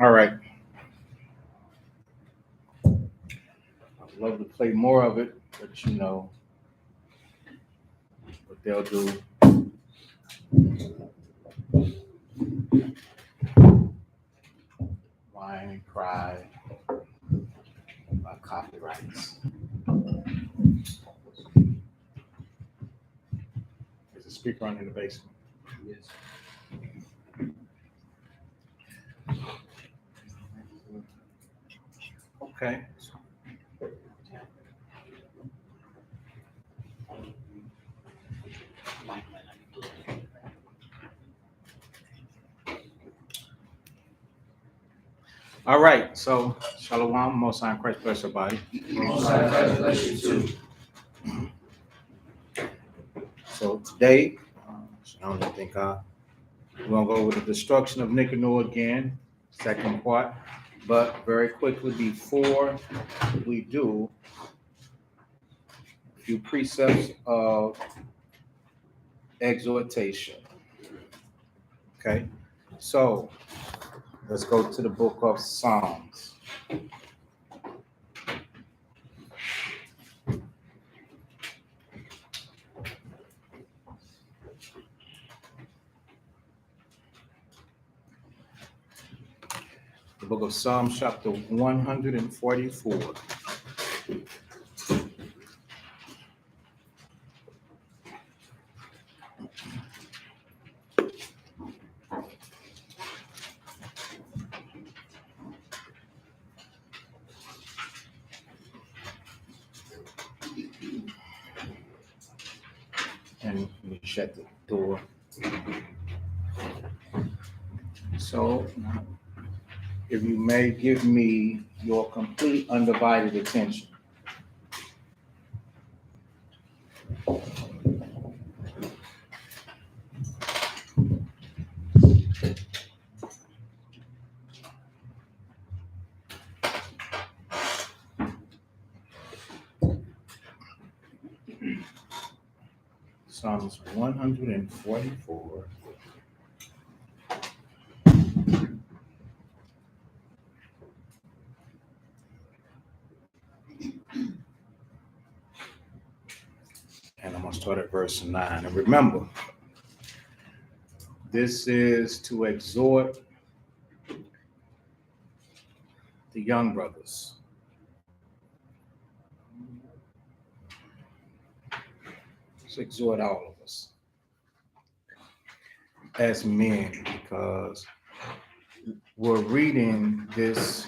All right. I'd love to play more of it, but you know what they'll do. Whine and cry about copyrights. There's a speaker on in the basement. Yes. Okay. All right. So, Shalom, Most High in Christ, bless your body. Most High Christ bless you too. So today, I don't even think we're gonna go over the destruction of Nicanor again, second part. But very quickly before we do, a few precepts of exhortation. Okay, so let's go to the book of Psalms. The book of Psalms, chapter 144. And we shut the door. So, if you may give me your complete undivided attention. Psalms 144. And I'm going to start at verse 9. And remember, this is to exhort the young brothers. Let's exhort all of us as men, because we're reading this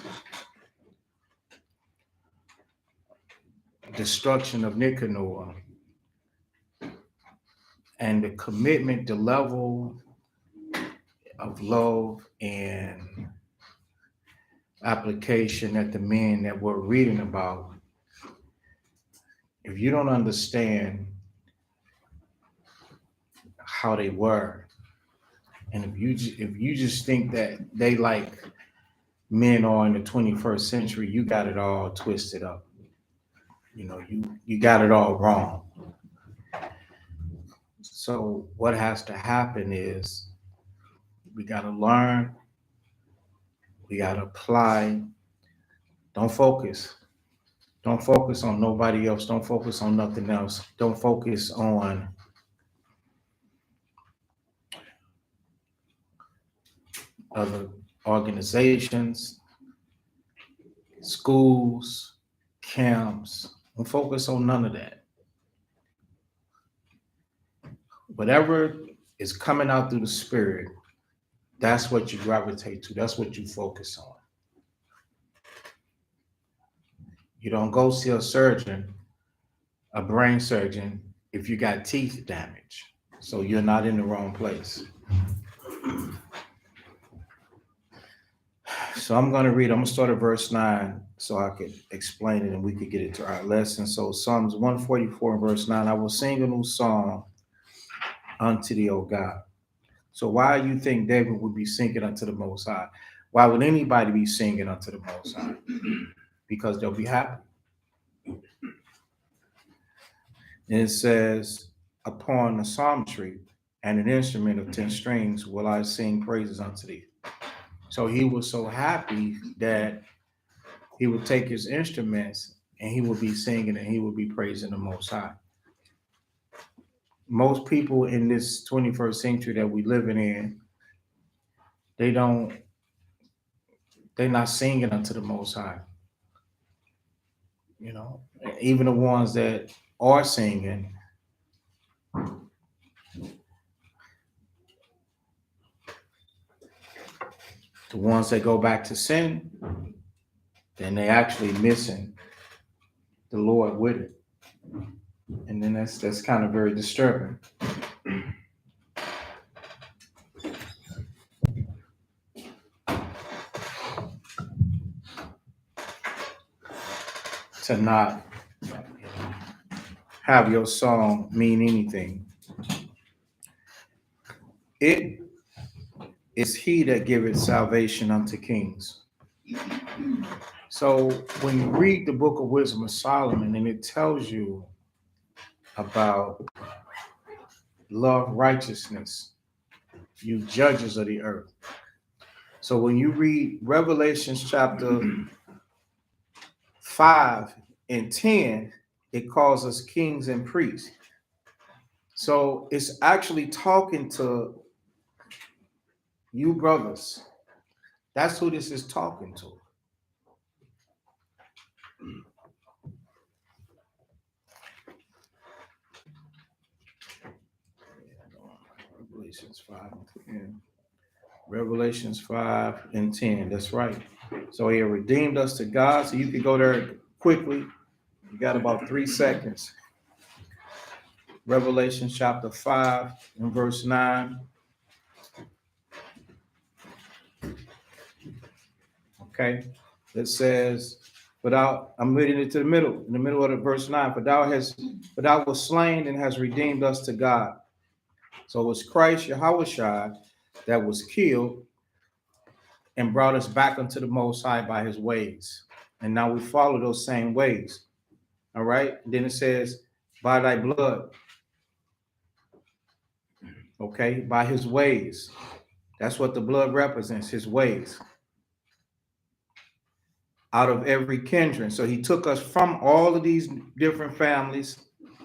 destruction of Nicanor and the commitment, the level of love and application that the men that we're reading about, if you don't understand how they were, and if you just think that they like men are in the 21st century, you got it all twisted up. You know, you got it all wrong. So what has to happen is we got to learn, we got to apply. Don't focus. Don't focus on nobody else. Don't focus on nothing else. Don't focus on other organizations, schools, camps. Don't focus on none of that. Whatever is coming out through the spirit, that's what you gravitate to. That's what you focus on. You don't go see a surgeon, a brain surgeon, if you got teeth damage. So you're not in the wrong place. So I'm going to start at verse 9 so I could explain it and we could get it to our lesson. So Psalms 144 and verse 9, I will sing a new song unto thee, O God. So why you think David would be singing unto the Most High? Why would anybody be singing unto the Most High? Because they'll be happy. And it says, upon the psalm tree and an instrument of 10 strings will I sing praises unto thee. So he was so happy that he would take his instruments and he would be singing and he would be praising the Most High. Most people in this 21st century that we living in, they don't, they're not singing unto the Most High. You know, even the ones that are singing, the ones that go back to sin, then they actually missing the Lord with it. And then that's kind of very disturbing. To not have your song mean anything. It is he that giveth salvation unto kings. So when you read the book of Wisdom of Solomon and it tells you about love, righteousness, you judges of the earth. So when you read Revelations chapter 5 and 10, it calls us kings and priests. So it's actually talking to you brothers. That's who this is talking to. Revelations 5 and 10. Revelations 5 and 10. That's right. So he redeemed us to God. So you can go there quickly. You got about 3 seconds. Revelation chapter 5 and verse 9. Okay. It says, I'm reading it to the middle, in the middle of the verse 9. For thou was slain and has redeemed us to God. So it was Christ, Yahushua, that was killed and brought us back unto the Most High by his ways. And now we follow those same ways. All right. Then it says, by thy blood. Okay. By his ways. That's what the blood represents, his ways. Out of every kindred. So he took us from all of these different families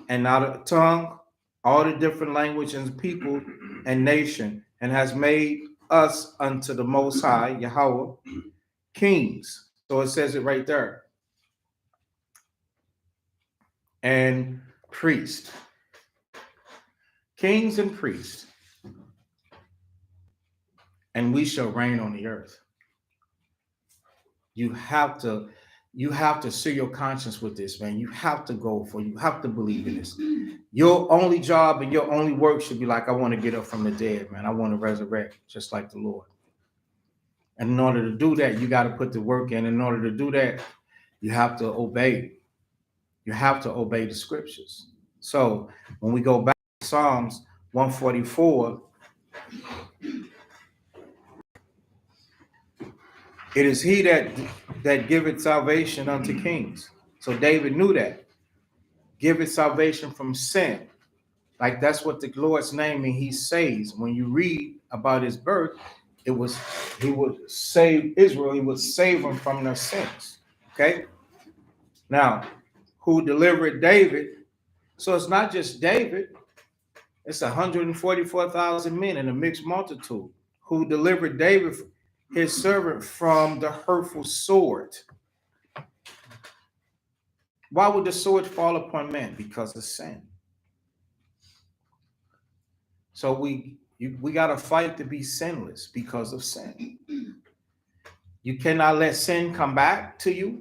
and out of tongue, all the different languages and people and nation, and has made us unto the Most High, Yahweh, kings. So it says it right there. And priests. Kings and priests. And we shall reign on the earth. You have to seal your conscience with this, man. You have to you have to believe in this. Your only job and your only work should be like, I want to get up from the dead, man. I want to resurrect just like the Lord. And in order to do that, you got to put the work in. In order to do that, you have to obey. You have to obey the scriptures. So when we go back to Psalms 144, it is he that giveth salvation unto kings. So David knew that. Giveth salvation from sin. Like that's what the Lord's name means. He saves. When you read about his birth, he would save Israel. He would save them from their sins. Okay. Now, who delivered David? So it's not just David. It's 144,000 men in a mixed multitude who delivered David, his servant, from the hurtful sword. Why would the sword fall upon men? Because of sin. So we got to fight to be sinless because of sin. You cannot let sin come back to you.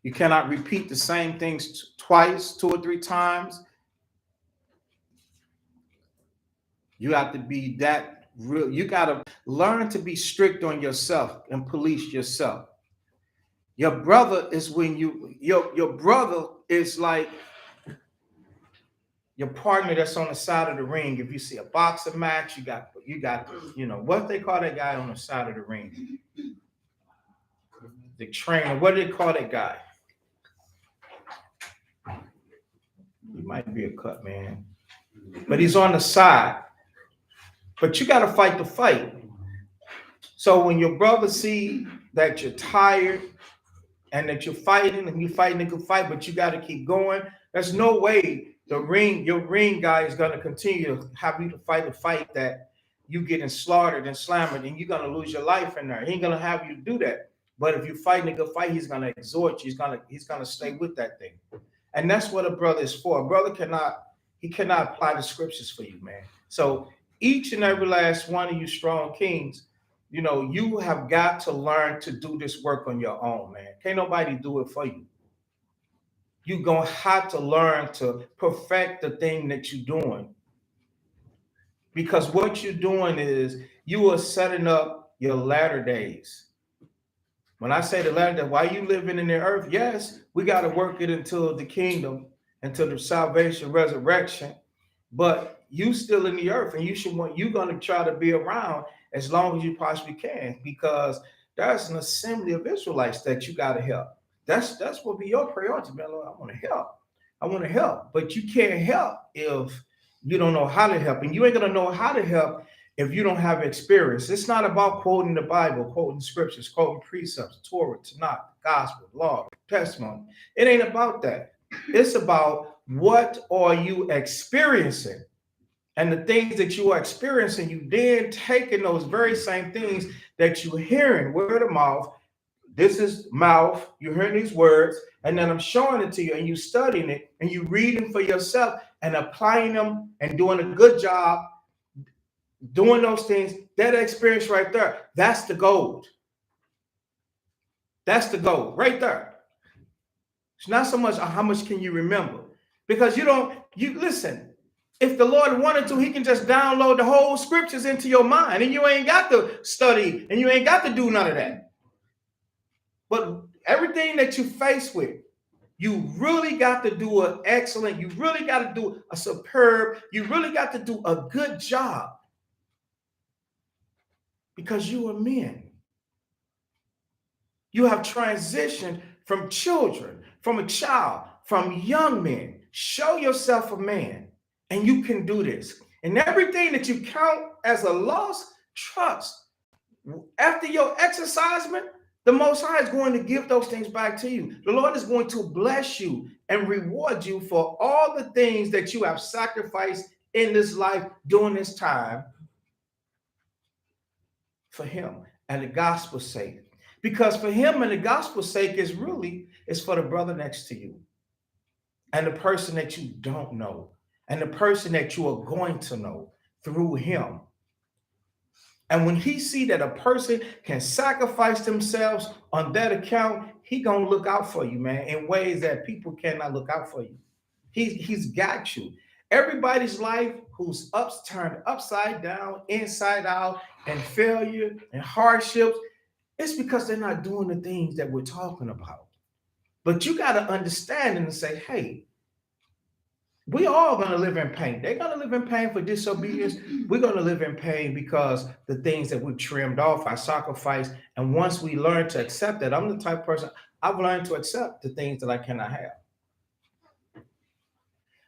You cannot repeat the same things twice, 2 or 3 times. You have to be that real. You got to learn to be strict on yourself and police yourself. Your brother is when your brother is like your partner that's on the side of the ring. If you see a boxing match, you got, what they call that guy on the side of the ring? The trainer. What do they call that guy? He might be a cut man, but he's on the side. But you got to fight the fight. So when your brother see that you're tired and that you're fighting and you're fighting a good fight, but you got to keep going, there's no way your ring guy is going to continue to have you to fight a fight that you getting slaughtered and slammed and you're going to lose your life in there. He ain't going to have you do that. But if you're fighting a good fight, he's going to exhort you. He's going to stay with that thing. And that's what a brother is for. A brother cannot apply the scriptures for you, man. So each and every last one of you strong kings, you have got to learn to do this work on your own, man. Can't nobody do it for you. You're going to have to learn to perfect the thing that you're doing. Because what you're doing is you are setting up your latter days. When I say the latter days, why you living in the earth? Yes, we got to work it until the kingdom, until the salvation, resurrection. But you still in the earth, and you're going to try to be around as long as you possibly can, because there's an assembly of Israelites that you got to help. That's what be your priority, man. Lord, I want to help, but you can't help if you don't know how to help, and you ain't gonna know how to help if you don't have experience. It's not about quoting the Bible, quoting scriptures, quoting precepts, Torah, Tanakh, gospel, law, testimony. It ain't about that. It's about what are you experiencing. And the things that you are experiencing, you then taking those very same things that you're hearing, word of mouth. This is mouth. You're hearing these words, and then I'm showing it to you, and you studying it, and you reading for yourself and applying them and doing a good job doing those things. That experience right there, that's the gold. That's the gold right there. It's not so much how much can you remember, because you listen. If the Lord wanted to, he can just download the whole scriptures into your mind, and you ain't got to study, and you ain't got to do none of that. But everything that you face with, you really got to do an excellent, you really got to do a superb, you really got to do a good job, because you are men. You have transitioned from children, from a child, from young men. Show yourself a man. And you can do this. And everything that you count as a loss, trust. After your exercisement, the Most High is going to give those things back to you. The Lord is going to bless you and reward you for all the things that you have sacrificed in this life during this time for him and the gospel's sake. Because for him and the gospel's sake is for the brother next to you and the person that you don't know, and the person that you are going to know through him. And when he see that a person can sacrifice themselves on that account, he gonna look out for you, man, in ways that people cannot look out for you. He's got you. Everybody's life who's turned upside down, inside out, and failure and hardships, it's because they're not doing the things that we're talking about. But you got to understand and say, hey, we all going to live in pain. They're going to live in pain for disobedience. We're going to live in pain because the things that we've trimmed off, our sacrifice. And once we learn to accept that, I'm the type of person, I've learned to accept the things that I cannot have.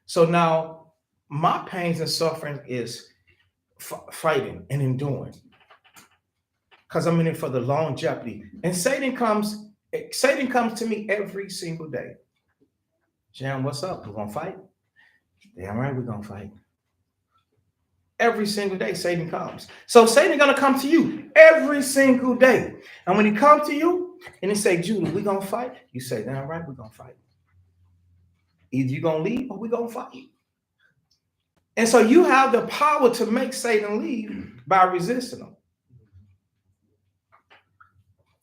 So now my pains and suffering is fighting and enduring, because I'm in it for the longevity. And Satan comes to me every single day. Jan, what's up? We're going to fight? Damn right, we're going to fight. Every single day, Satan comes. So Satan going to come to you every single day. And when he comes to you and he say, Judah, we're going to fight, you say, damn right, we're going to fight. Either you're going to leave or we're going to fight. And so you have the power to make Satan leave by resisting him.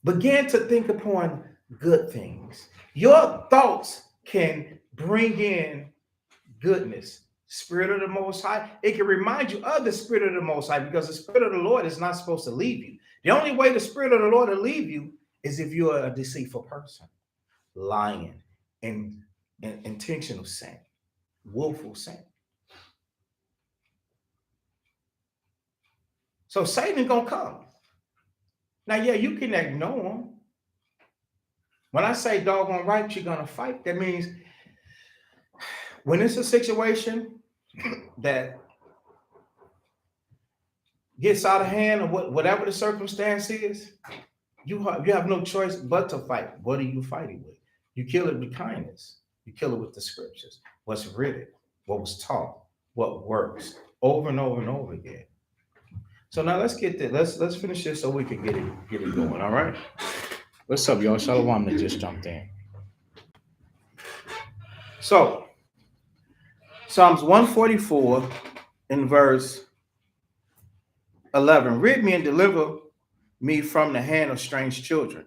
Begin to think upon good things. Your thoughts can bring in goodness. Spirit of the Most High. It can remind you of the Spirit of the Most High, because the Spirit of the Lord is not supposed to leave you. The only way the Spirit of the Lord will leave you is if you're a deceitful person, lying, and intentional sin, willful sin. So Satan's gonna come. Now, yeah, you can ignore him. When I say doggone right, you're gonna fight, that means when it's a situation that gets out of hand, or whatever the circumstance is, you have no choice but to fight. What are you fighting with? You kill it with kindness. You kill it with the scriptures. What's written, what was taught, what works over and over and over again. So now let's get this. Let's finish this so we can get it going. All right. What's up, y'all? Shalom that just jumped in. So Psalms 144 in verse 11. Rid me and deliver me from the hand of strange children.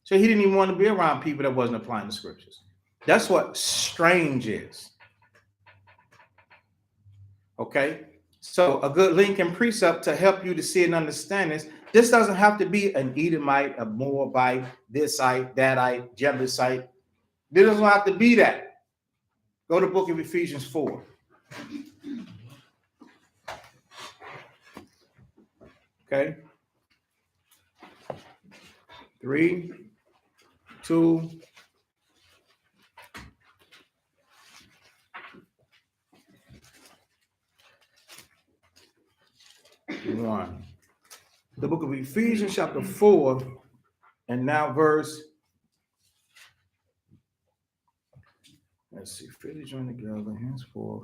So he didn't even want to be around people that wasn't applying the scriptures. That's what strange is. Okay. So a good link and precept to help you to see and understand this doesn't have to be an Edomite, a Moabite, this site, that site, Jebusite. It doesn't have to be that. Go to the book of Ephesians 4. Okay. 3, 2, 1. The book of Ephesians chapter 4 and now verse, let's see, fitly joined together, henceforth.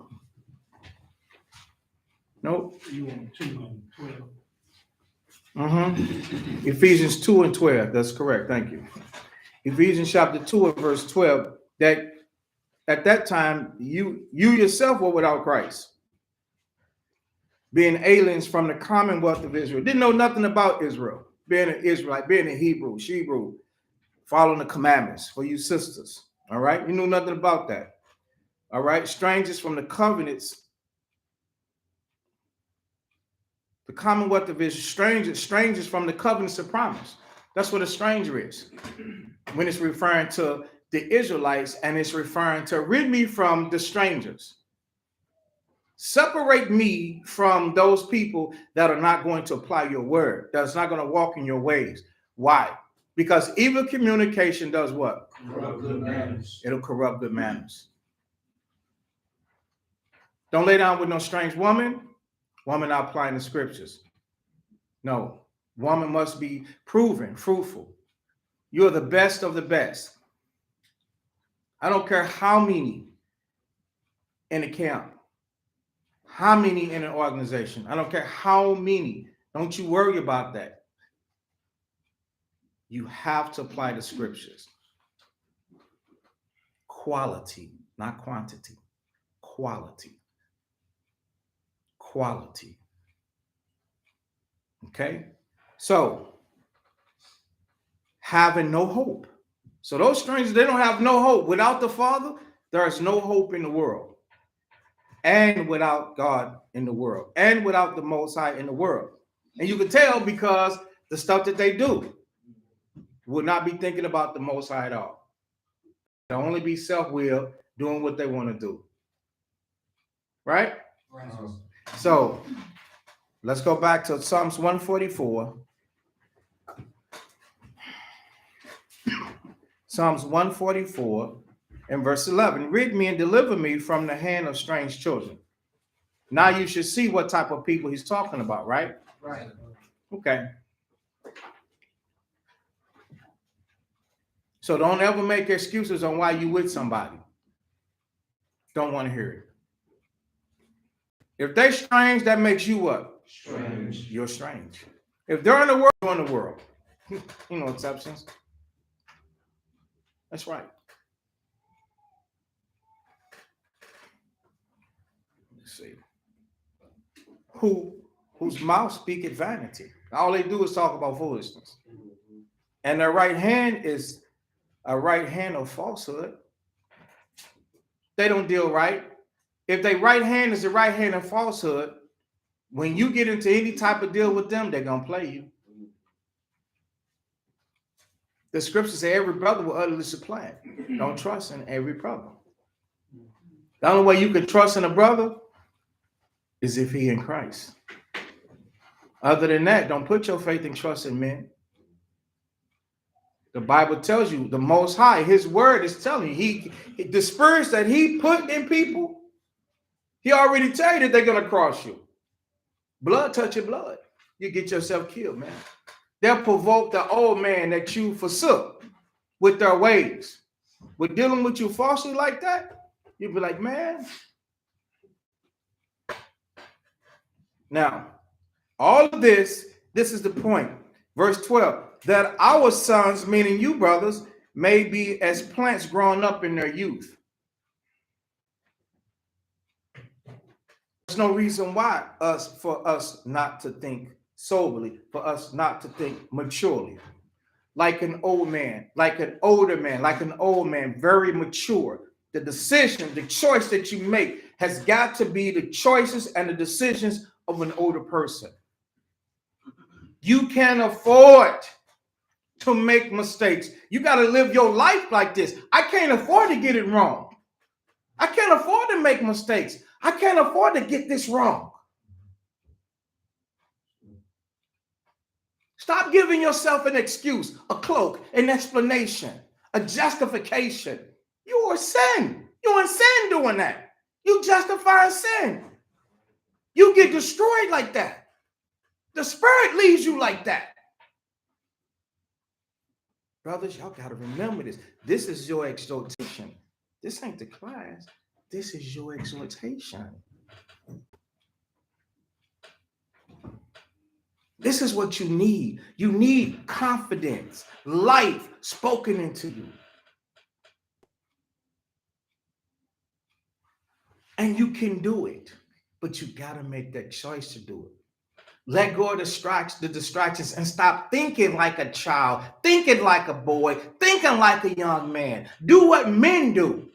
Nope. You want 212. Ephesians 2 and 12. That's correct. Thank you. Ephesians chapter 2 and verse 12. That at that time you yourself were without Christ, being aliens from the commonwealth of Israel. Didn't know nothing about Israel. Being an Israelite, being a Hebrew, following the commandments for you sisters. All right. You knew nothing about that. All right. Strangers from the covenants. The commonwealth of Israel, strangers from the covenants of promise. That's what a stranger is. When it's referring to the Israelites and it's referring to rid me from the strangers. Separate me from those people that are not going to apply your word, that's not going to walk in your ways. Why? Because evil communication does what? Corrupt good manners. It'll corrupt good manners. Don't lay down with no strange woman. Woman not applying the scriptures. No, woman must be proven, fruitful. You're the best of the best. I don't care how many in a camp, how many in an organization. I don't care how many. Don't you worry about that. You have to apply the scriptures. Quality, not quantity. Quality. Quality. Okay? So, having no hope. So those strangers, they don't have no hope. Without the Father, there is no hope in the world. And without God in the world. And without the Most High in the world. And you can tell because the stuff that they do will not be thinking about the Most High at all. They'll only be self-willed, doing what they want to do. Right? Right. So, let's go back to Psalms 144. Psalms 144 and verse 11. Rid me and deliver me from the hand of strange children. Now you should see what type of people he's talking about, right? Right. Okay. So don't ever make excuses on why you with somebody. Don't want to hear it. If they're strange, that makes you what? Strange. You're strange. If they're in the world, you're in the world. You know exceptions. That's right. Let's see. Whose mouth speaketh vanity. All they do is talk about foolishness. And their right hand is a right hand of falsehood. They don't deal right. If their right hand is the right hand of falsehood, when you get into any type of deal with them, they're going to play you. The scriptures say every brother will utterly supplant. Don't trust in every brother. The only way you can trust in a brother is if he in Christ. Other than that, don't put your faith and trust in men. The Bible tells you the Most High, his word is telling you, the spirits that he put in people, he already tell you that they're going to cross you. Blood touching blood. You get yourself killed, man. They'll provoke the old man that you forsook with their ways. With dealing with you falsely like that, you'll be like, man. Now, all of this is the point. Verse 12, that our sons, meaning you brothers, may be as plants growing up in their youth. There's no reason why for us not to think soberly, for us not to think maturely. Like an old man, like an older man, like an old man, very mature. The decision, the choice that you make has got to be the choices and the decisions of an older person. You can't afford to make mistakes. You got to live your life like this. I can't afford to get it wrong. I can't afford to make mistakes. I can't afford to get this wrong. Stop giving yourself an excuse, a cloak, an explanation, a justification. You're a sin. You're in sin doing that. You justify sin. You get destroyed like that. The spirit leaves you like that. Brothers, y'all got to remember this. This is your exhortation. This ain't the class. This is your exhortation. This is what you need. You need confidence, life spoken into you. And you can do it, but you got to make that choice to do it. Let go of the distractions and stop thinking like a child, thinking like a boy, thinking like a young man. Do what men do.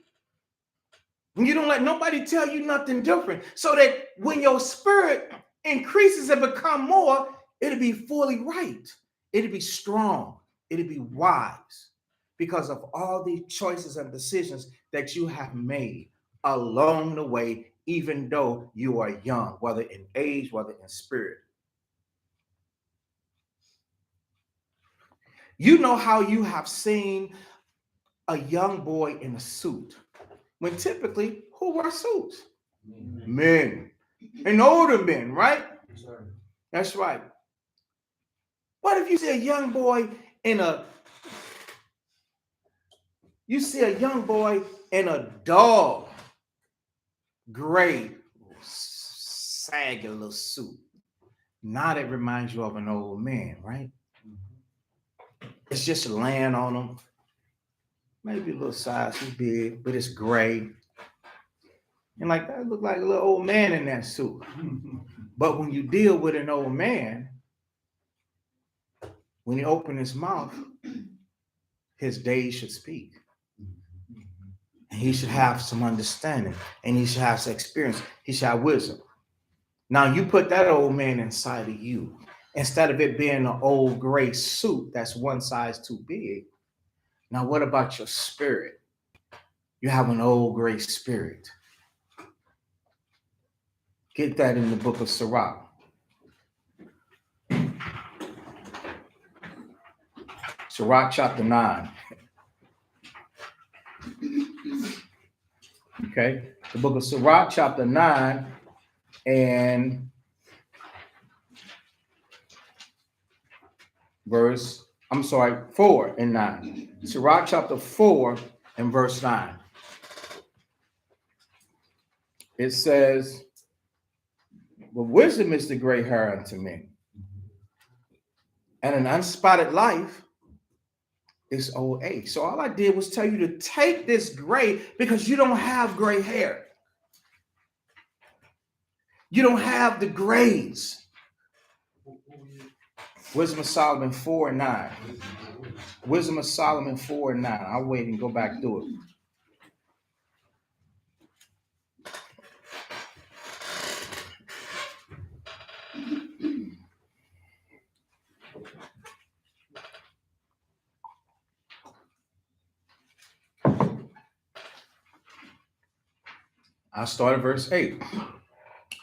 And you don't let nobody tell you nothing different, so that when your spirit increases and become more, it'll be fully right. It'll be strong. It'll be wise because of all the choices and decisions that you have made along the way, even though you are young, whether in age, whether in spirit. You know how you have seen a young boy in a suit, when typically, who wear suits? Men. And older men, right? That's right. What if you see a young boy in a dull gray saggy little suit? Now that reminds you of an old man, right? It's just laying on him. Maybe a little size too big, but it's gray. And like that look like a little old man in that suit. But when you deal with an old man, when he opens his mouth, his days should speak. And he should have some understanding, and he should have some experience. He should have wisdom. Now you put that old man inside of you. Instead of it being an old gray suit that's one size too big. Now what about your spirit? You have an old gray spirit. Get that in the book of Sirach. Sirach chapter 9. Okay, the book of Sirach chapter 9 and verse, 4 and 9. Sirach chapter 4 and verse 9. It says, "But wisdom is the gray hair unto men, and an unspotted life is old age." So all I did was tell you to take this gray because you don't have gray hair. You don't have the grays. Wisdom of Solomon 4 and 9. Wisdom of Solomon 4 and 9. I'll wait and go back through it. I'll start at verse 8.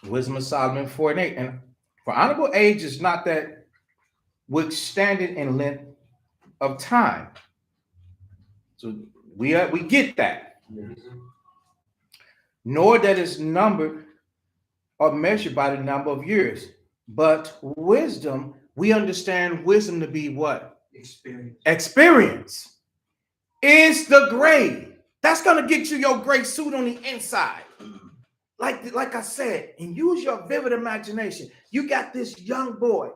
Wisdom of Solomon 4 and 8. And for honorable age is not that withstanding in length of time. So we get that. Nor that is numbered or measured by the number of years. But wisdom, we understand wisdom to be what? Experience. Experience is the grade. That's gonna get you your gray suit on the inside. Like I said, and use your vivid imagination. You got this young boy.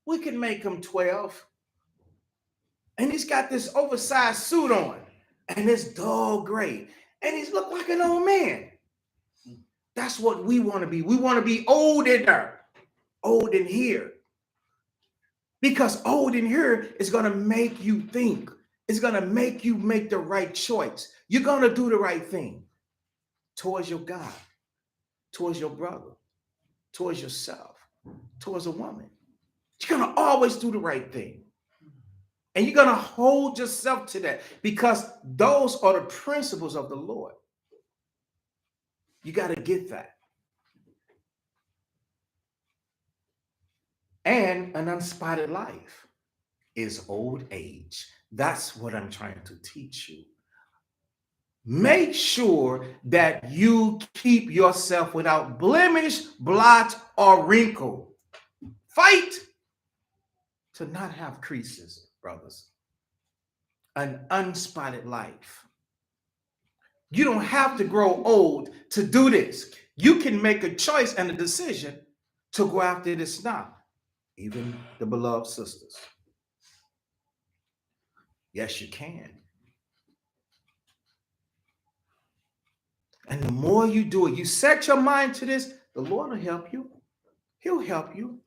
We can make him 12. And he's got this oversized suit on and this dull gray. And he's looked like an old man. That's what we want to be. We want to be old in there, old in here. Because old in here is going to make you think. It's going to make you make the right choice. You're going to do the right thing towards your God, towards your brother, towards yourself, towards a woman. You're going to always do the right thing. And you're going to hold yourself to that because those are the principles of the Lord. You got to get that. And an unspotted life is old age. That's what I'm trying to teach you. Make sure that you keep yourself without blemish, blot, or wrinkle. Fight to not have creases, brothers. An unspotted life. You don't have to grow old to do this. You can make a choice and a decision to go after this now. Even the beloved sisters. Yes, you can. And the more you do it, you set your mind to this, the Lord will help you. He'll help you.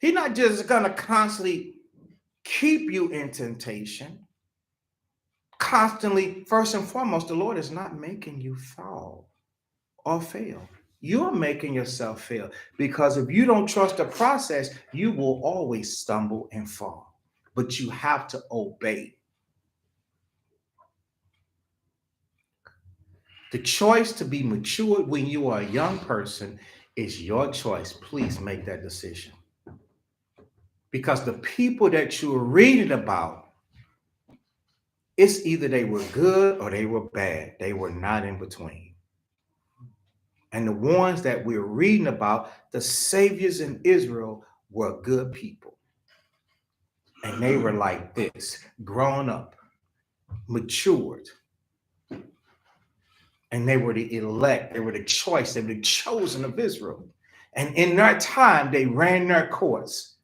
He's not just going to constantly keep you in temptation. Constantly, first and foremost, the Lord is not making you fall or fail. You're making yourself fail because if you don't trust the process, you will always stumble and fall. But you have to obey. The choice to be matured when you are a young person is your choice. Please make that decision. Because the people that you're reading about, it's either they were good or they were bad. They were not in between. And the ones that we're reading about, the saviors in Israel, were good people. And they were like this, grown up, matured. And they were the elect, they were the choice, they were the chosen of Israel. And in their time, they ran their course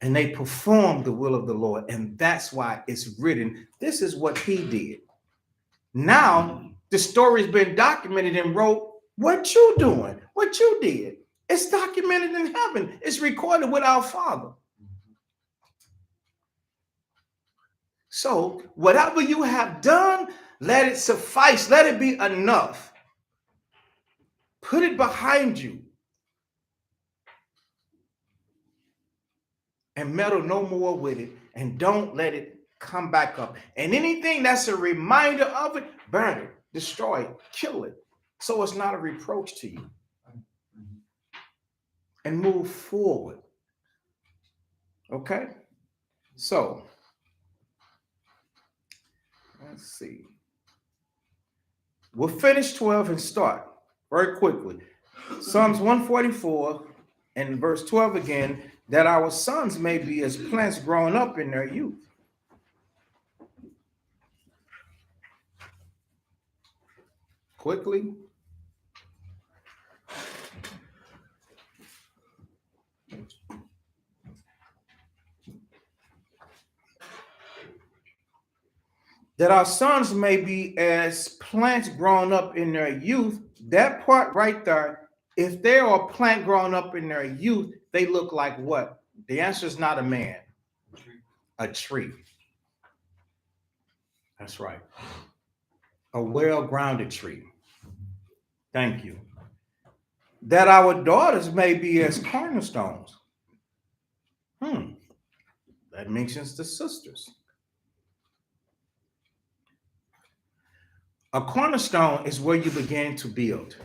and they performed the will of the Lord. And that's why it's written, this is what he did. Now, the story's been documented and wrote, what you doing, what you did. It's documented in heaven. It's recorded with our Father. So whatever you have done, let it suffice. Let it be enough. Put it behind you. And meddle no more with it. And don't let it come back up. And anything that's a reminder of it, burn it, destroy it, kill it. So it's not a reproach to you. And move forward. Okay? So, let's see. We'll finish 12 and start very quickly. Psalms 144 and verse 12 again, that our sons may be as plants growing up in their youth. Quickly. That our sons may be as plants growing up in their youth. That part right there, if they are a plant growing up in their youth, they look like what? The answer is not a man, a tree. That's right. A well-grounded tree. Thank you. That our daughters may be as cornerstones. That mentions the sisters. A cornerstone is where you begin to build.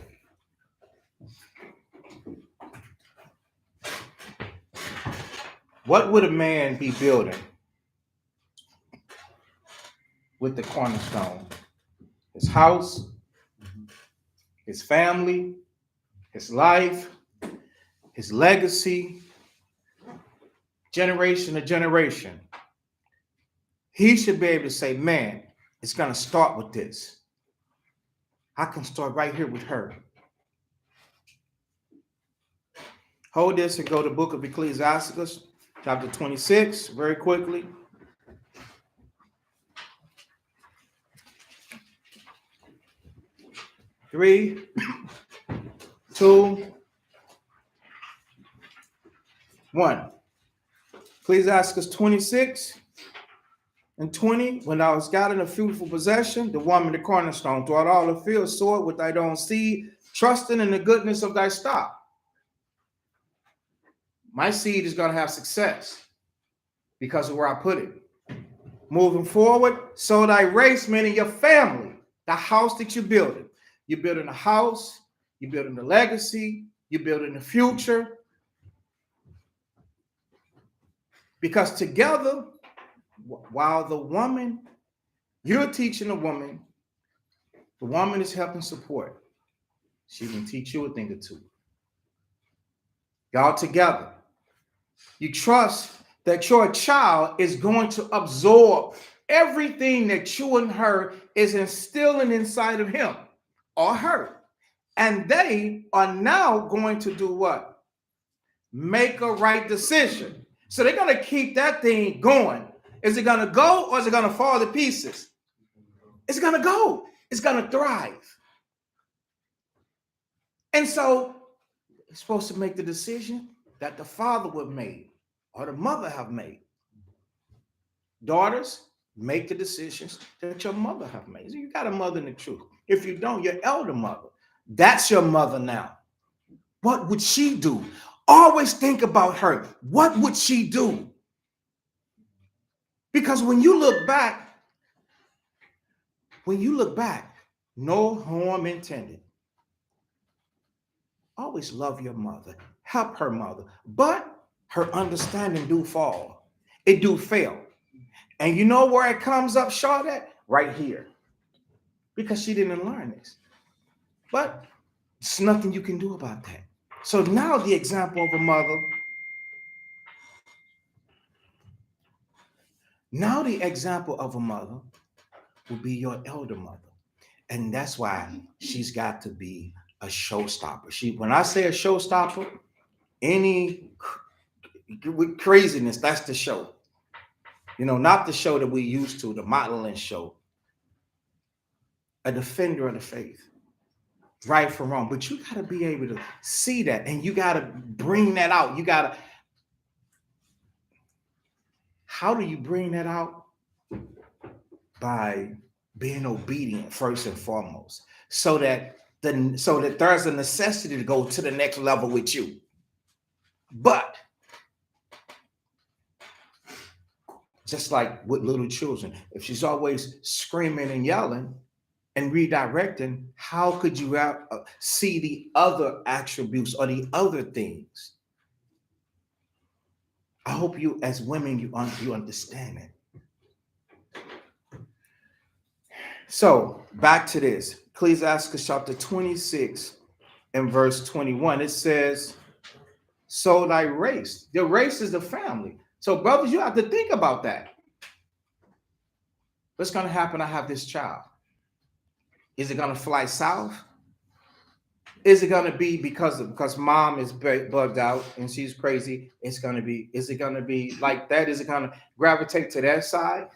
What would a man be building with the cornerstone? His house, his family, his life, his legacy, generation to generation. He should be able to say, man, it's going to start with this. I can start right here with her. Hold this and go to the book of Ecclesiastes, chapter 26, very quickly. Three, two, one. Ecclesiastes 26 and 20. When thou hast gotten a fruitful possession, the woman, the cornerstone, throughout all the field, sow it with thy own seed, trusting in the goodness of thy stock. My seed is going to have success because of where I put it. Moving forward, sow thy race, meaning your family, the house that you're building. You're building a house, you're building a legacy, you're building the future. Because together, while the woman, you're teaching the woman is helping support. She can teach you a thing or two. Y'all together. You trust that your child is going to absorb everything that you and her is instilling inside of him or her. And they are now going to do what? Make a right decision. So they're going to keep that thing going. Is it going to go or is it going to fall to pieces? It's going to go. It's going to thrive. And so it's supposed to make the decision that the father would make or the mother have made. Daughters, make the decisions that your mother have made. You got a mother in the truth. If you don't, your elder mother. That's your mother now. What would she do? Always think about her. What would she do? Because when you look back, no harm intended. Always love your mother. Help her mother. But her understanding do fall. It do fail. And you know where it comes up short at? Right here. Because she didn't learn this. But there's nothing you can do about that. So now the example of a mother. Now the example of a mother will be your elder mother. And that's why she's got to be a showstopper. When I say a showstopper, any with craziness, that's the show. Not the show that we used to, the modeling show. A defender of the faith. Right from wrong. But you got to be able to see that and you got to bring that out. How do you bring that out? By being obedient first and foremost, so that there's a necessity to go to the next level with you. But just like with little children, if she's always screaming and yelling and redirecting, how could you see the other attributes or the other things? I hope you, as women, you understand it. So back to this, Ecclesiastes chapter 26 and verse 21. It says, "So thy race." The race is the family. So brothers, you have to think about that. What's going to happen? I have this child. Is it going to fly south? Is it going to be because mom is bugged out and she's crazy? Is it going to be like that? Is it going to gravitate to that side?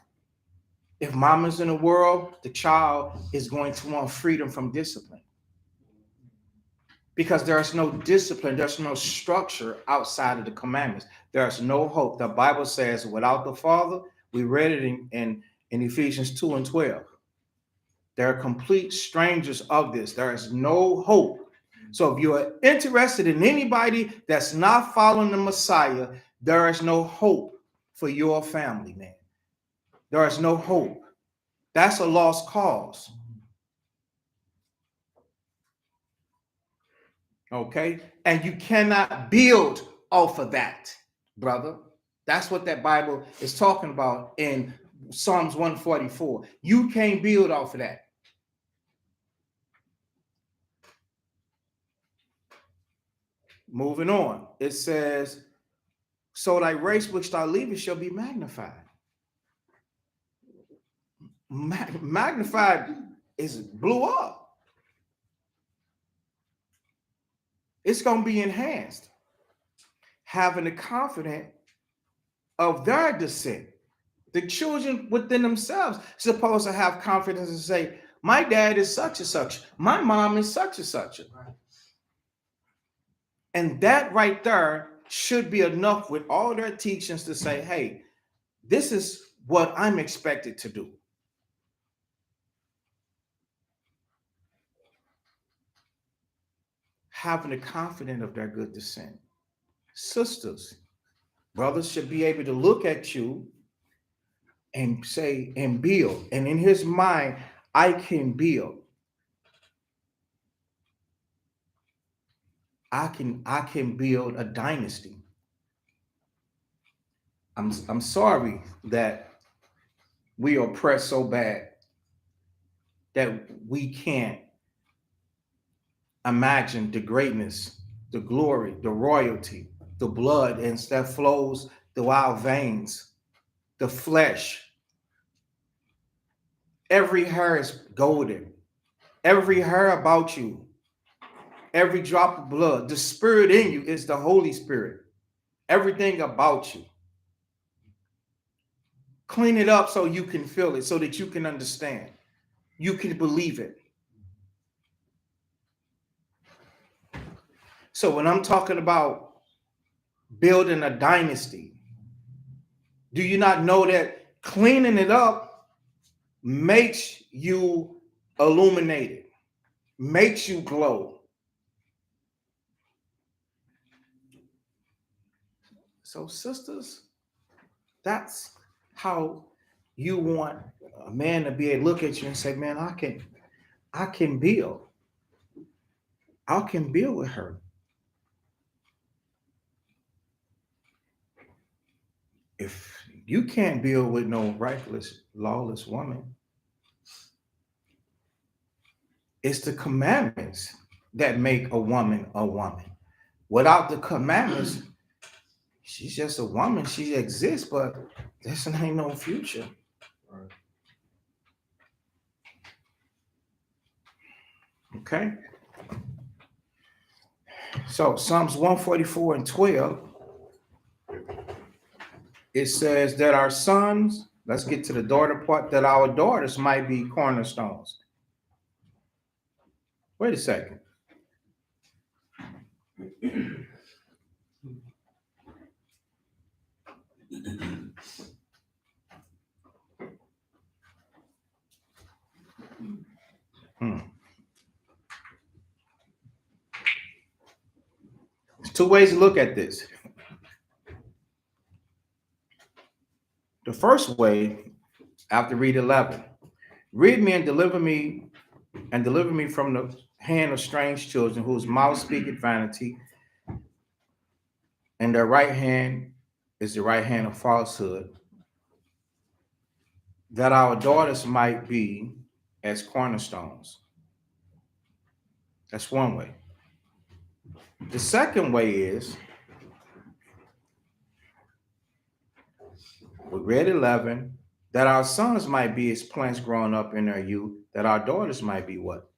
If mom is in the world, the child is going to want freedom from discipline. Because there's no discipline, there's no structure outside of the commandments. There's no hope. The Bible says without the Father, we read it in Ephesians 2 and 12. They're complete strangers of this. There is no hope. So if you're interested in anybody that's not following the Messiah, there is no hope for your family, man. There is no hope. That's a lost cause. Okay? And you cannot build off of that, brother. That's what that Bible is talking about in Psalms 144. You can't build off of that. Moving on. It says, so thy race which thou leavest shall be magnified. Magnified is blew up. It's going to be enhanced. Having the confidence of their descent. The children within themselves supposed to have confidence and say, my dad is such and such. My mom is such and such. And that right there should be enough with all their teachings to say, hey, this is what I'm expected to do. Having the confidence of their good descent. Sisters, brothers should be able to look at you and say, and build. And in his mind, I can build. I can build a dynasty. I'm sorry that we are oppressed so bad that we can't imagine the greatness, the glory, the royalty, the blood and that flows through our veins, the flesh. Every hair is golden. Every hair about you, every drop of blood, the spirit in you is the Holy Spirit. Everything about you. Clean it up so you can feel it, so that you can understand. You can believe it. So when I'm talking about building a dynasty, do you not know that cleaning it up makes you illuminated, makes you glow? So sisters, that's how you want a man to be able to look at you and say, man, I can build. I can build with her. If you can't build with no reckless, lawless woman, it's the commandments that make a woman a woman. Without the commandments, she's just a woman. She exists, but this ain't no future. Okay? So Psalms 144 and 12, it says that our sons, let's get to the daughter part, that our daughters might be cornerstones. Wait a second. There's two ways to look at this. The first way, after read 11, read me and deliver me from the hand of strange children whose mouth speaketh vanity, and their right hand is the right hand of falsehood, that our daughters might be as cornerstones. That's one way. The second way is, we read 11, that our sons might be as plants growing up in their youth, that our daughters might be what?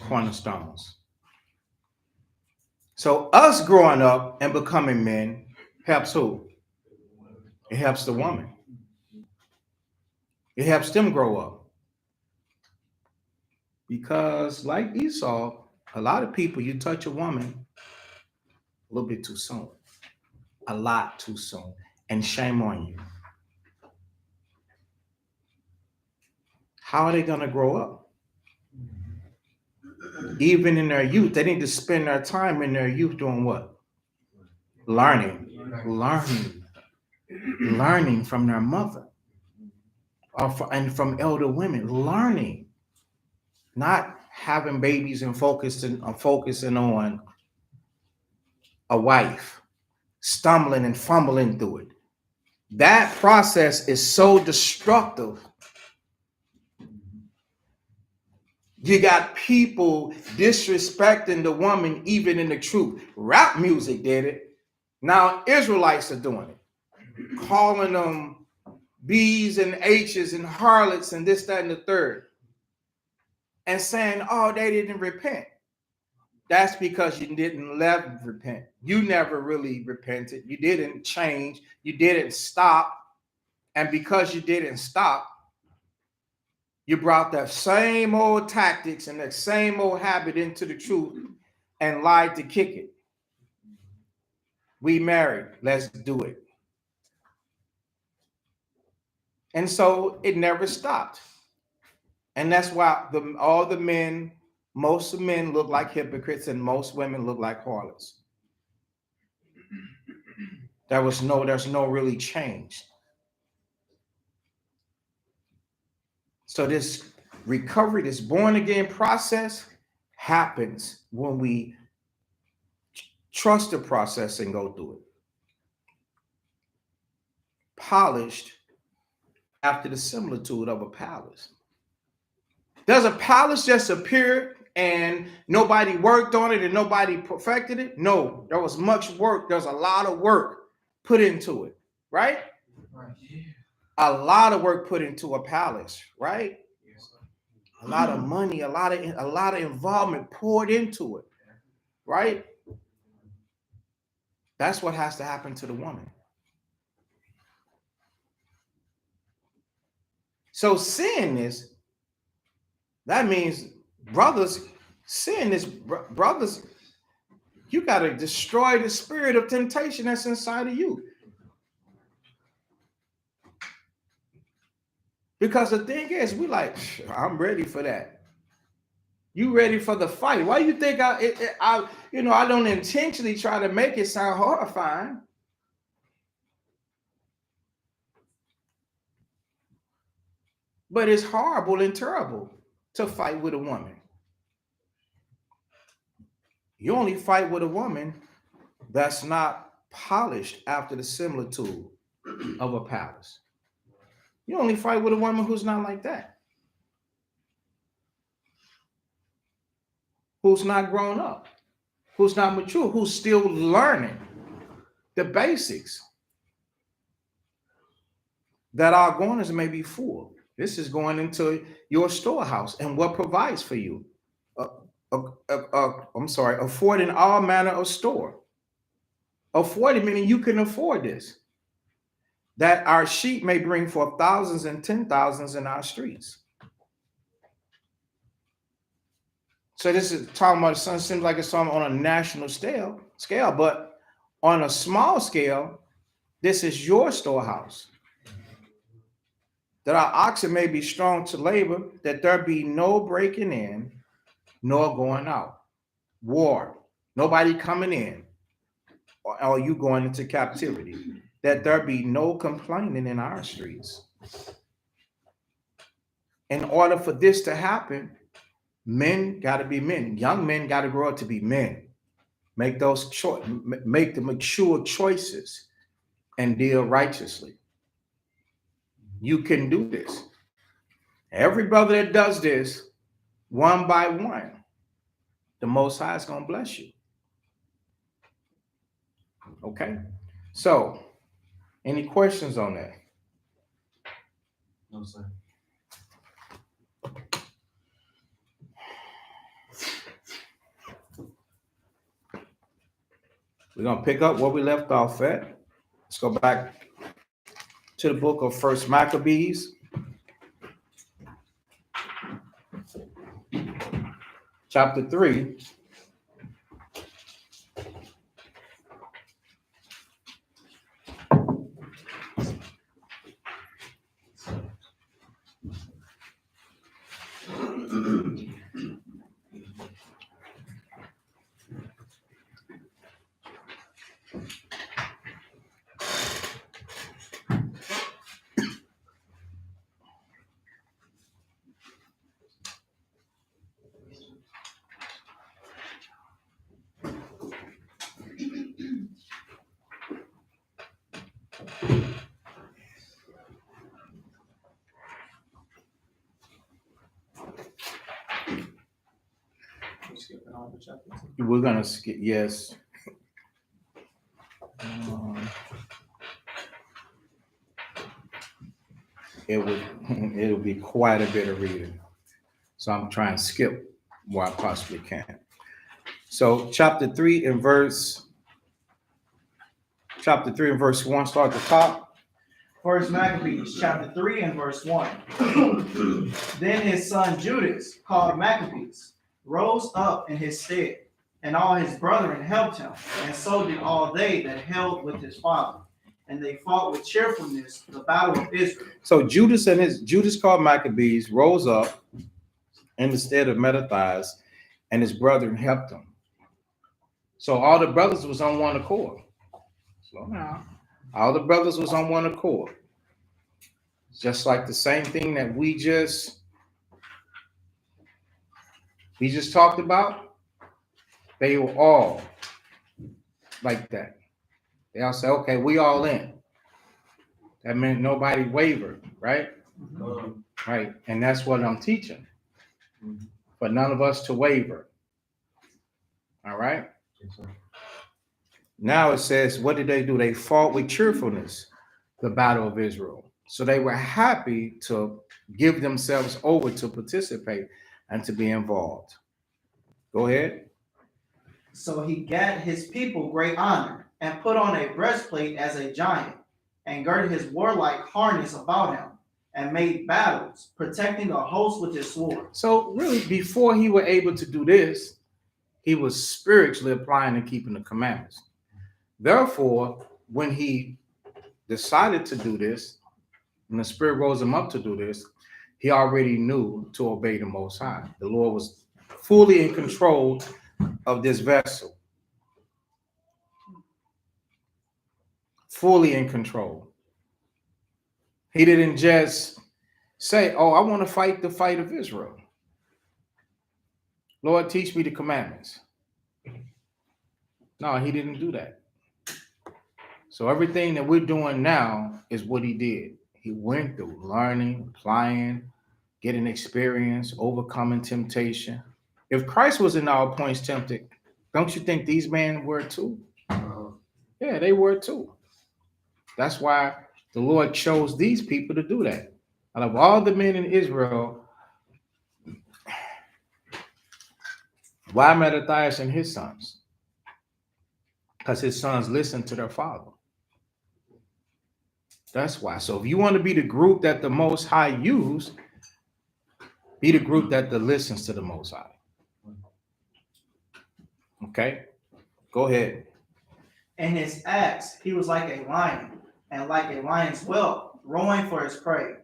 Cornerstones. So us growing up and becoming men helps who? It helps the woman. It helps them grow up. Because like Esau, a lot of people, you touch a woman a little bit too soon. A lot too soon. And shame on you. How are they going to grow up? Even in their youth, they need to spend their time in their youth doing what? Learning from their mother, and from elder women. Learning, not having babies and focusing on a wife, stumbling and fumbling through it. That process is so destructive. You got people disrespecting the woman even in the truth. Rap music did it. Now Israelites are doing it, calling them B's and H's and harlots and this, that, and the third, and saying, oh, they didn't repent. That's because you didn't let them repent. You never really repented. You didn't change. You didn't stop. And because you didn't stop, you brought that same old tactics and that same old habit into the truth and lied to kick it. We married. Let's do it. And so it never stopped. And that's why all the men, most of men look like hypocrites and most women look like harlots. There's no really change. So this recovery, this born again process happens when we trust the process and go through it. Polished after the similitude of a palace. Does a palace just appear and nobody worked on it and nobody perfected it? No, there was much work. There's a lot of work put into it, right? A lot of work put into a palace, right? A lot of money, a lot of involvement poured into it, right? That's what has to happen to the woman. So seeing this, that means brothers, seeing this, brothers, you got to destroy the spirit of temptation that's inside of you. Because the thing is, we like, I'm ready for that. You ready for the fight? Why do you think I don't intentionally try to make it sound horrifying? But it's horrible and terrible to fight with a woman. You only fight with a woman that's not polished after the similitude of a palace. You only fight with a woman who's not like that, who's not grown up, who's not mature, who's still learning the basics. That our corners may be full. This is going into your storehouse and what provides for you. Affording all manner of store. Affording meaning you can afford this. That our sheep may bring forth thousands and 10,000s in our streets. So this is talking about, it seems like it's talking on a national scale, but on a small scale, this is your storehouse. That our oxen may be strong to labor, that there be no breaking in, nor going out. War, nobody coming in, or you going into captivity. That there be no complaining in our streets. In order for this to happen, men got to be men. Young men got to grow up to be men. Make the mature choices and deal righteously. You can do this. Every brother that does this, one by one, the Most High is going to bless you. Okay? So, any questions on that? No, sir. We're going to pick up where we left off at. Let's go back to the book of First Maccabees, chapter 3. start with chapter 2. We're gonna skip. Yes. Um, it'll be quite a bit of reading, so I'm trying to skip where I possibly can. So chapter 3 and verse 1. Start at the top. First Maccabees, chapter 3 and verse 1. Then his son Judas, called Maccabees, rose up in his stead, and all his brethren helped him, and so did all they that held with his father. And they fought with cheerfulness the battle of Israel. So Judas called Maccabees rose up in the stead of Mattathias, and his brethren helped him. So all the brothers was on one accord. Slow down. All the brothers was on one accord. Just like the same thing that we just talked about. They were all like that. They all say, okay, we all in. That meant nobody wavered, right? Right. And that's what I'm teaching. For none of us to waver. All right. Now it says, what did they do? They fought with cheerfulness, the battle of Israel. So they were happy to give themselves over to participate and to be involved. Go ahead. So he gat his people great honor, and put on a breastplate as a giant, and girded his warlike harness about him, and made battles, protecting the host with his sword. So really, before he were able to do this, he was spiritually applying and keeping the commandments. Therefore, when he decided to do this, and the Spirit rose him up to do this, he already knew to obey the Most High. The Lord was fully in control of this vessel. Fully in control. He didn't just say, oh, I want to fight the fight of Israel. Lord, teach me the commandments. No, he didn't do that. So everything that we're doing now is what he did. He went through learning, applying, getting experience, overcoming temptation. If Christ was in all points tempted, don't you think these men were too? Yeah, they were too. That's why the Lord chose these people to do that. Out of all the men in Israel, why Mattathias and his sons? Because his sons listened to their father. That's why. So if you want to be the group that the Most High used, be the group that listens to the Most High. Okay? Go ahead. In his acts, he was like a lion, and like a lion's whelp, roaring for his prey.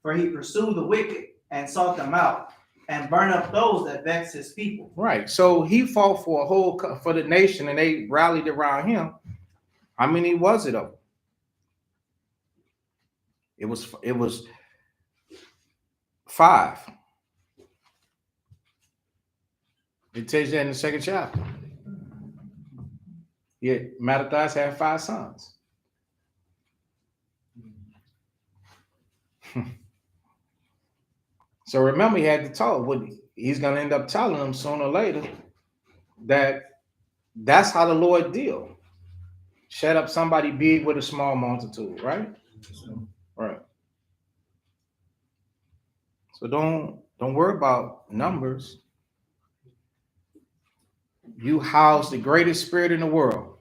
For he pursued the wicked, and sought them out, and burned up those that vexed his people. Right. So he fought for the nation, and they rallied around him. How many was it of? It was 5. It tells you that in the second chapter. Yeah, Mattathias had 5 sons. So remember, he had to talk. He's going to end up telling them sooner or later that's how the Lord deal. Shut up somebody big with a small multitude, right? Right. So don't worry about numbers. You house the greatest spirit in the world,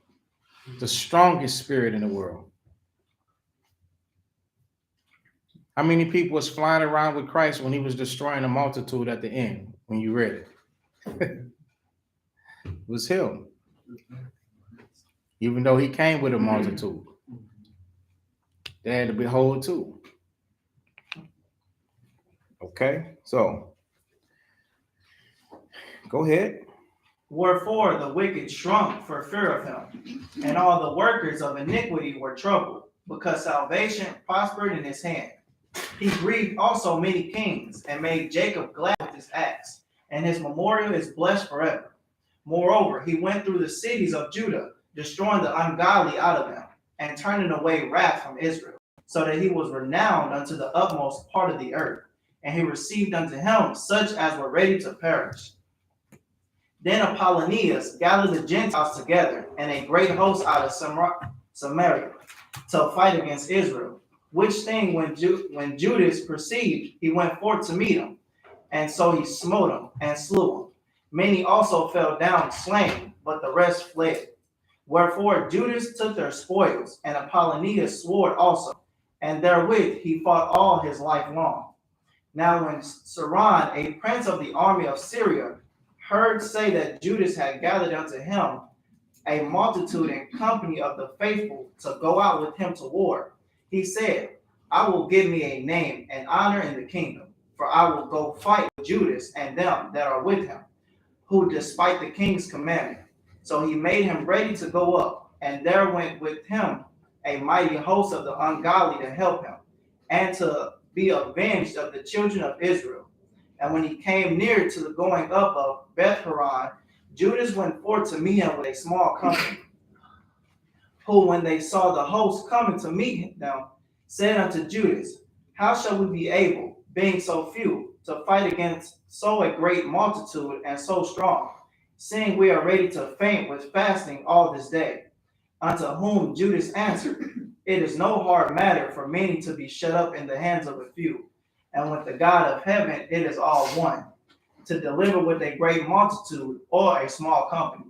the strongest spirit in the world. How many people was flying around with Christ when he was destroying a multitude at the end, when you read it? It was him. Even though he came with a multitude. They had to behold too. Okay, so go ahead. Wherefore the wicked shrunk for fear of him, and all the workers of iniquity were troubled, because salvation prospered in his hand. He grieved also many kings, and made Jacob glad with his acts, and his memorial is blessed forever. Moreover, he went through the cities of Judah, destroying the ungodly out of them, and turning away wrath from Israel, so that he was renowned unto the utmost part of the earth, and he received unto him such as were ready to perish. Then Apollonius gathered the Gentiles together and a great host out of Samaria to fight against Israel. Which thing when Judas perceived, he went forth to meet him, and so he smote him and slew him. Many also fell down slain, but the rest fled. Wherefore Judas took their spoils, and Apollonius swore also, and therewith he fought all his life long. Now when Saran, a prince of the army of Syria, heard say that Judas had gathered unto him a multitude and company of the faithful to go out with him to war, he said, I will give me a name and honor in the kingdom, for I will go fight with Judas and them that are with him, who despite the king's commandment. So he made him ready to go up, and there went with him a mighty host of the ungodly to help him, and to be avenged of the children of Israel. And when he came near to the going up of Beth Horon, Judas went forth to meet him with a small company, who, when they saw the host coming to meet them, said unto Judas, how shall we be able, being so few, to fight against so a great multitude and so strong, seeing we are ready to faint with fasting all this day? Unto whom Judas answered, it is no hard matter for many to be shut up in the hands of a few, and with the God of heaven it is all one, to deliver with a great multitude or a small company.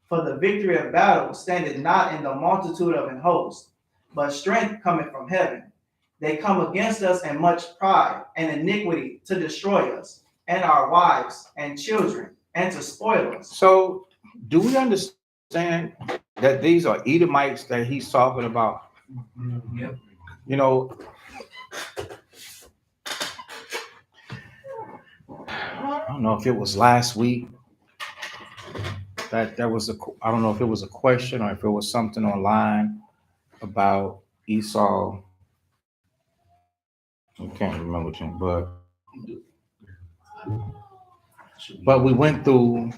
For the victory of battle standeth not in the multitude of an host, but strength cometh from heaven. They come against us in much pride and iniquity to destroy us, and our wives and children, and to spoil us. So, do we understand that these are Edomites that he's talking about? Yep. You know, I don't know if it was last week that there was I don't know if it was a question or if it was something online about Esau. I can't remember, but we went through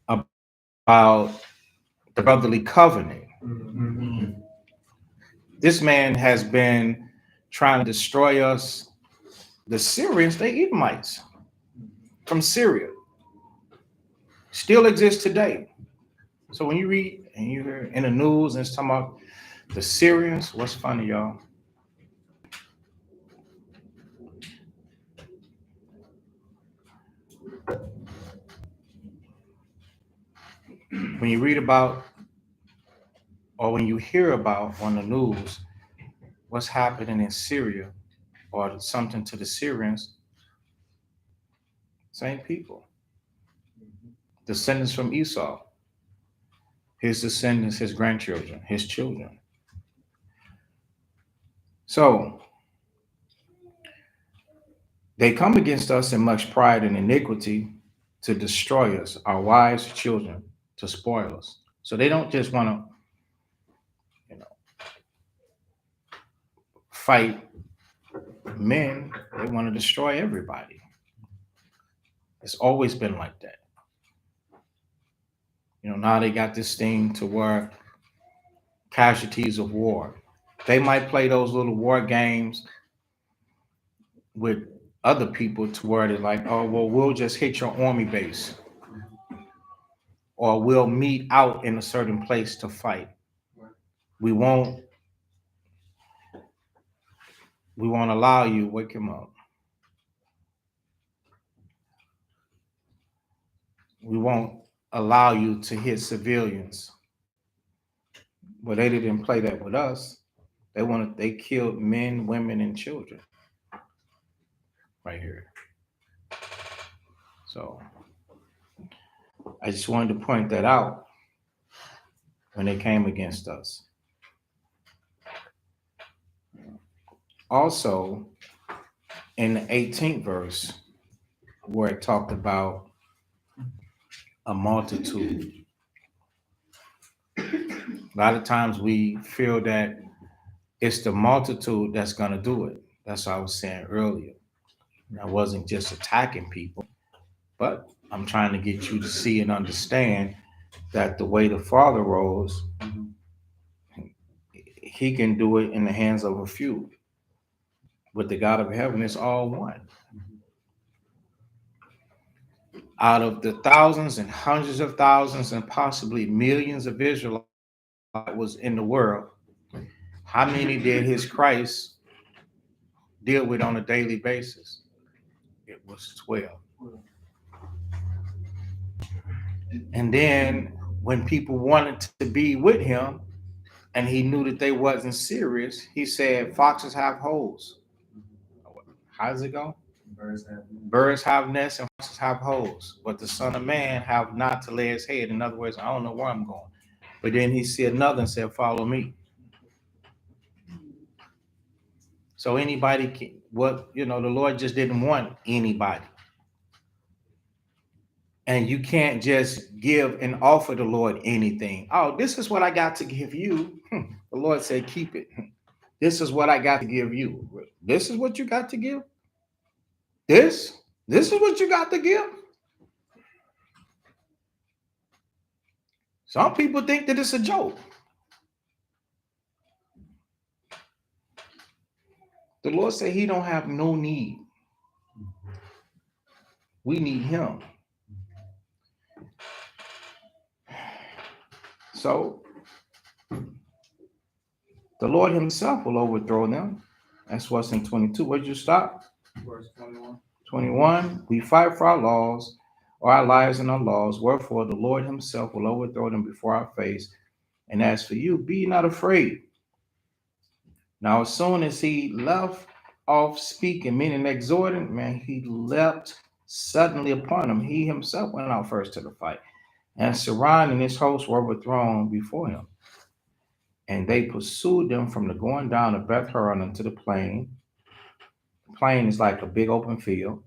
about the brotherly covenant. Mm-hmm. This man has been trying to destroy us. The Syrians, they Edomites from Syria, still exist today. So when you read and you hear in the news and it's talking about the Syrians, what's funny, y'all? When you read about or when you hear about on the news what's happening in Syria or something to the Syrians, same people, descendants from Esau, his descendants, his grandchildren, his children. So they come against us in much pride and iniquity to destroy us, our wives, children, to spoil us. So they don't just want to, fight men, they want to destroy everybody. It's always been like that. Now they got this thing to where casualties of war. They might play those little war games with other people to where they're like, oh, well, we'll just hit your army base or we'll meet out in a certain place to fight. We won't allow you, wake him up. We won't allow you to hit civilians. But they didn't play that with us. They killed men, women, and children right here. So I just wanted to point that out when they came against us. Also, in the 18th verse, where it talked about a multitude, a lot of times we feel that it's the multitude that's going to do it. That's what I was saying earlier. I wasn't just attacking people, but I'm trying to get you to see and understand that the way the Father rolls, he can do it in the hands of a few. With the God of heaven, it's all one. Out of the thousands and hundreds of thousands and possibly millions of Israelites that was in the world, how many did his Christ deal with on a daily basis? It was 12. And then when people wanted to be with him and he knew that they wasn't serious, he said, foxes have holes. How does it go? Birds have nests and foxes have holes, but the Son of Man have not to lay his head. In other words, I don't know where I'm going. But then he said another and said, follow me. So anybody can, the Lord just didn't want anybody. And you can't just give and offer the Lord anything. Oh, this is what I got to give you. The Lord said, keep it. This is what I got to give you. This is what you got to give? This is what you got to give? Some people think that it's a joke. The Lord said he don't have no need. We need him. So the Lord himself will overthrow them. That's what's in 22. Where'd you stop? Verse 21. 21. We fight for our laws, or our lives and our laws. Wherefore the Lord himself will overthrow them before our face. And as for you, be not afraid. Now, as soon as he left off speaking, meaning exhorting, man, he leapt suddenly upon him. He himself went out first to the fight, and surrounding his hosts were overthrown before him. And they pursued them from the going down of Beth Horon unto the plain. The plain is like a big open field,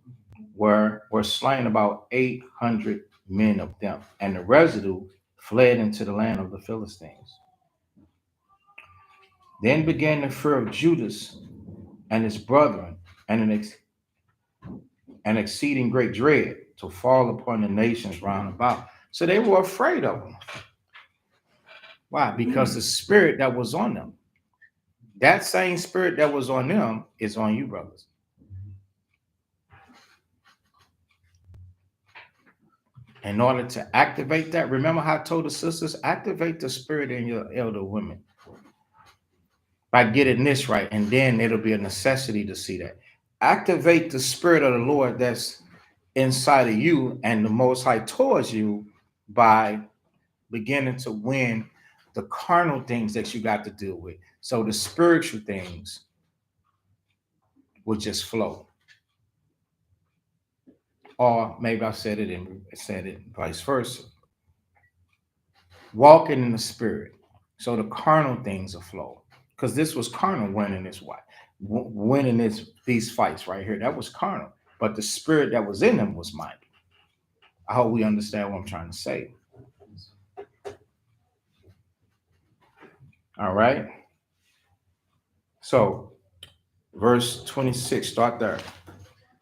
where were slain about 800 men of them, and the residue fled into the land of the Philistines. Then began the fear of Judas and his brethren, and an exceeding great dread to fall upon the nations round about. So they were afraid of them. Why? Because the spirit that was on them, that same spirit that was on them is on you, brothers. In order to activate that, remember how I told the sisters, activate the spirit in your elder women by getting this right, and then it'll be a necessity to see that. Activate the spirit of the Lord that's inside of you and the Most High towards you by beginning to win the carnal things that you got to deal with. So the spiritual things will just flow. Or maybe I said it vice versa. Walking in the spirit. So the carnal things will flow. Because this was carnal winning these fights right here. That was carnal. But the spirit that was in them was mighty. I hope we understand what I'm trying to say. All right. So, verse 26, start there.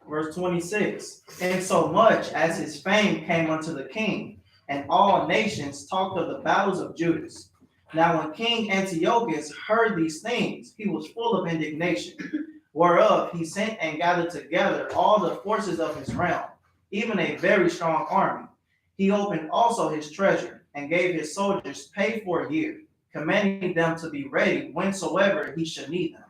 Verse 26. Insomuch as his fame came unto the king, and all nations talked of the battles of Judas. Now when King Antiochus heard these things, he was full of indignation, whereof he sent and gathered together all the forces of his realm, even a very strong army. He opened also his treasure, and gave his soldiers pay for a year, commanding them to be ready whensoever he should need them.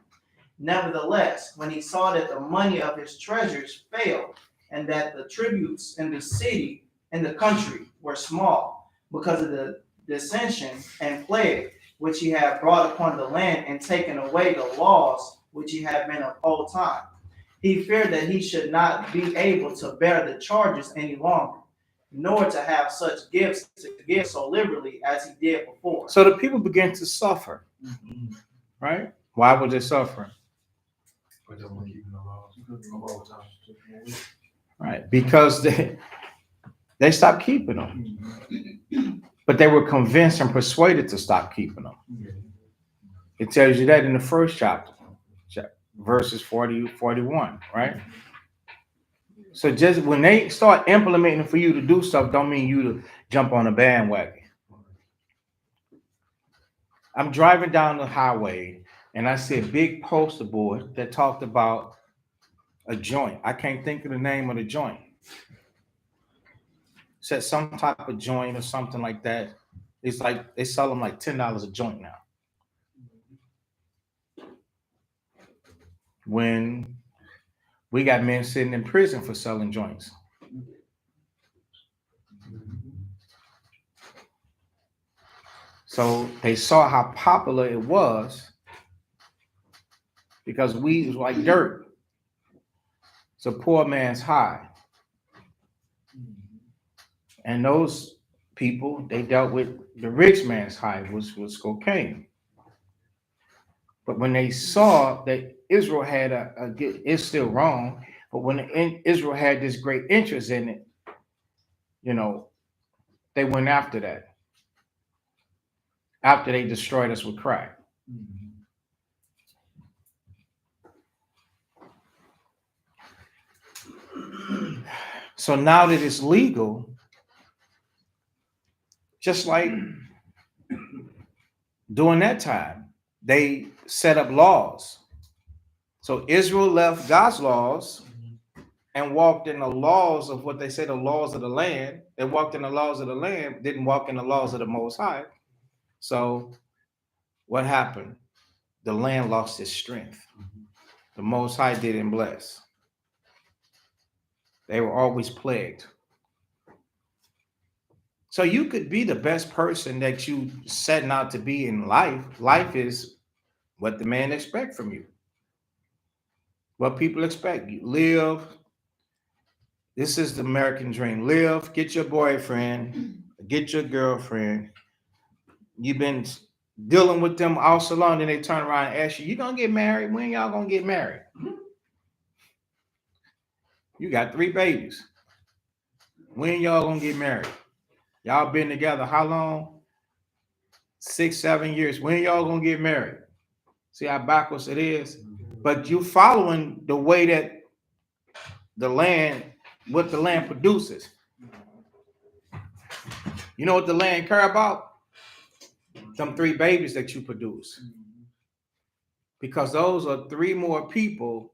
Nevertheless, when he saw that the money of his treasures failed, and that the tributes in the city and the country were small, because of the dissension and plague which he had brought upon the land, and taken away the laws which he had been of old time, he feared that he should not be able to bear the charges any longer, nor to have such gifts to give so liberally as he did before. So the people began to suffer, right? Why were they suffering? Right, because they stopped keeping them, but they were convinced and persuaded to stop keeping them. It tells you that in the first chapter, verses 40, 41, right? So just when they start implementing for you to do stuff, don't mean you to jump on a bandwagon. I'm driving down the highway and I see a big poster board that talked about a joint. I can't think of the name of the joint. said some type of joint or something like that. It's like they sell them like $10 a joint now. When we got men sitting in prison for selling joints. So they saw how popular it was because weed was like dirt. It's a poor man's high. And those people, they dealt with the rich man's high, which was cocaine. But when they saw that Israel had it's still wrong, but when Israel had this great interest in it, you know, they went after that. After they destroyed us with crack. So now that it's legal, just like during that time, they set up laws. So Israel left God's laws and walked in the laws of what they say the laws of the land. They walked in the laws of the land, didn't walk in the laws of the Most High. So what happened? The land lost its strength. The Most High didn't bless. They were always plagued. So you could be the best person that you setting out to be in life. Life is what the man expect from you. What people expect. You live. This is the American dream. Live, get your boyfriend, get your girlfriend. You've been dealing with them all so long, then they turn around and ask you, you gonna get married? When y'all gonna get married? You got 3 babies. When y'all gonna get married? Y'all been together how long? 6, 7 years. When y'all gonna get married? See how backwards it is? But you following the way that the land, what the land produces. You know what the land care about? Them 3 babies that you produce. Because those are 3 more people.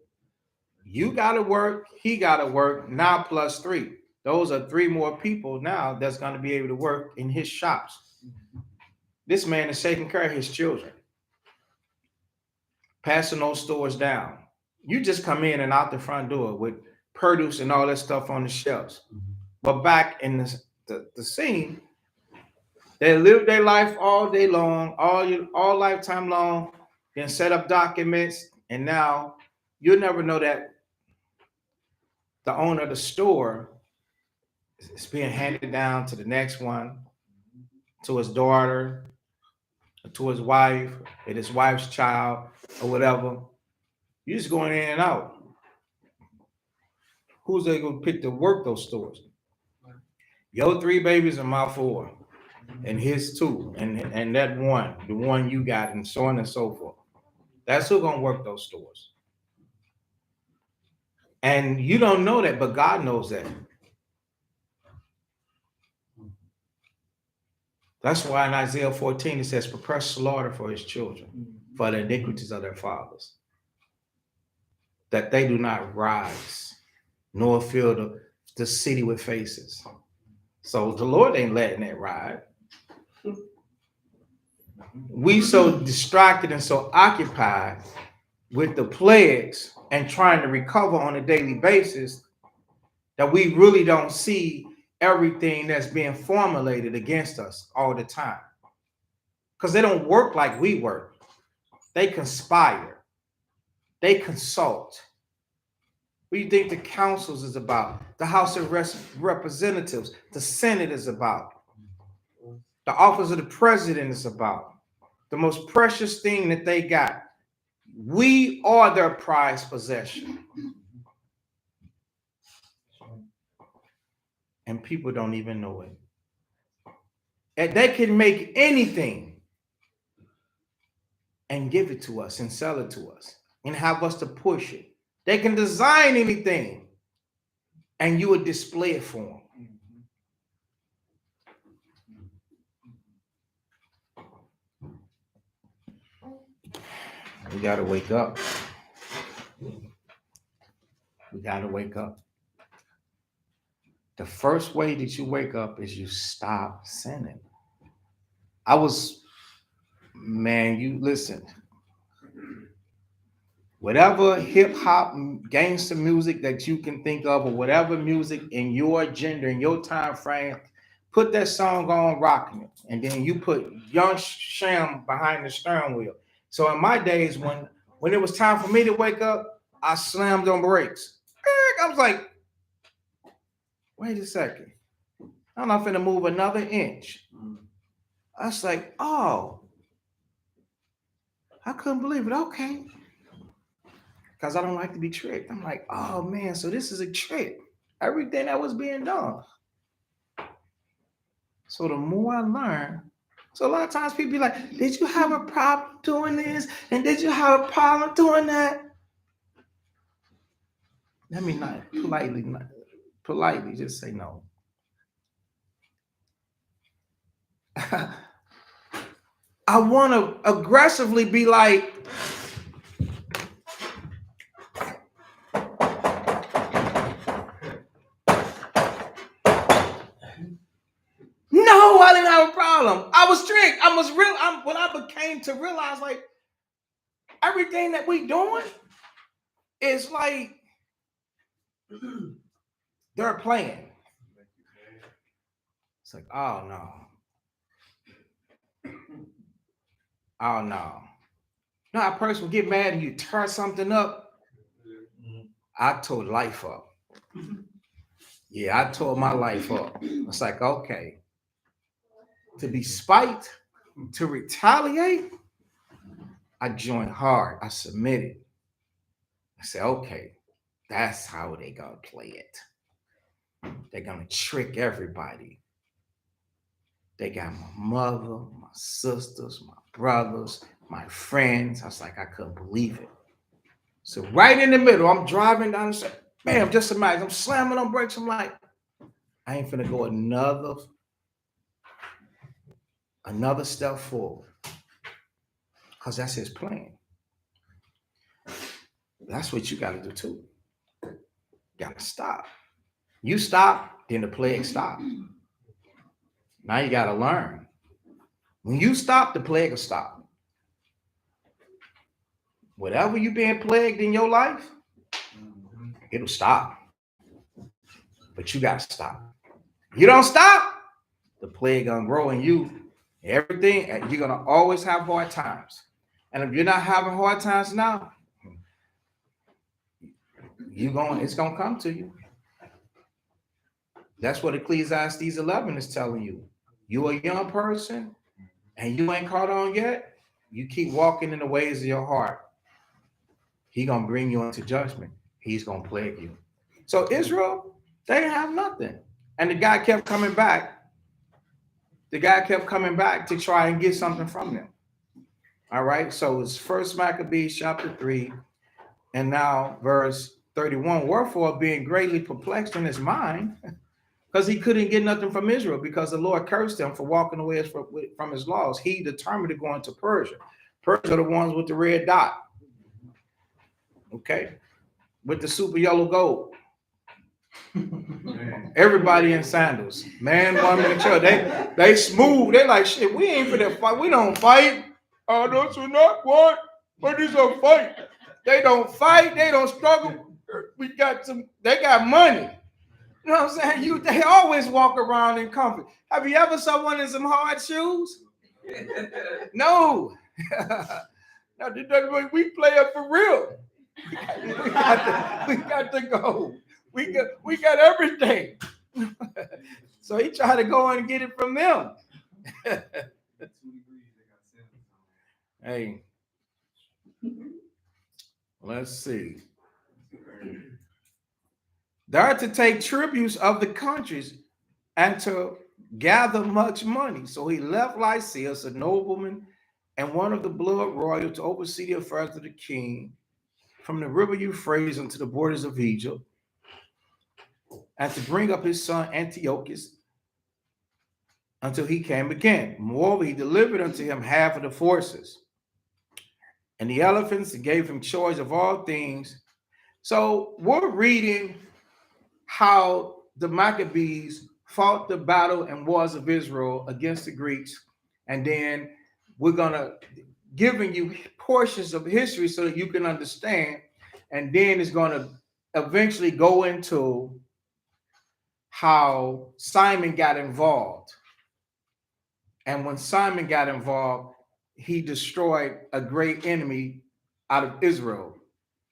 You gotta work, he gotta work, now plus 3. Those are 3 more people now that's gonna be able to work in his shops. This man is taking care of his children. Passing those stores down. You just come in and out the front door with produce and all that stuff on the shelves. But back in the scene, they live their life all day long, all lifetime long, then set up documents, and now you'll never know that the owner of the store is being handed down to the next one, to his daughter, to his wife, and his wife's child, or whatever. You're just going in and out. Who's they gonna pick to work those stores? Your 3 babies and my 4, and his 2, and that one, the one you got, and so on and so forth. That's who gonna work those stores. And you don't know that, but God knows that. That's why in Isaiah 14 it says, prepare slaughter for his children, for the iniquities of their fathers, that they do not rise, nor fill the city with faces. So the Lord ain't letting that ride. We so distracted and so occupied with the plagues and trying to recover on a daily basis that we really don't see everything that's being formulated against us all the time. Because they don't work like we work. They conspire. They consult. What do you think the councils is about? The House of Representatives, the Senate is about. The office of the president is about. The most precious thing that they got. We are their prized possession. And people don't even know it. And they can make anything and give it to us and sell it to us and have us to push it. They can design anything and you would display it for them. We got to wake up. We got to wake up. The first way that you wake up is you stop sinning. Man, you listen, whatever hip hop gangster music that you can think of, or whatever music in your gender, in your time frame, put that song on rocking it. And then you put Young Sham behind the steering wheel. So in my days, when it was time for me to wake up, I slammed on brakes. I was like, wait a second. I'm not finna move another inch. I was like, oh, I couldn't believe it. Okay. Because I don't like to be tricked. I'm like, oh man, so this is a trick. Everything that was being done. So the more I learn, so a lot of times people be like, did you have a problem doing this? And did you have a problem doing that? Let me politely just say no. I want to aggressively be like, no, I didn't have a problem. I was tricked. When I became to realize, like, everything that we doing is like they're playing. It's like, oh no. Oh no. No, a person will get mad and you tear something up. I tore life up. Yeah, I tore my life up. It's like, okay. To be spite, to retaliate, I joined hard. I submitted. I said, okay, that's how they gonna play it. They're gonna trick everybody. They got my mother, my sisters, my brothers, my friends. I was like, I couldn't believe it. So right in the middle, I'm driving down the street. Bam, just imagine, I'm slamming on brakes. I'm like, I ain't finna go another step forward. Because that's his plan. That's what you gotta do too. You gotta stop. You stop, then the plague stops. Now you gotta learn. When you stop, the plague will stop. Whatever you being plagued in your life, it'll stop. But you gotta stop. You don't stop, the plague gonna grow in you. Everything, you're gonna always have hard times. And if you're not having hard times now, it's gonna come to you. That's what Ecclesiastes 11 is telling you. You're a young person and you ain't caught on yet. You keep walking in the ways of your heart. He gonna bring you into judgment. He's gonna plague you. So Israel, they didn't have nothing. And the guy kept coming back. The guy kept coming back to try and get something from them. All right. So it's First Maccabees chapter 3, and now verse 31. Wherefore, being greatly perplexed in his mind, because he couldn't get nothing from Israel, because the Lord cursed him for walking away from his laws, he determined to go into Persia. Persia are the ones with the red dot. Okay. With the super yellow gold. Everybody in sandals, man, woman, and child. They smooth. They like, shit, we ain't for that fight. We don't fight. Oh, those are not what? What is a fight? They don't fight. They don't struggle. They got money. You know what I'm saying? They always walk around in comfort. Have you ever saw one in some hard shoes? No. No, we play it for real. We got to go. We got everything. So he tried to go and get it from them. Hey, let's see. They are to take tributes of the countries and to gather much money. So he left Lysias, a nobleman and one of the blood royal, to oversee the affairs of the king from the river Euphrates unto the borders of Egypt, and to bring up his son Antiochus until he came again. Moreover, he delivered unto him half of the forces and the elephants, and gave him choice of all things. So we're reading how the Maccabees fought the battle and wars of Israel against the Greeks, and then we're gonna giving you portions of history so that you can understand, and then it's gonna eventually go into how Simon got involved. And when Simon got involved, he destroyed a great enemy out of Israel.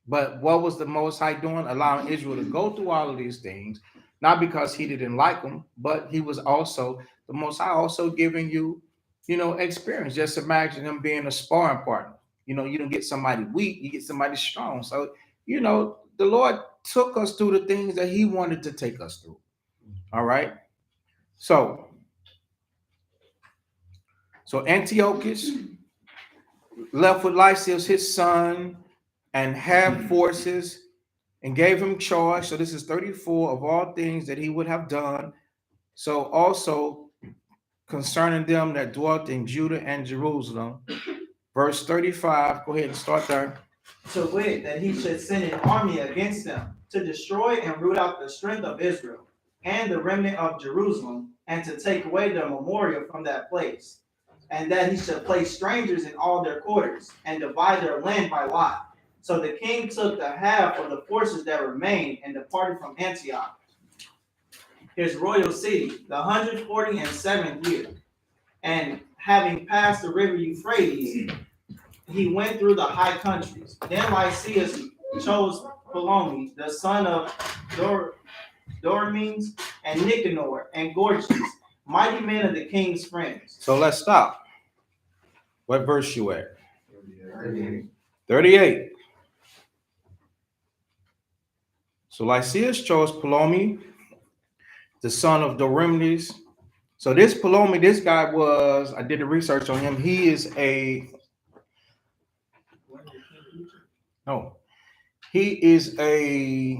But what was the Most High doing? Allowing Israel to go through all of these things, not because he didn't like them, but he was also the Most High also giving you, experience. Just imagine him being a sparring partner. You don't get somebody weak, you get somebody strong. So, the Lord took us through the things that he wanted to take us through. All right. So Antiochus left with Lysias, his son, and had forces and gave him charge. So this is 34 of all things that he would have done. So also concerning them that dwelt in Judah and Jerusalem. Verse 35, go ahead and start there. To wit, that he should send an army against them to destroy and root out the strength of Israel and the remnant of Jerusalem, and to take away their memorial from that place, and that he should place strangers in all their quarters and divide their land by lot. So the king took the half of the forces that remained and departed from Antioch, his royal city, the 147th year. And having passed the river Euphrates, he went through the high countries. Then Lysias chose Ptolemy, the son of Dormenes, and Nicanor, and Gorgias, mighty men of the king's friends. So let's stop. What verse you at? 38. So Lysias chose Ptolemy, the son of Dormenes. So this Ptolemy, this guy was, I did the research on him. He is a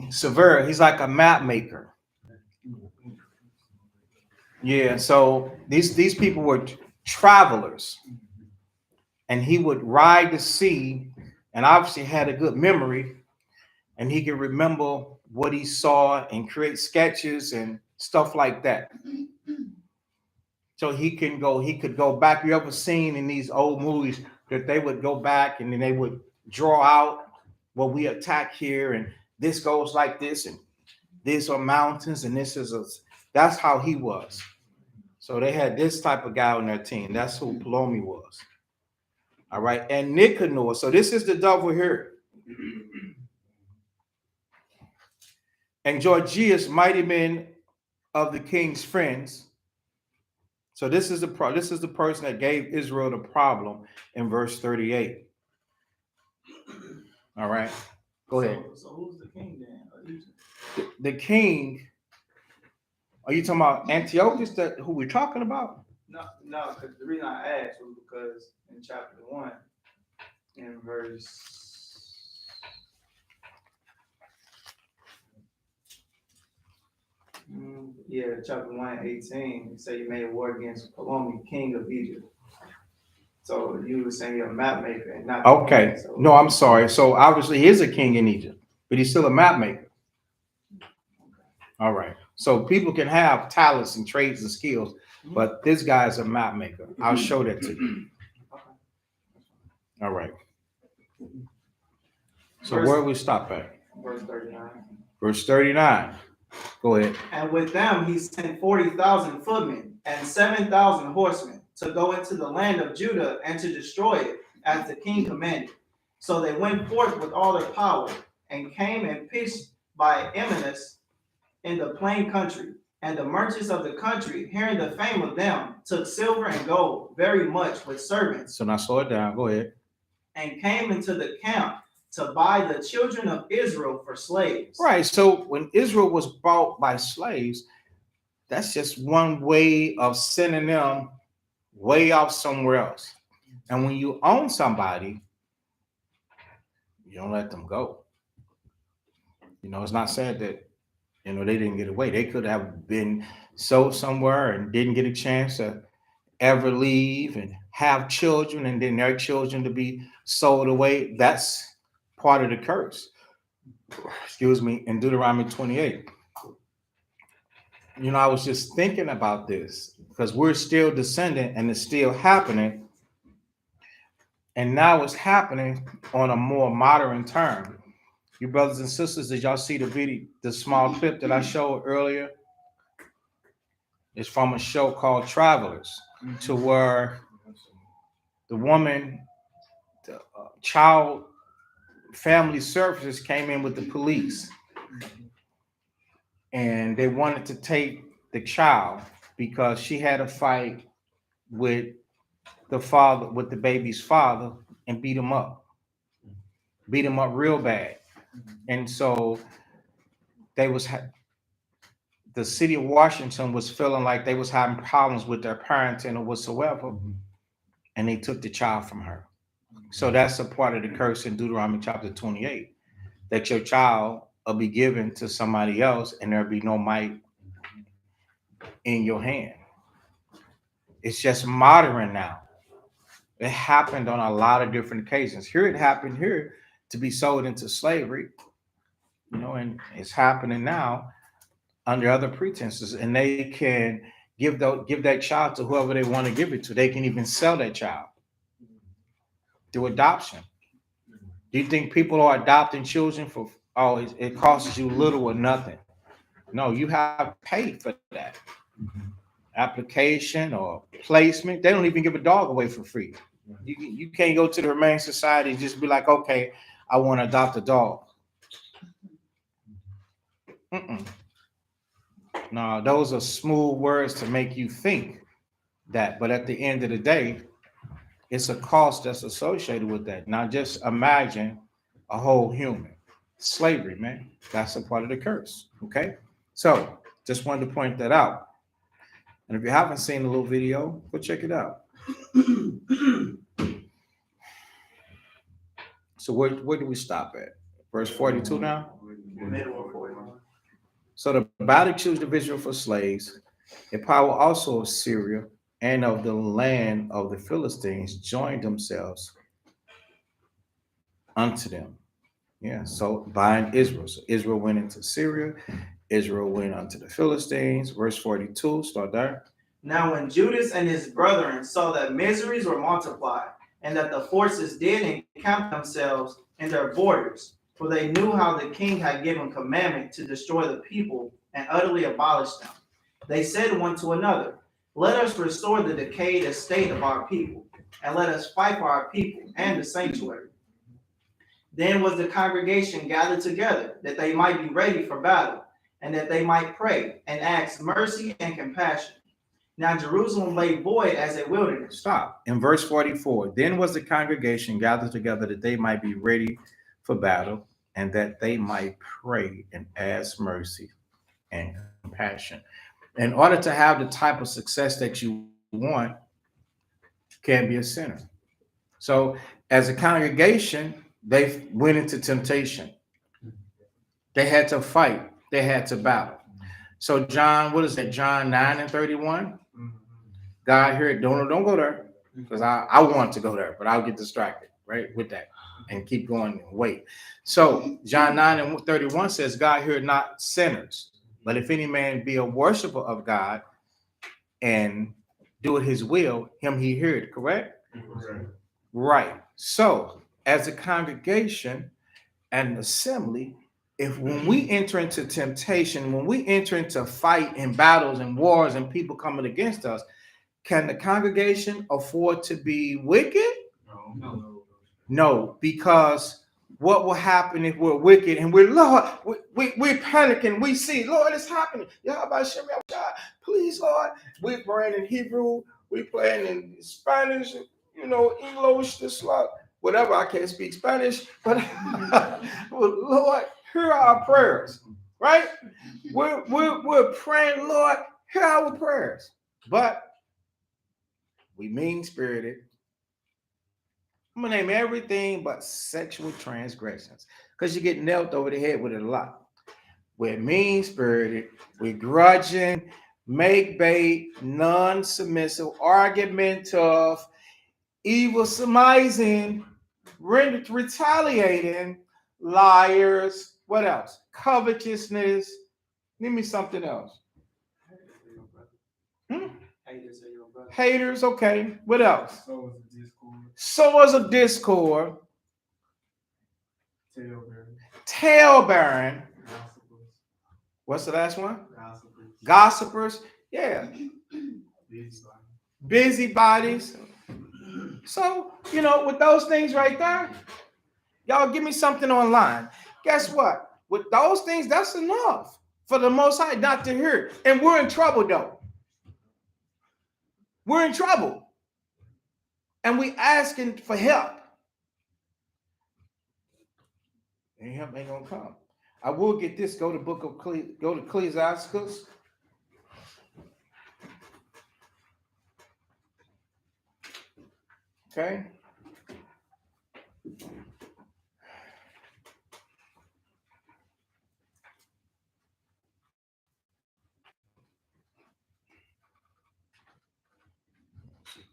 surveyor. He's like a map maker. Yeah, so these people were travelers, and he would ride the sea, and obviously had a good memory, and he could remember what he saw and create sketches and stuff like that. So he could go back. You ever seen in these old movies that they would go back and then they would draw out what we attack here, and this goes like this, and these are mountains, and that's how he was. So they had this type of guy on their team. That's who Ptolemy was. All right. And Nicanor. So this is the devil here. And Gorgias, mighty men of the king's friends. So this is the person that gave Israel the problem in verse 38. All right. Go ahead. So who's the king then? The king. Are you talking about Antiochus, who we're talking about? No, because the reason I asked was because in chapter 1, in verse chapter 1:18, it say you made war against Ptolemy, king of Egypt. So you were saying you're a map maker and not okay. King, so. No, I'm sorry. So obviously he is a king in Egypt, but he's still a map maker. All right. So people can have talents and trades and skills, but this guy is a map maker. I'll show that to you. All right. So where we stop at? Verse 39. Verse 39. Go ahead. And with them he sent 40,000 footmen and 7,000 horsemen to go into the land of Judah and to destroy it, as the king commanded. So they went forth with all their power and came and pitched by Eminus in the plain country. And the merchants of the country, hearing the fame of them, took silver and gold very much with servants. So now slow it down. Go ahead. And came into the camp to buy the children of Israel for slaves. Right. So when Israel was bought by slaves, that's just one way of sending them way off somewhere else. And when you own somebody, you don't let them go. It's not said that, they didn't get away. They could have been sold somewhere and didn't get a chance to ever leave and have children, and then their children to be sold away. That's part of the curse. Excuse me, in Deuteronomy 28. I was just thinking about this because we're still descendant and it's still happening. And now it's happening on a more modern term. You brothers and sisters, did y'all see the video, the small clip that I showed earlier? It's from a show called Travelers, to where the woman, the child family services came in with the police and they wanted to take the child because she had a fight with the father, with the baby's father, and beat him up real bad. And so they was the city of Washington was feeling like they was having problems with their parenting or whatsoever, and they took the child from her. So that's a part of the curse in Deuteronomy chapter 28, that your child will be given to somebody else and there'll be no might in your hand. It's just modern now. It happened on a lot of different occasions. Here it happened here to be sold into slavery, and it's happening now under other pretenses, and they can give that child to whoever they want to give it to. They can even sell that child through adoption. Do you think people are adopting children for it costs you little or nothing? No, you have to pay for that application or placement. They don't even give a dog away for free. You can't go to the Humane Society and just be like, okay, I want to adopt a dog. Mm-mm. No, those are smooth words to make you think that, but at the end of the day, it's a cost that's associated with that. Now, just imagine a whole human. Slavery, man. That's a part of the curse. Okay. So, just wanted to point that out. And if you haven't seen the little video, go check it out. So, where do we stop at? Verse 42 now? Middle of 41. So, the battle choose the Israel for slaves. A power also of Syria and of the land of the Philistines joined themselves unto them. Yeah, so buying Israel. So Israel went into Syria, Israel went unto the Philistines. Verse 42, start there. Now when Judas and his brethren saw that miseries were multiplied, and that the forces did encamp themselves in their borders, for they knew how the king had given commandment to destroy the people and utterly abolish them, they said one to another, let us restore the decayed estate of our people, and let us fight for our people and the sanctuary. Then was the congregation gathered together, that they might be ready for battle, and that they might pray and ask mercy and compassion. Now Jerusalem lay void as a wilderness. Stop. In verse 44, then was the congregation gathered together that they might be ready for battle, and that they might pray and ask mercy and compassion. In order to have the type of success that you want, can be a sinner. So, as a congregation, they went into temptation. They had to fight. They had to battle. So, John, what is that? John 9 and 31. God here, don't go there, because I want to go there, but I'll get distracted, right, with that and keep going and wait. So, John 9 and 31 says, God heard not sinners, but if any man be a worshiper of God and do his will, him he heard, correct? Right. So, as a congregation and assembly, if when we enter into temptation, when we enter into fight and battles and wars and people coming against us, can the congregation afford to be wicked? No, because what will happen if we're wicked and we're panicking? We see, Lord, it's happening. Please, Lord. We're praying in Hebrew, we're praying in Spanish, English, this like whatever. I can't speak Spanish, but Lord, hear our prayers, right? We're praying, Lord, hear our prayers, but we mean spirited. I'm gonna name everything but sexual transgressions, because you get nailed over the head with it a lot. We're mean spirited, we're grudging, make bait, non-submissive, argumentative, evil surmising, retaliating, liars. What else? Covetousness. Give me something else. Haters of your brother. Haters, okay. What else? So was a discord. So was a discord. Tale-bearing. Gossipers. What's the last one? Gossipers. Gossipers. Yeah. Busybody. Busybodies. So, with those things right there, y'all give me something online. Guess what? With those things, that's enough for the Most High not to hear it. And we're in trouble, though. We're in trouble. And we asking for help. And help ain't gonna come. I will get this. Go to Ecclesiastes. Okay.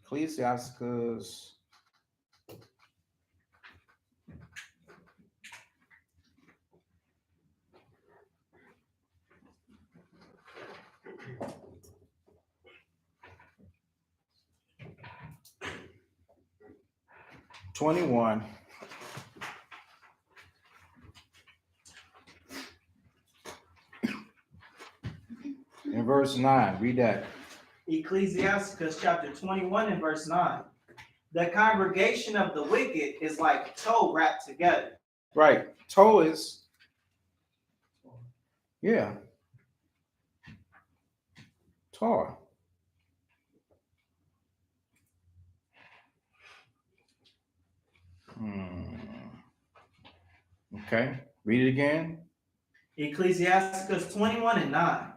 Ecclesiastes. (21) in verse 9. Read that. Ecclesiasticus chapter 21 and verse 9. The congregation of the wicked is like tow wrapped together. Right. Tow is, yeah. Tar. Okay. Read it again. Ecclesiasticus 21 and 9.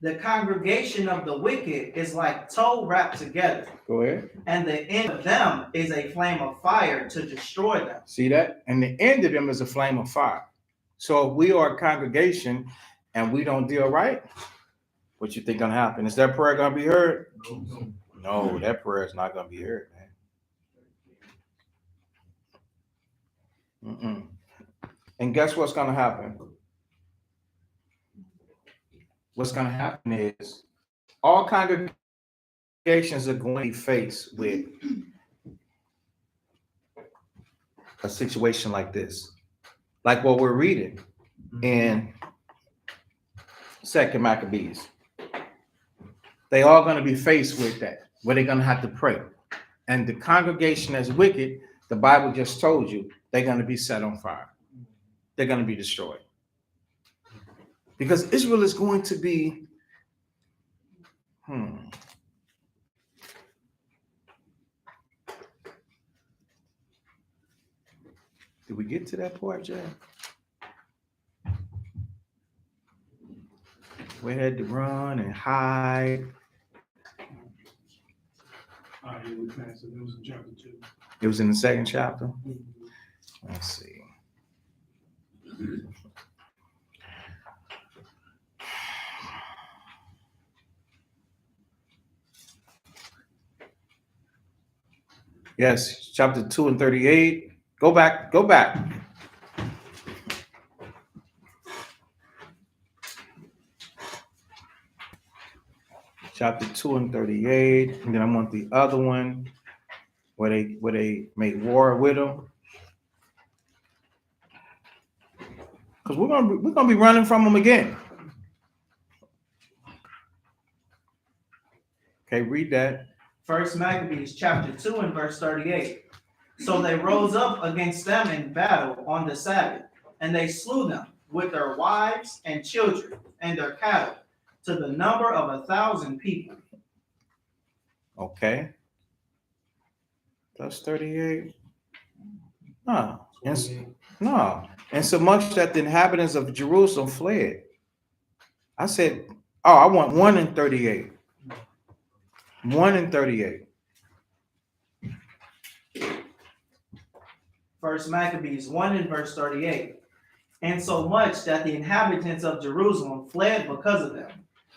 The congregation of the wicked is like tow wrapped together, Go ahead. and the end of them is a flame of fire to destroy them. See that? And the end of them is a flame of fire. So if we are a congregation and we don't deal right, what you think gonna happen? Is that prayer gonna be heard? No, that prayer is not gonna be heard, man. And guess what's gonna happen? What's gonna happen is all congregations are going to be faced with a situation like this, like what we're reading in 2 Maccabees. They all going to be faced with that, where they're going to have to pray. And the congregation that's wicked, the Bible just told you, they're going to be set on fire. They're going to be destroyed. Because Israel is going to be, Did we get to that part, Jay? We had to run and hide. We passed it. It was in chapter 2. It was in the second chapter. Let's see. Yes, chapter 2 and 38. Go back. Chapter 2 and 38. And then I want the other one where they made war with them. Because we're gonna be running from them again. Okay, read that. First Maccabees chapter 2 and verse 38. So they rose up against them in battle on the Sabbath, and they slew them with their wives and children and their cattle, to the number of 1,000 people. Okay. That's 38. No. And so much that the inhabitants of Jerusalem fled. I said, I want 1 in 38. 1 in 38. First Maccabees 1 and verse 38. And so much that the inhabitants of Jerusalem fled because of them,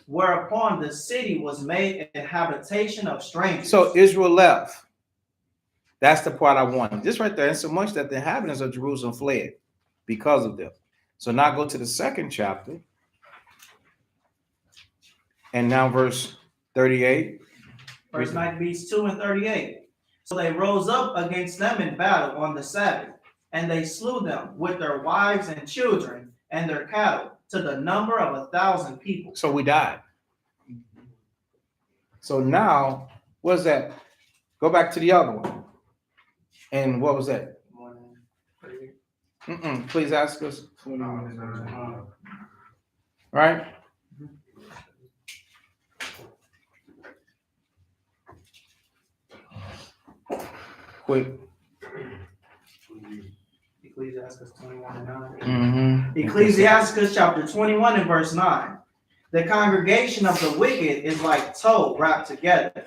whereupon the city was made a habitation of strangers. So Israel left. That's the part I wanted. Just right there. And so much that the inhabitants of Jerusalem fled because of them. So now go to the second chapter. And now verse 38. First Maccabees 2 and 38. So they rose up against them in battle on the Sabbath, and they slew them with their wives and children and their cattle to the number of 1,000 people. So we died. So now, what's that? Go back to the other one. And what was that? Please ask us. 21 and 9. Right? Quick. Ecclesiastes 21 and 9. Mm-hmm. Ecclesiastes chapter 21 and verse 9. The congregation of the wicked is like tow wrapped together,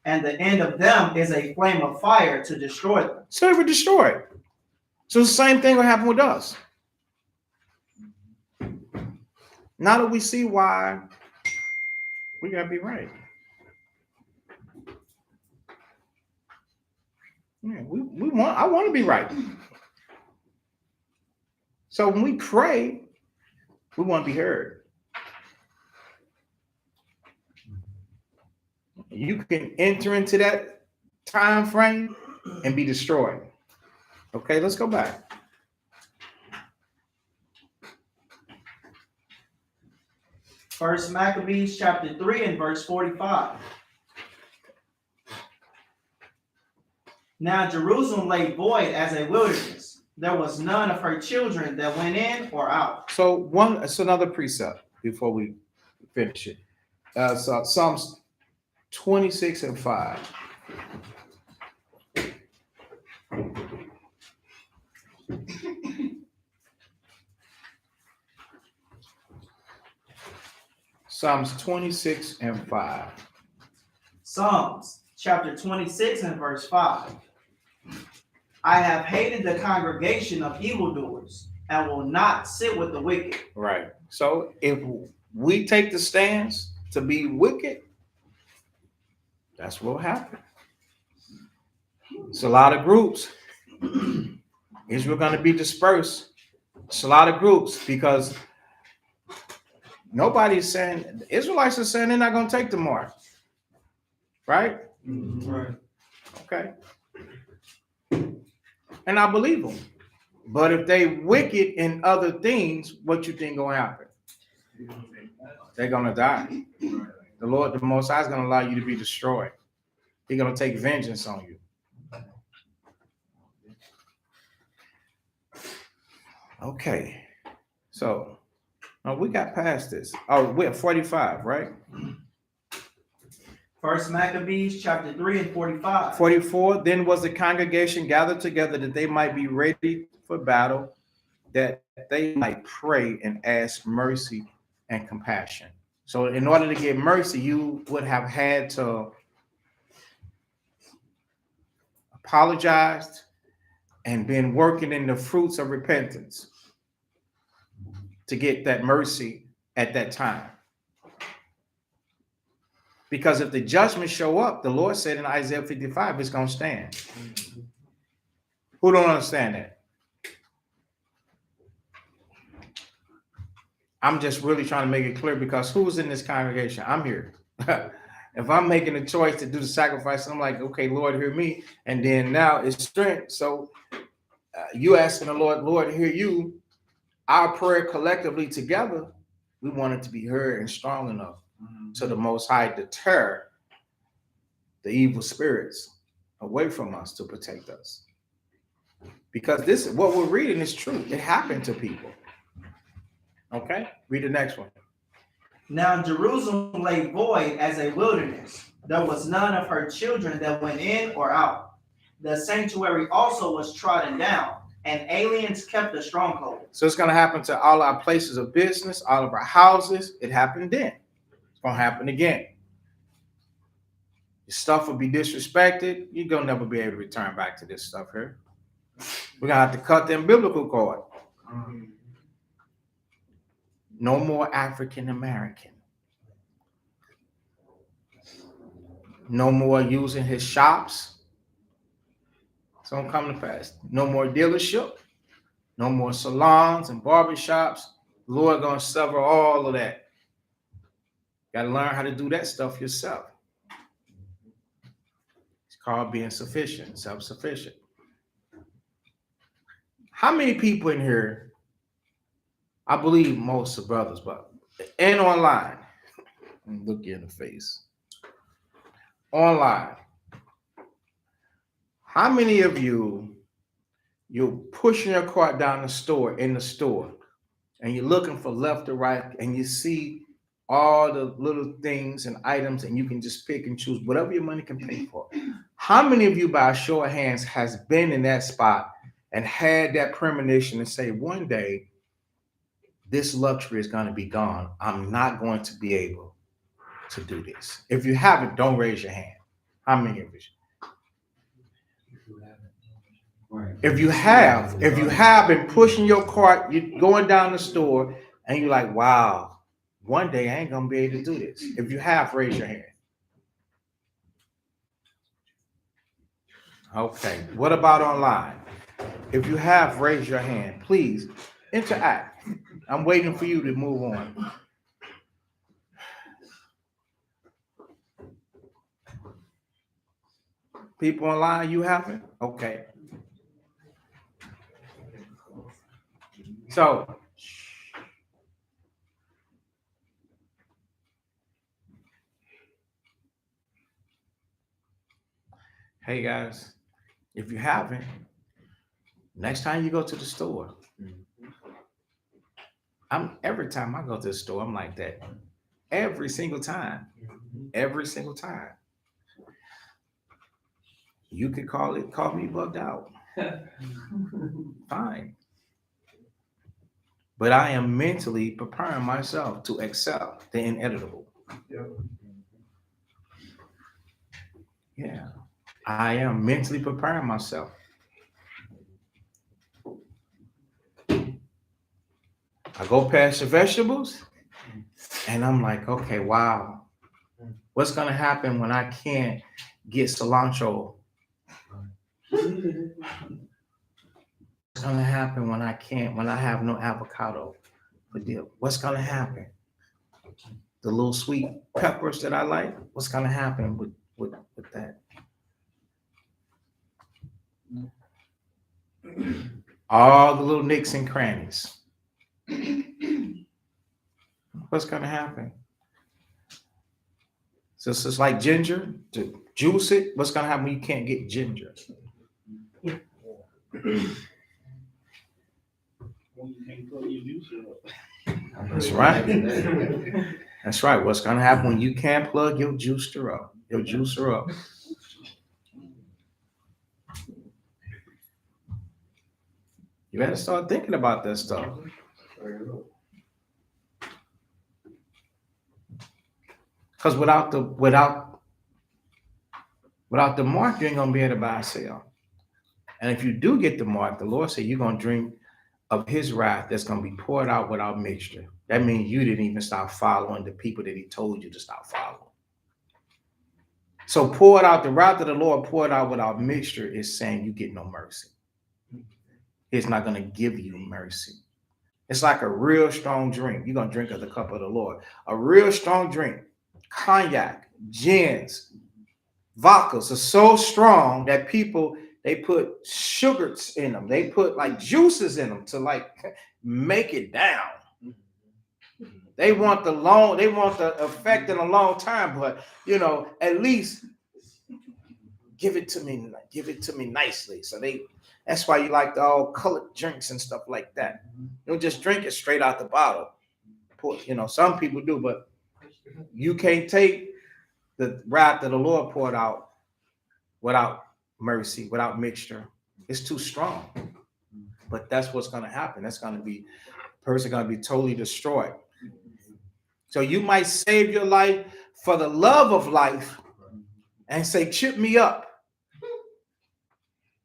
and the end of them is a flame of fire to destroy them. So they were destroyed. So the same thing will happen with us. Now that we see why, we gotta be right. Yeah, I want to be right. So when we pray, we want to be heard. You can enter into that time frame and be destroyed. Okay, let's go back. First Maccabees chapter 3 and verse 45. Now Jerusalem lay void as a wilderness. There was none of her children that went in or out. So it's another precept before we finish it. So Psalms 26 and 5. Psalms 26 and 5. Psalms chapter 26 and verse 5. I have hated the congregation of evildoers and will not sit with the wicked. Right. So if we take the stance to be wicked, that's what will happen. It's a lot of groups. Israel going to be dispersed. It's a lot of groups because nobody's saying, the Israelites are saying they're not going to take the mark. Right? Right. Okay. And I believe them. But if they wicked in other things, what you think going to happen? They're going to die. The Lord, the Most High, is going to allow you to be destroyed. He's going to take vengeance on you. Okay. So, we got past this. Oh, we're at 45, right? First Maccabees chapter 3 and 45. 44, then was the congregation gathered together that they might be ready for battle, that they might pray and ask mercy and compassion. So in order to get mercy, you would have had to apologize and been working in the fruits of repentance to get that mercy at that time. Because if the judgment show up, the Lord said in Isaiah 55, it's going to stand. Who don't understand that? I'm just really trying to make it clear because who's in this congregation? I'm here. If I'm making a choice to do the sacrifice, I'm like, okay, Lord, hear me. And then now it's strength. So you asking the Lord, Lord, hear you. Our prayer collectively together, we want it to be heard and strong enough so the Most High deter the evil spirits away from us to protect us. Because this, what we're reading is true. It happened to people. Okay, read the next one. Now Jerusalem lay void as a wilderness. There was none of her children that went in or out. The sanctuary also was trodden down, and aliens kept the stronghold. So it's going to happen to all our places of business, all of our houses. It happened then. It's going to happen again. Your stuff will be disrespected. You're going to never be able to return back to this stuff here. We're going to have to cut them biblical cord. No more African American. No more using his shops. It's going to come to pass. No more dealership. No more salons and barbershops. The Lord going to sever all of that. Got to learn how to do that stuff yourself. It's called being sufficient, self-sufficient. How many people in here, I believe most of brothers, but and online, look you in the face. Online, how many of you're pushing your cart down the store in the store and you're looking for left or right and you see all the little things and items and you can just pick and choose whatever your money can pay for? How many of you by a show of hands has been in that spot and had that premonition to say one day this luxury is going to be gone? I'm not going to be able to do this. If you haven't, don't raise your hand. How many of you? If you have been pushing your cart, you're going down the store, and you're like, wow, one day I ain't gonna be able to do this. If you have, raise your hand. Okay. What about online? If you have, raise your hand. Please interact. I'm waiting for you to move on. People online, you haven't? Okay. So, hey guys, if you haven't, next time you go to the store, every time I go to the store, I'm like that. Every single time. Every single time. You could call me bugged out. Fine. But I am mentally preparing myself to excel the inedible. Yeah. I am mentally preparing myself. I go past the vegetables and I'm like, okay, wow. What's gonna happen when I can't get cilantro? What's gonna happen when I have no avocado for dip? What's gonna happen? The little sweet peppers that I like, what's gonna happen with that? All the little nicks and crannies. What's gonna happen? So it's just like ginger, to juice it. What's gonna happen when you can't get ginger? That's right. That's right. What's gonna happen when you can't plug your juicer up? You gotta start thinking about that stuff. Because without the mark, you ain't gonna be able to buy and sell. And if you do get the mark, the Lord said you're gonna drink of his wrath that's gonna be poured out without mixture. That means you didn't even start following the people that he told you to stop following. So poured out, the wrath of the Lord poured out without mixture is saying you get no mercy. He's not gonna give you mercy. It's like a real strong drink. You're gonna drink of the cup of the Lord. A real strong drink, cognac, gins, vodkas are so strong that people, they put sugars in them. They put like juices in them to like make it down. They want the effect in a long time, but at least give it to me nicely. So that's why you like the all colored drinks and stuff like that. You don't just drink it straight out the bottle. Some people do, but you can't take the wrath that the Lord poured out without mercy, without mixture. It's too strong. But that's what's going to happen. That's going to be, person going to be totally destroyed. So you might save your life for the love of life and say, chip me up.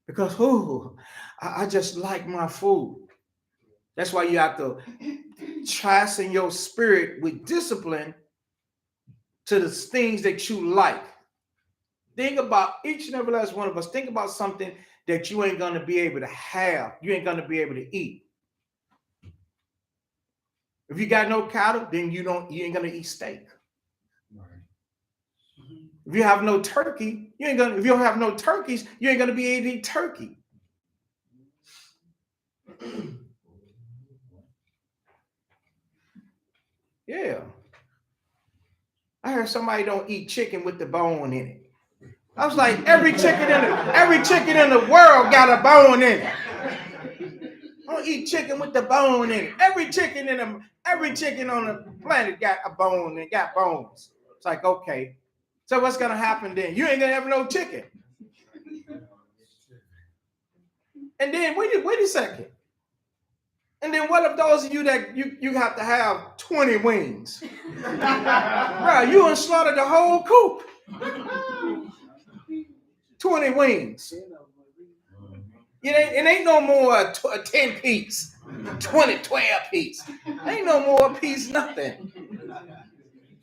Because I just like my food. That's why you have to chasten your spirit with discipline to the things that you like. Think about each and every last one of us. Think about something that you ain't going to be able to have. You ain't going to be able to eat. If you got no cattle, then you ain't going to eat steak. If you have no turkey, you ain't gonna. If you don't have no turkeys, you ain't gonna be able to eat turkey. Yeah. I heard somebody don't eat chicken with the bone in it. I was like, every chicken in the world got a bone in it. I don't eat chicken with the bone in it. Every chicken on the planet got a bone and got bones. It's like, okay. So what's gonna happen then? You ain't gonna have no chicken. And then wait a second. And then what if those of you that you have to have 20 wings? Bro, you gonna slaughter the whole coop. 20 wings. It ain't no more a 10 piece, 12 piece. Ain't no more piece, nothing.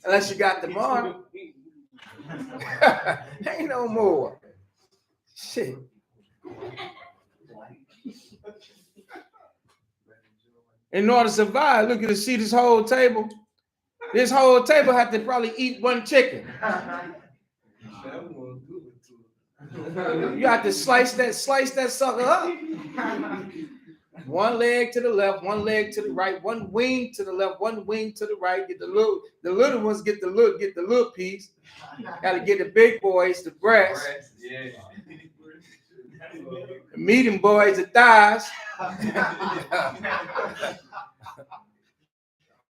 Unless you got the bar. Ain't no more. Shit. In order to survive, look at the see this whole table. This whole table have to probably eat one chicken. You have to slice that sucker up. One leg to the left, one leg to the right, one wing to the left, one wing to the right. Get the little ones get the little piece. Got to get the big boys the breast. Yeah. The medium boys the thighs.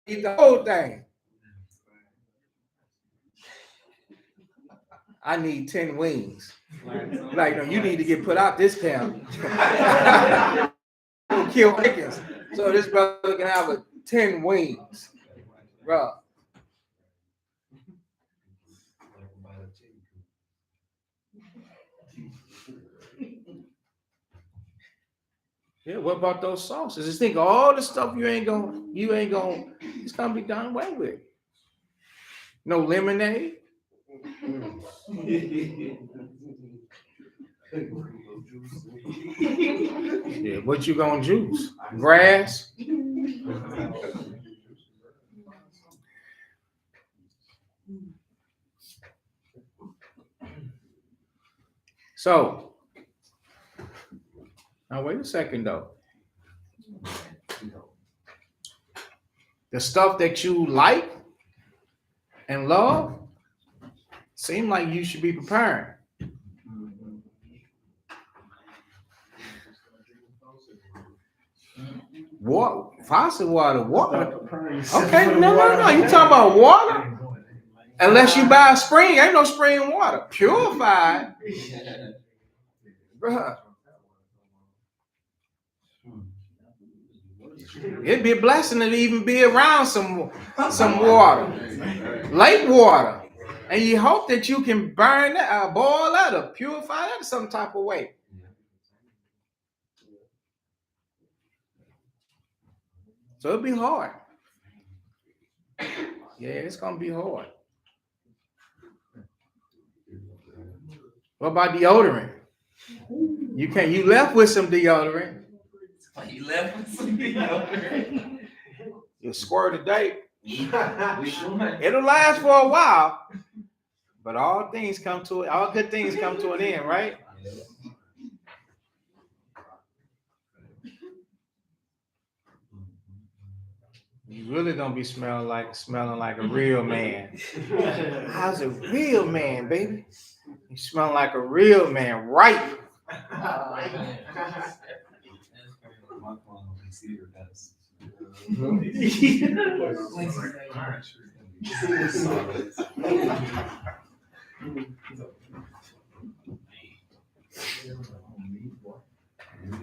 Eat the whole thing. I need 10 wings. Like, no, you need to get put out this camp. Kill chickens. So this brother can have 10 wings. Bro. Yeah, what about those sauces? Just think of all the stuff you ain't gonna, it's gonna be done away with. No lemonade. Yeah, what you gonna juice? Grass? So, now wait a second though. The stuff that you like and love seem like you should be preparing. Water, faucet water. Okay, no. You talking about water? Unless you buy a spring, ain't no spring water. Purified. Bruh. It'd be a blessing to even be around some water, lake water, and you hope that you can burn that, boil that, or purify that in some type of way. So it'll be hard. Yeah, it's gonna be hard. What about deodorant? You left with some deodorant. You left with some deodorant. You squirt a day. It'll last for a while, but all good things come to an end, right? You really gonna be smelling like a real man. How's a real man, baby? You smell like a real man, right?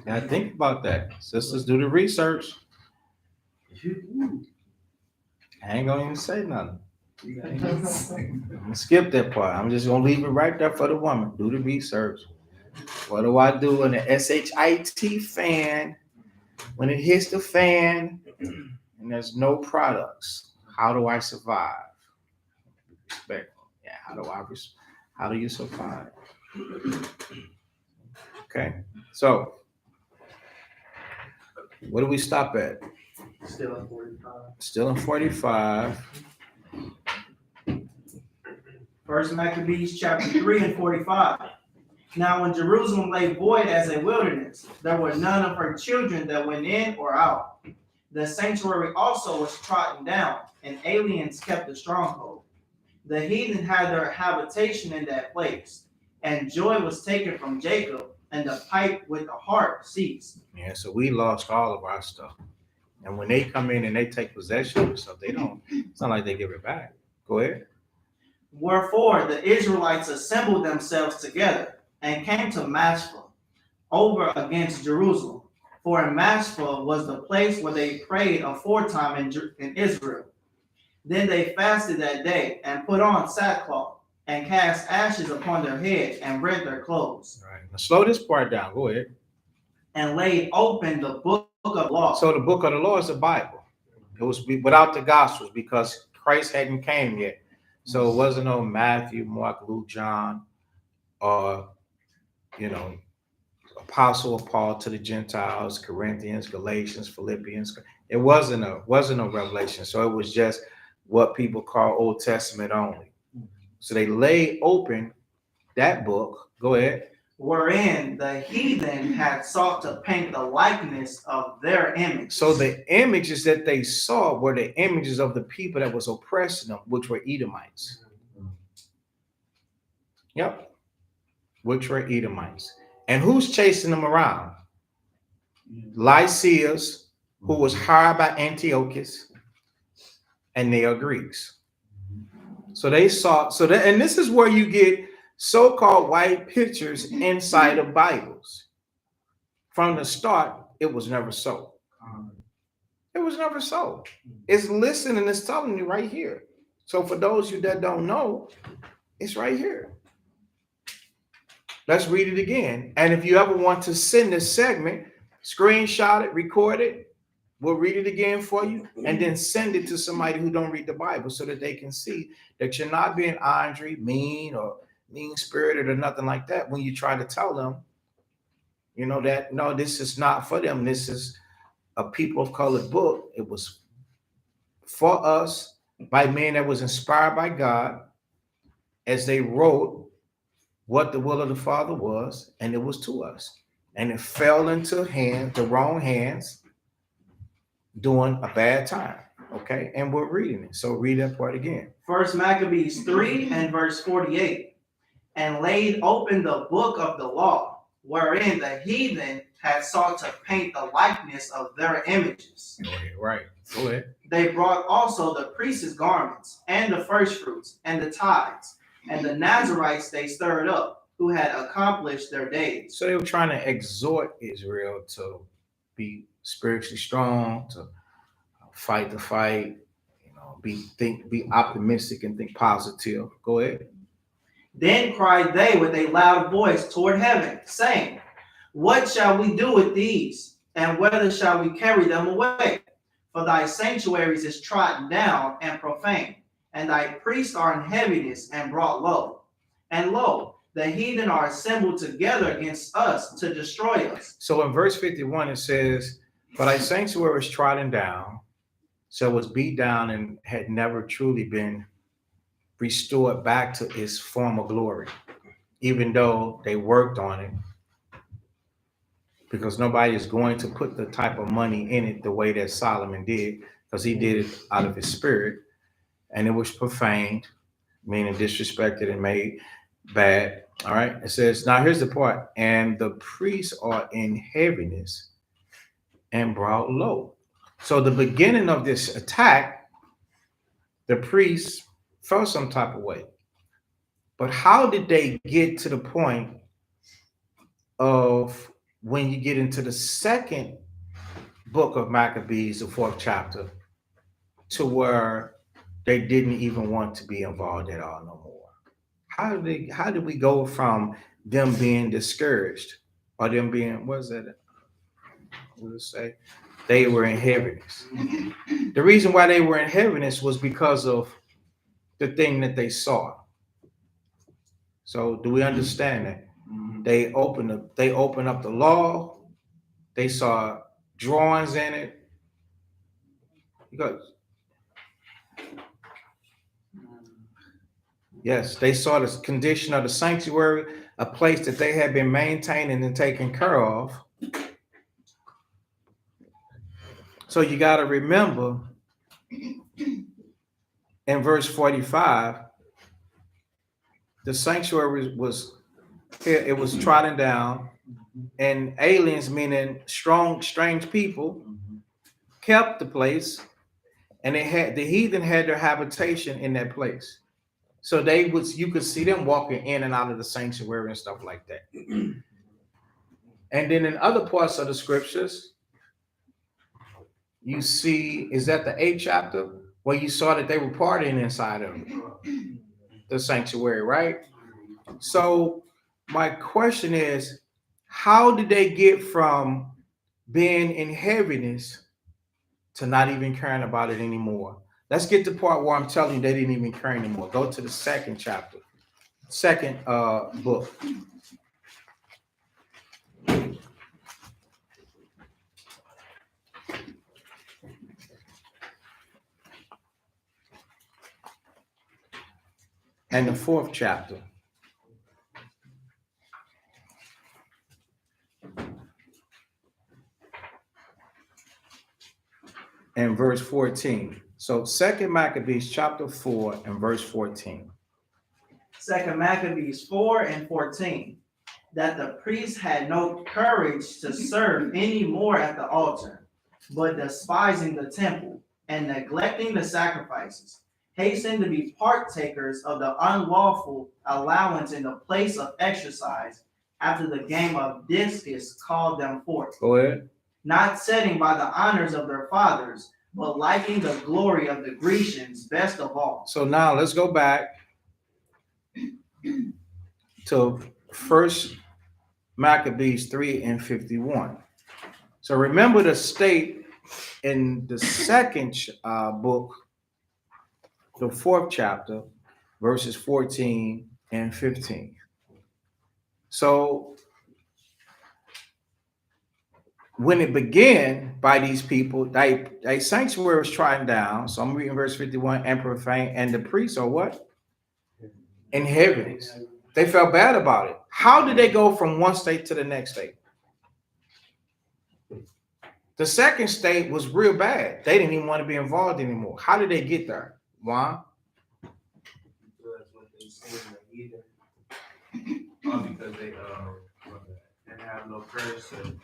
Now think about that. Sisters, do the research. I ain't gonna even say nothing. I'm gonna skip that part. I'm just gonna leave it right there for the woman. Do the research. What do I do in the SHIT fan when it hits the fan and there's no products? How do I survive? Respect. Yeah. How do you survive? Okay. So, what do we stop at? Still in 45. Still in 45. First Maccabees chapter 3 and 45. Now when Jerusalem lay void as a wilderness, there were none of her children that went in or out. The sanctuary also was trodden down, and aliens kept the stronghold. The heathen had their habitation in that place, and joy was taken from Jacob, and the pipe with the harp ceased. Yeah, so we lost all of our stuff. And when they come in and they take possession of stuff, it's not like they give it back. Go ahead. Wherefore the Israelites assembled themselves together and came to Mashpah over against Jerusalem. For in Mashpah was the place where they prayed aforetime in Israel. Then they fasted that day and put on sackcloth and cast ashes upon their head and rent their clothes. All right. Now slow this part down. Go ahead. And laid open the book of law. So the book of the law is the Bible. It was without the Gospels because Christ hadn't came yet. So it wasn't no Matthew, Mark, Luke, John, or Apostle of Paul to the Gentiles, Corinthians, Galatians, Philippians. It wasn't a revelation. So it was just what people call Old Testament only. So they laid open that book. Go ahead. Wherein the heathen had sought to paint the likeness of their image. So the images that they saw were the images of the people that was oppressing them, which were Edomites. Yep. Which were Edomites. And who's chasing them around? Lysias, who was hired by Antiochus, and they are Greeks. So they saw, and this is where you get so-called white pictures inside of Bibles. From the start, it was never so. It was never so. It's listening and it's telling you right here. So for those of you that don't know, it's right here. Let's read it again. And if you ever want to send this segment, screenshot it, record it. We'll read it again for you and then send it to somebody who don't read the Bible so that they can see that you're not being angry, mean, or mean-spirited or nothing like that when you try to tell them, that, no, this is not for them. This is a people of color book. It was for us by men that was inspired by God as they wrote what the will of the Father was, and it was to us. And it fell into the wrong hands during a bad time. Okay, and we're reading it. So read that part again. First Maccabees 3 and verse 48. And laid open the book of the law, wherein the heathen had sought to paint the likeness of their images. Right. Go ahead. They brought also the priest's garments, and the firstfruits, and the tithes, and the Nazarites they stirred up, who had accomplished their days. So they were trying to exhort Israel to be spiritually strong, to fight the fight, be optimistic and think positive. Go ahead. Then cried they with a loud voice toward heaven, saying, What shall we do with these? And whether shall we carry them away? For thy sanctuaries is trodden down and profane, and thy priests are in heaviness and brought low. And lo, the heathen are assembled together against us to destroy us. So in verse 51, it says, For thy sanctuary is trodden down, so it was beat down and had never truly been restored back to its former glory, even though they worked on it, because nobody is going to put the type of money in it the way that Solomon did, because he did it out of his spirit, and it was profaned, meaning disrespected and made bad. All right. It says, now here's the part, and the priests are in heaviness and brought low. So the beginning of this attack, the priests felt some type of way. But how did they get to the point of when you get into the second book of Maccabees, the 4th chapter, to where they didn't even want to be involved at all no more? How did we go from them being discouraged or them being, what does it say? They were in heaviness. The reason why they were in heaviness was because of the thing that they saw. So do we understand that? They opened up the law. They saw drawings in it. Yes, they saw the condition of the sanctuary, a place that they had been maintaining and taken care of. So you got to remember in verse 45, the sanctuary was here, it was trodden down, and aliens, meaning strong, strange people, kept the place, and they had the heathen had their habitation in that place. So you could see them walking in and out of the sanctuary and stuff like that. And then in other parts of the scriptures, you see, is that the 8th chapter where you saw that they were partying inside of the sanctuary, right? So my question is, how did they get from being in heaviness to not even caring about it anymore? Let's get to the part where I'm telling you they didn't even care anymore. Go to the 2nd chapter, 2nd book. And the 4th chapter. And verse 14. So 2nd Maccabees chapter 4 and verse 14. 2 Maccabees 4 and 14. That the priests had no courage to serve any more at the altar, but despising the temple and neglecting the sacrifices, hastened to be partakers of the unlawful allowance in the place of exercise after the game of discus called them forth. Go ahead. Not setting by the honors of their fathers, but liking the glory of the Grecians best of all. So now let's go back to 1st Maccabees 3 and 51. So remember the state in the 2nd book, the 4th chapter, verses 14 and 15. So when it began by these people, they sanctuary was trodden down. So I'm reading verse 51, and profane, and the priests are what? In heaviness. They felt bad about it. How did they go from one state to the next state? The 2nd state was real bad. They didn't even want to be involved anymore. How did they get there? Why? Because what they say in the heathen, because they have no courage to.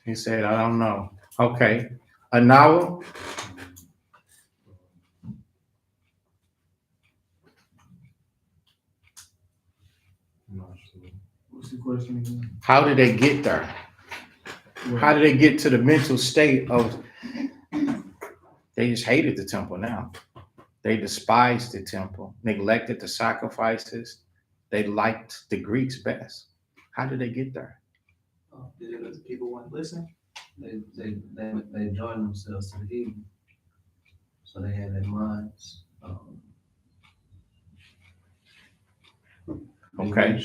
He said, I don't know. Okay. Anawa? What's the question again? How did they get there? How did they get to the mental state of they just hated the temple now? They despised the temple, neglected the sacrifices. They liked the Greeks best. How did they get there? Because people wouldn't listen. They joined themselves to the heathen. So they had their minds. Okay.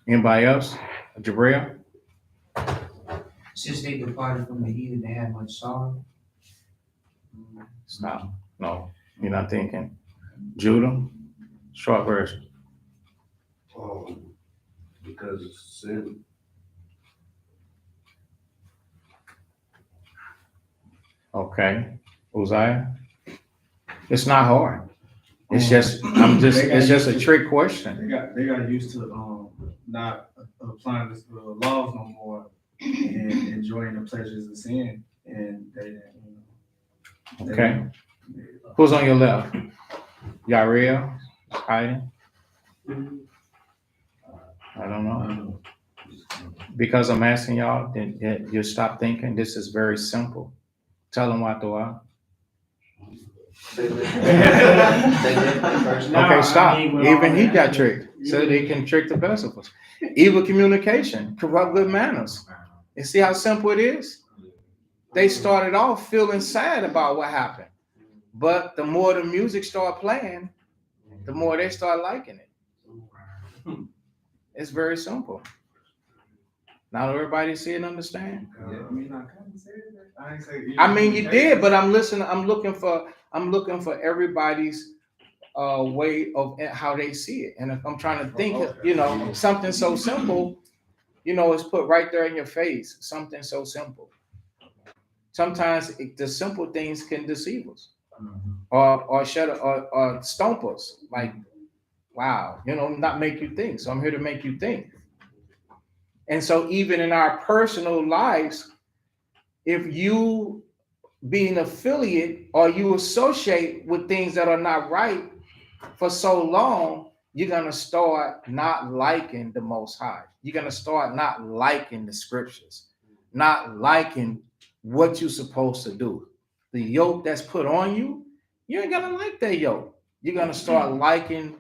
Anybody else? Jabril? Since they departed from the heathen, they had much sorrow. Stop. No, you're not thinking. Judah? Short version. Because of sin. Okay. Uzziah? It's not hard. It's it's just a trick question. They got used to not applying the laws no more and enjoying the pleasures of sin, and they Okay. Who's on your left? Yariel? Hiding? I don't know. Because I'm asking y'all, then you stop thinking. This is very simple. Tell them what to are. Okay, stop. Even he got tricked. So they can trick the best of us. Evil communication, corrupt good manners. You see how simple it is? They started off feeling sad about what happened. But the more the music started playing, the more they start liking it. It's very simple. Not everybody see and understand. I mean, I kind of said that. I ain't say. I mean, you did, but I'm listening. I'm looking for I'm looking for everybody's way of how they see it. And if I'm trying to think, something so simple, is put right there in your face. Something so simple. Sometimes the simple things can deceive us, or or stump us. Like, wow, not make you think. So I'm here to make you think. And so even in our personal lives, if you be an affiliate or you associate with things that are not right for so long, you're going to start not liking the Most High. You're going to start not liking the scriptures, not liking what you're supposed to do. The yoke that's put on you, you ain't going to like that yoke. You're going to start liking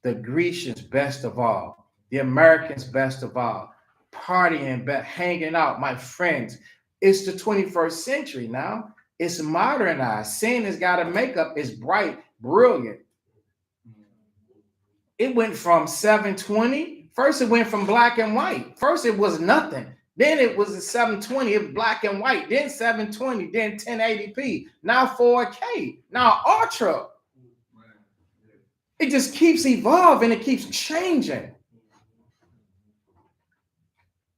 the Grecians best of all, the Americans best of all, partying, hanging out, my friends. It's the 21st century now. It's modernized. Sin has got a makeup. It's bright, brilliant. It went from 720. First, it went from black and white. First, it was nothing. Then it was a 720, it black and white. Then 720, then 1080p. Now 4K. Now Ultra. It just keeps evolving. It keeps changing.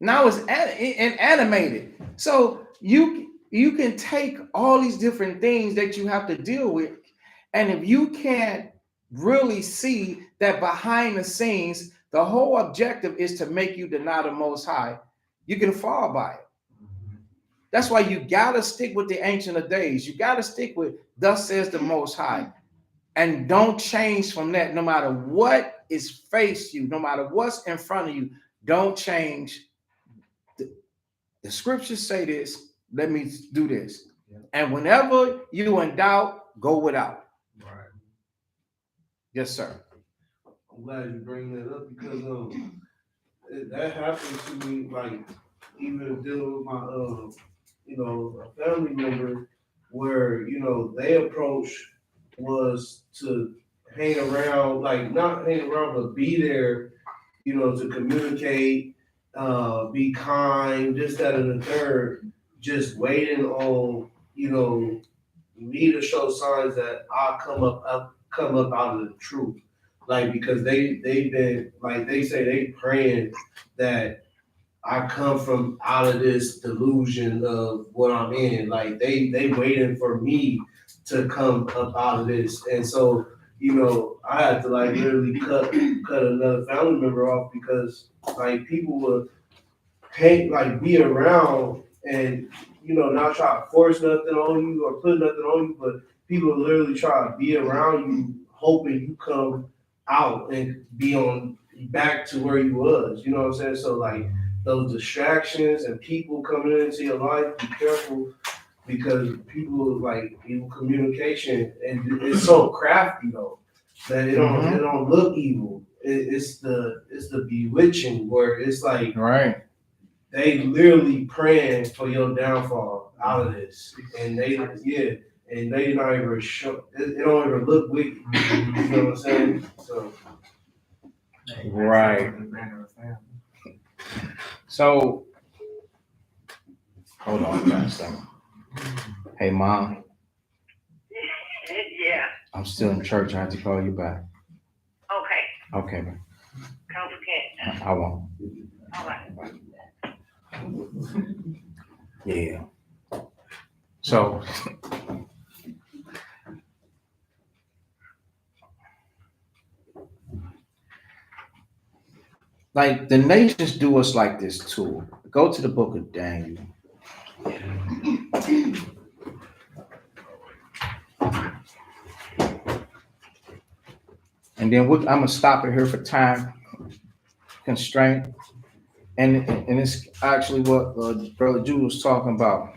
Now it's animated. So you can take all these different things that you have to deal with, and if you can't really see that behind the scenes, the whole objective is to make you deny the Most High, you can fall by it. That's why you gotta stick with the Ancient of Days. You gotta stick with thus says the Most High. And don't change from that, no matter what is faced you, no matter what's in front of you. Don't change. The scriptures say this, let me do this. Yeah. And whenever you in doubt, go without. Right. Yes, sir. I'm glad you bring that up because that happened to me, like, even dealing with my a family member where, they approach was to hang around, like not hang around, but be there, to communicate, be kind, this, that, and the third, just waiting on, me to show signs that I'll come up out of the truth. Like, because they've been, like they say, they praying that I come from out of this delusion of what I'm in. Like they waiting for me to come up out of this. And so, I had to like literally cut another family member off because like people would be around and, not try to force nothing on you or put nothing on you, but people literally try to be around you hoping you come out and be on back to where you was. You know what I'm saying? So like those distractions and people coming into your life, be careful because people like evil communication and it's so crafty though that it don't look evil. It's the bewitching where it's like right. They literally praying for your downfall out of this, and they not even show. It don't even look wicked. You know what I'm saying? So right. So hold on, guys. Hey, Mom. Yeah. I'm still in church. I have to call you back. Okay. Okay, man. Don't forget. I won't. All right. Yeah. So like the nations do us like this too. Go to the book of Daniel. And then I'm gonna stop it here for time constraint. And it's actually what Brother Jude was talking about.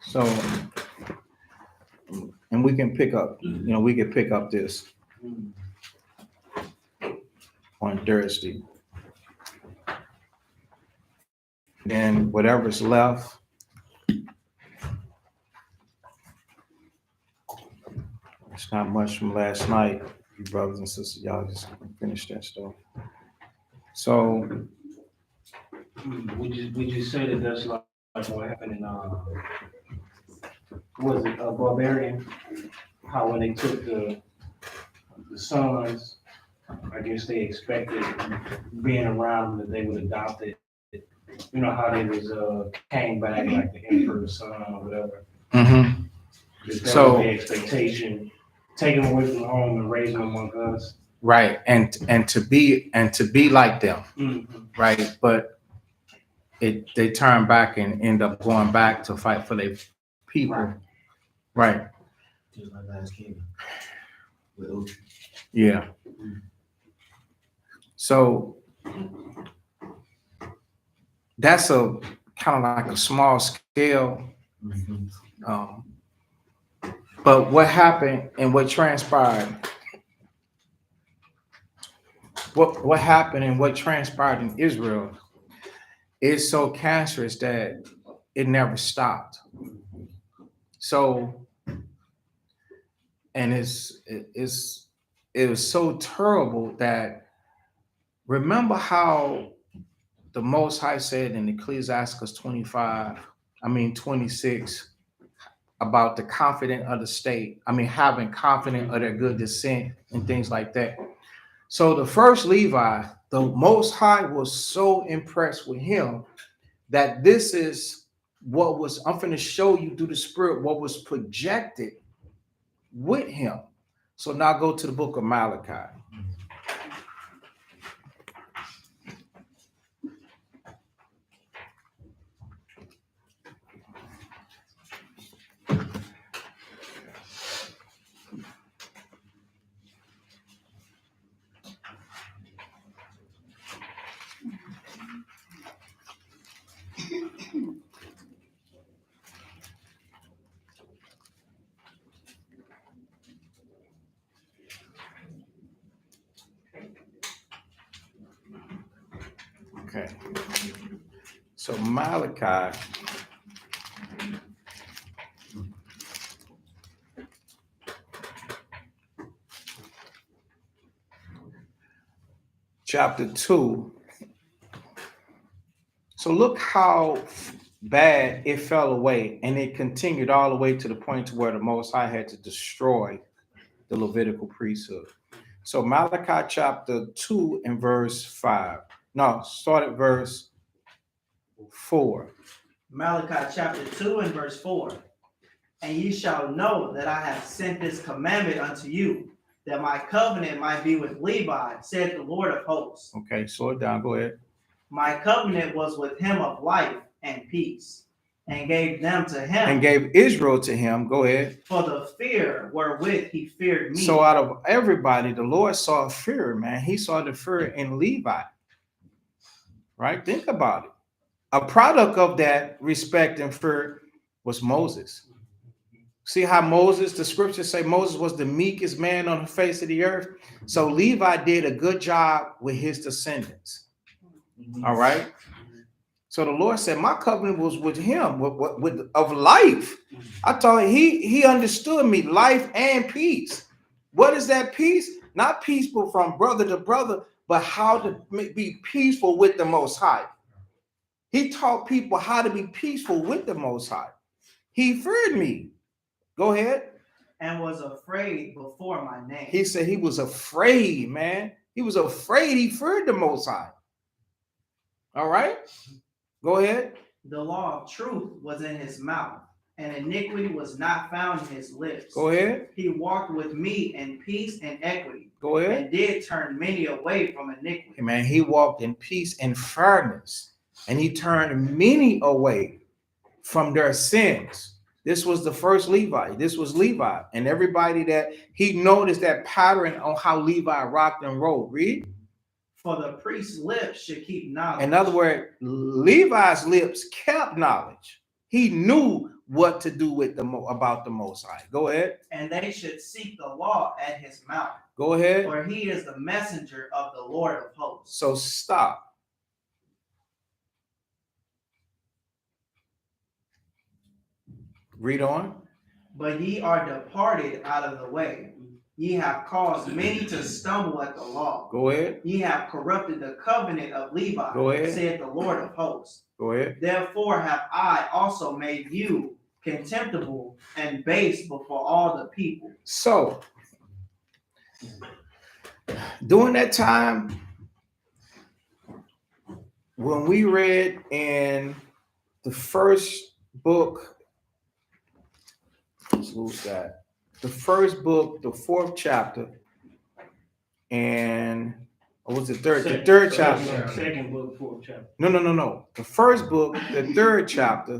So, and we can pick up, we can pick up this on Thursday. Then whatever's left, it's not much from last night. You brothers and sisters, y'all just finish that stuff. So would you say that that's like like what happened in was it Barbarian? How when they took the sons, I guess they expected being around that they would adopt it. You know how they was came back like the emperor's son or whatever. Mm-hmm. That So- was the expectation, take them away from home and raise them among us. Right. And to be like them. Mm-hmm. Right. But they turn back and end up going back to fight for their people. Right. Just like last kingdom. With Uchi. Yeah. So that's a kind of like a small scale. But what happened and what transpired, what happened and what transpired in Israel is so cancerous that it never stopped. So, and it was so terrible that remember how the Most High said in Ecclesiastes 26, about the confident of the state. Having confident of their good descent and things like that. So the first Levi, the Most High was so impressed with him that this is what was, I'm going to show you through the Spirit, what was projected with him. So now go to the book of Malachi. Okay. So Malachi chapter 2. So look how bad it fell away, and it continued all the way to the point to where the Most High had to destroy the Levitical priesthood. So Malachi chapter 2 and verse 5. No, start at verse 4. Malachi chapter 2 and verse 4. And ye shall know that I have sent this commandment unto you, that my covenant might be with Levi, said the Lord of hosts. Okay, slow it down. Go ahead. My covenant was with him of life and peace, and gave them to him. And gave Israel to him. Go ahead. For the fear wherewith he feared me. So out of everybody, the Lord saw fear, man. He saw the fear in Levi. Right? Think about it. A product of that respect and fear was Moses. See how Moses, the scriptures say Moses was the meekest man on the face of the earth. So Levi did a good job with his descendants. All right. So the Lord said, my covenant was with him, with of life. I told him he understood me, life and peace. What is that peace? Not peaceful from brother to brother, but how to be peaceful with the Most High. He taught people how to be peaceful with the Most High. He feared me. Go ahead. And was afraid before my name. He said he was afraid, man. He was afraid. He feared the Most High. All right. Go ahead. The law of truth was in his mouth, and iniquity was not found in his lips. Go ahead. He walked with me in peace and equity. Go ahead. And did turn many away from iniquity. Hey, man, he walked in peace and fairness, and he turned many away from their sins. This was the first Levi. This was Levi. And everybody that he noticed that pattern on how Levi rocked and rolled. Read. For the priest's lips should keep knowledge. In other words, Levi's lips kept knowledge. He knew what to do with about the Most High. Go ahead. And they should seek the law at his mouth. Go ahead. For he is the messenger of the Lord of hosts. So stop. Read on. But ye are departed out of the way, Ye have caused many to stumble at the law. Go ahead. Ye have corrupted the covenant of Levi, Go ahead. saith the Lord of hosts. Go ahead. Therefore have I also made you contemptible and base before all the people. So, during that time, when we read in the first book, let's lose that. The first book, the fourth chapter, and what was the third? The third chapter. Second book, fourth chapter. No. The first book, the third chapter,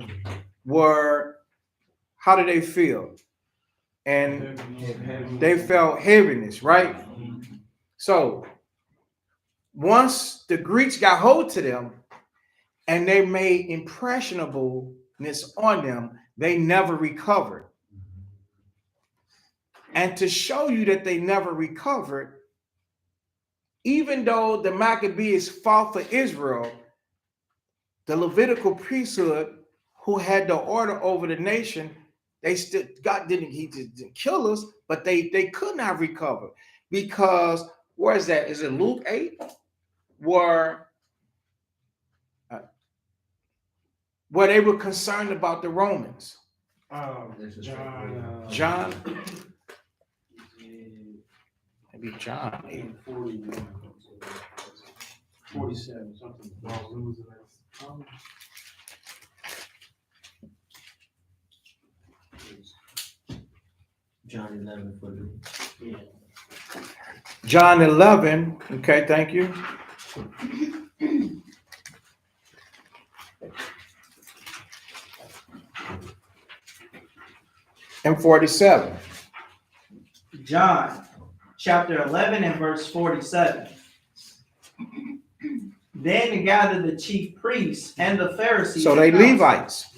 were how did they feel? And they felt heaviness, right? So once the Greeks got hold to them and they made impressionableness on them, they never recovered. And to show you that they never recovered, even though the Maccabees fought for Israel, the Levitical priesthood, who had the order over the nation, they still, God didn't kill us, but they could not recover because where is that? Is it Luke 8? Where they were concerned about the Romans. John, maybe John 8. 47, something. John 11 for the. Yeah. John 11. Okay, thank you. And 47. John chapter 11 and verse 47. Then gathered the chief priests and the Pharisees. So they Levites.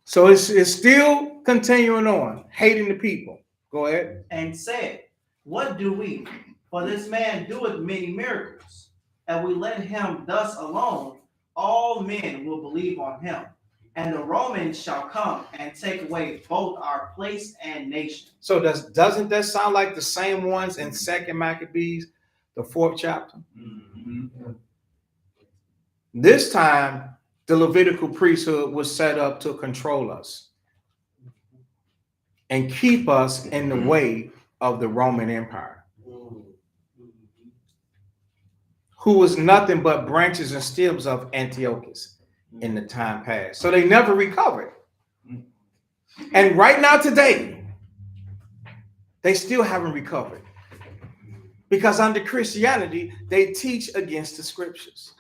So it's still continuing on, hating the people. Go ahead. And said, what do we? For this man doeth many miracles. And we let him thus alone, all men will believe on him. And the Romans shall come and take away both our place and nation. So doesn't that sound like the same ones in 2 Maccabees, the 4th chapter? Mm-hmm. This time, the Levitical priesthood was set up to control us and keep us in the way of the Roman Empire, who was nothing but branches and stems of Antiochus in the time past. So they never recovered. And right now, today, they still haven't recovered. Because under Christianity, they teach against the scriptures.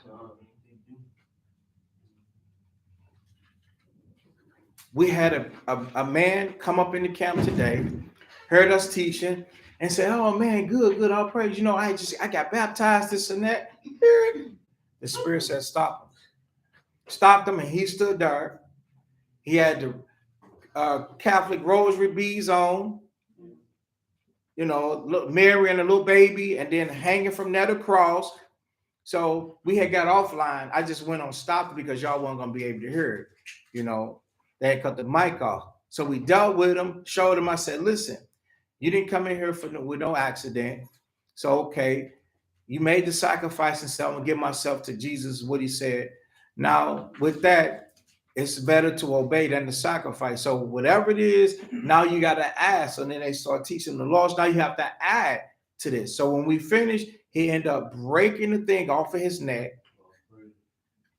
We had a man come up in the camp today, heard us teaching, and said, oh man, good, all praise. You know, I got baptized, this and that. The Spirit said, stop him. Stopped him, and he stood there. He had the Catholic rosary beads on, you know, Mary and a little baby, and then hanging from that across. So we had got offline. I just went on stop because y'all weren't going to be able to hear it. You know, they had cut the mic off. So we dealt with him, showed him. I said, listen, you didn't come in here with no accident. So, okay, you made the sacrifice and said, I'm going to give myself to Jesus, what he said. Now, with that, it's better to obey than to sacrifice. So whatever it is, now you got to ask. And then they start teaching the laws. Now you have to add to this. So when we finished, he ended up breaking the thing off of his neck.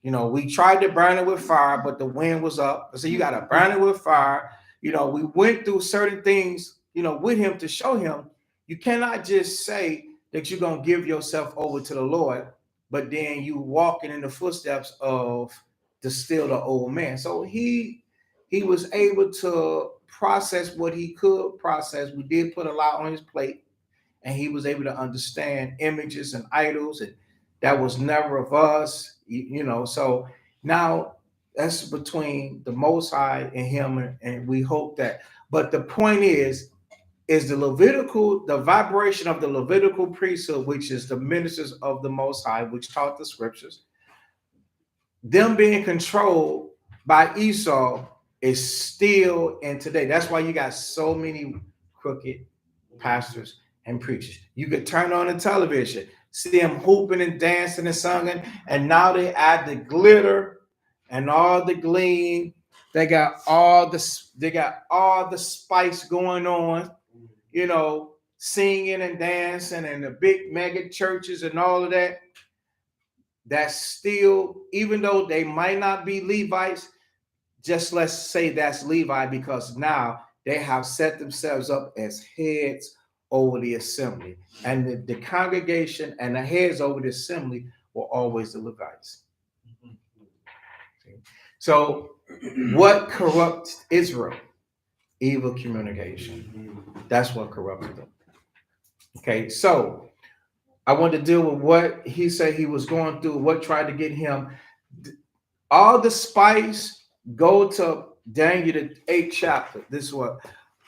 You know, we tried to burn it with fire, but the wind was up. So you got to burn it with fire. You know, we went through certain things, you know, with him to show him you cannot just say that you're going to give yourself over to the Lord, but then you walking in the footsteps of the old man. So he was able to process what he could process. We did put a lot on his plate, and he was able to understand images and idols, and that was never of us, you know. So now that's between the Most High and him, and we hope that. But the point is the vibration of the Levitical priesthood, which is the ministers of the Most High, which taught the scriptures, them being controlled by Esau is still in today. That's why you got so many crooked pastors and preachers. You could turn on the television, see them hooping and dancing and singing, and now they add the glitter and all the gleam. They got all the spice going on, you know, singing and dancing and the big mega churches and all of that. That's still, even though they might not be Levites, just let's say that's Levi, because now they have set themselves up as heads over the assembly. And the congregation and the heads over the assembly were always the Levites. So what corrupts Israel? Evil communication. That's what corrupted them. Okay, so I want to deal with what he said he was going through, what tried to get him. All the spice, go to Daniel the 8th chapter. This is what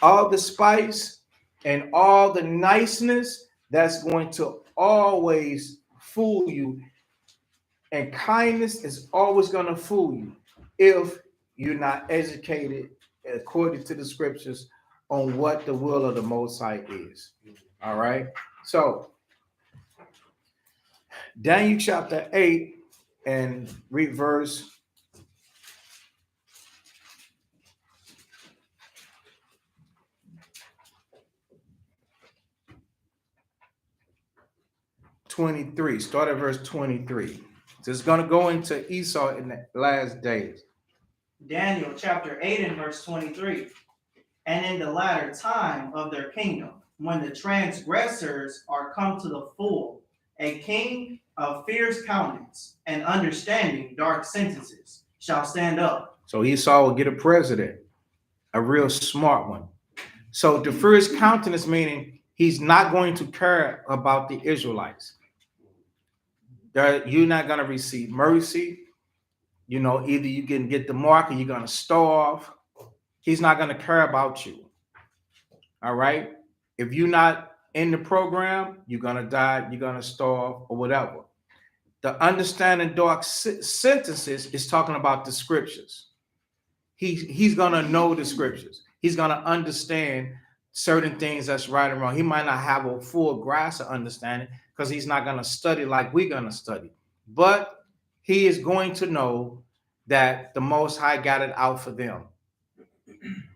all the spice and all the niceness that's going to always fool you. And kindness is always going to fool you if you're not educated according to the scriptures on what the will of the Most High is. All right. So Daniel chapter 8 and read verse 23. Start at verse 23. So it's going to go into Esau in the last days. Daniel chapter 8 and verse 23. And in the latter time of their kingdom, when the transgressors are come to the full, a king of fierce countenance and understanding dark sentences shall stand up. So Esau will get a president, a real smart one. So the fierce countenance meaning he's not going to care about the Israelites. You're not going to receive mercy. You know, either you can get the mark or you're going to starve. He's not going to care about you. All right. If you're not in the program, you're going to die, you're going to starve or whatever. The understanding dark sentences is talking about the scriptures. He's going to know the scriptures. He's going to understand certain things that's right and wrong. He might not have a full grasp of understanding because he's not going to study like we're going to study. But he is going to know that the Most High got it out for them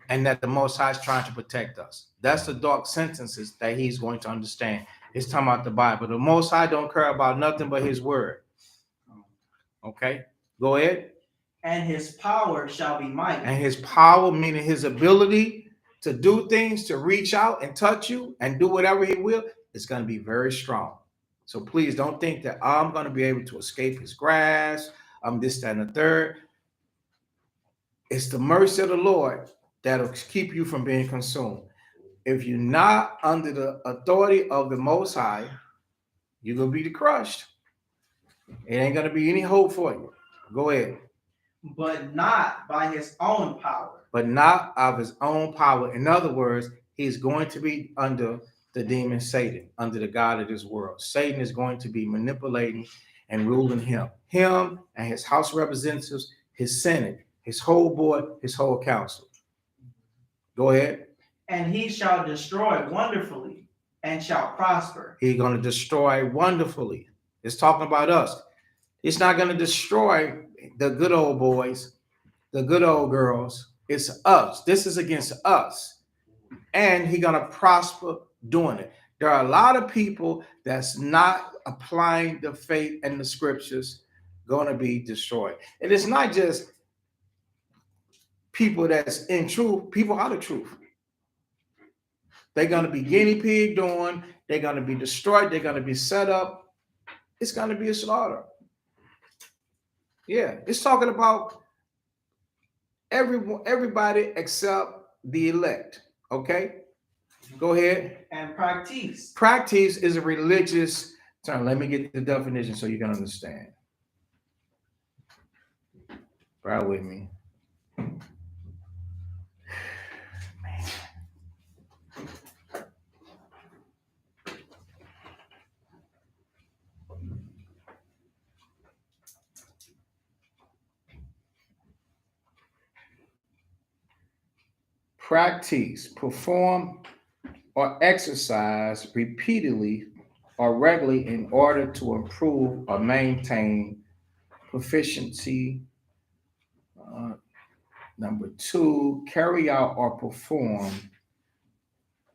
and that the Most High is trying to protect us. That's the dark sentences that he's going to understand. It's talking about the Bible. The Most High don't care about nothing but his word. Okay, go ahead. And his power shall be mighty. And his power, meaning his ability to do things, to reach out and touch you and do whatever he will, is going to be very strong. So please don't think that I'm going to be able to escape his grasp. I'm this, that, and the third. It's the mercy of the Lord that'll keep you from being consumed. If you're not under the authority of the Most High, you're going to be crushed. It ain't going to be any hope for you. Go ahead. But not by his own power. But not of his own power. In other words, he's going to be under the demon Satan, under the God of this world. Satan is going to be manipulating and ruling him and his House of Representatives, his Senate, his whole board, his whole council. Go ahead. And he shall destroy wonderfully and shall prosper. He's going to destroy wonderfully. It's talking about us. It's not going to destroy the good old boys, the good old girls. It's us. This is against us. And he's going to prosper doing it. There are a lot of people that's not applying the faith and the scriptures going to be destroyed. And it's not just people that's in truth, people out of truth. They're going to be guinea pig doing, they're going to be destroyed, they're going to be set up. It's going to be a slaughter. Yeah, it's talking about everybody except the elect. Okay, go ahead. And practice. Practice is a religious term. Let me get the definition so you can understand. Bear with me. Practice, perform or exercised repeatedly or regularly in order to improve or maintain proficiency. Uh, Number two, carry out or perform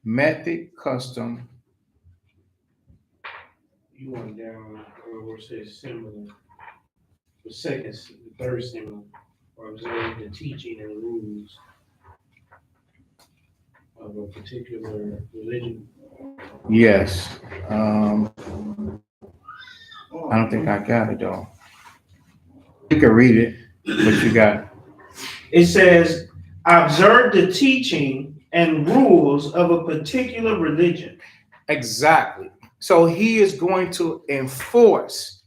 method, custom. You want down, where it says similar, the third similar, or observe the teaching and rules of a particular religion. Yes. I don't think I got it though. You can read it, but you got it. It says, observe the teaching and rules of a particular religion. Exactly. So he is going to enforce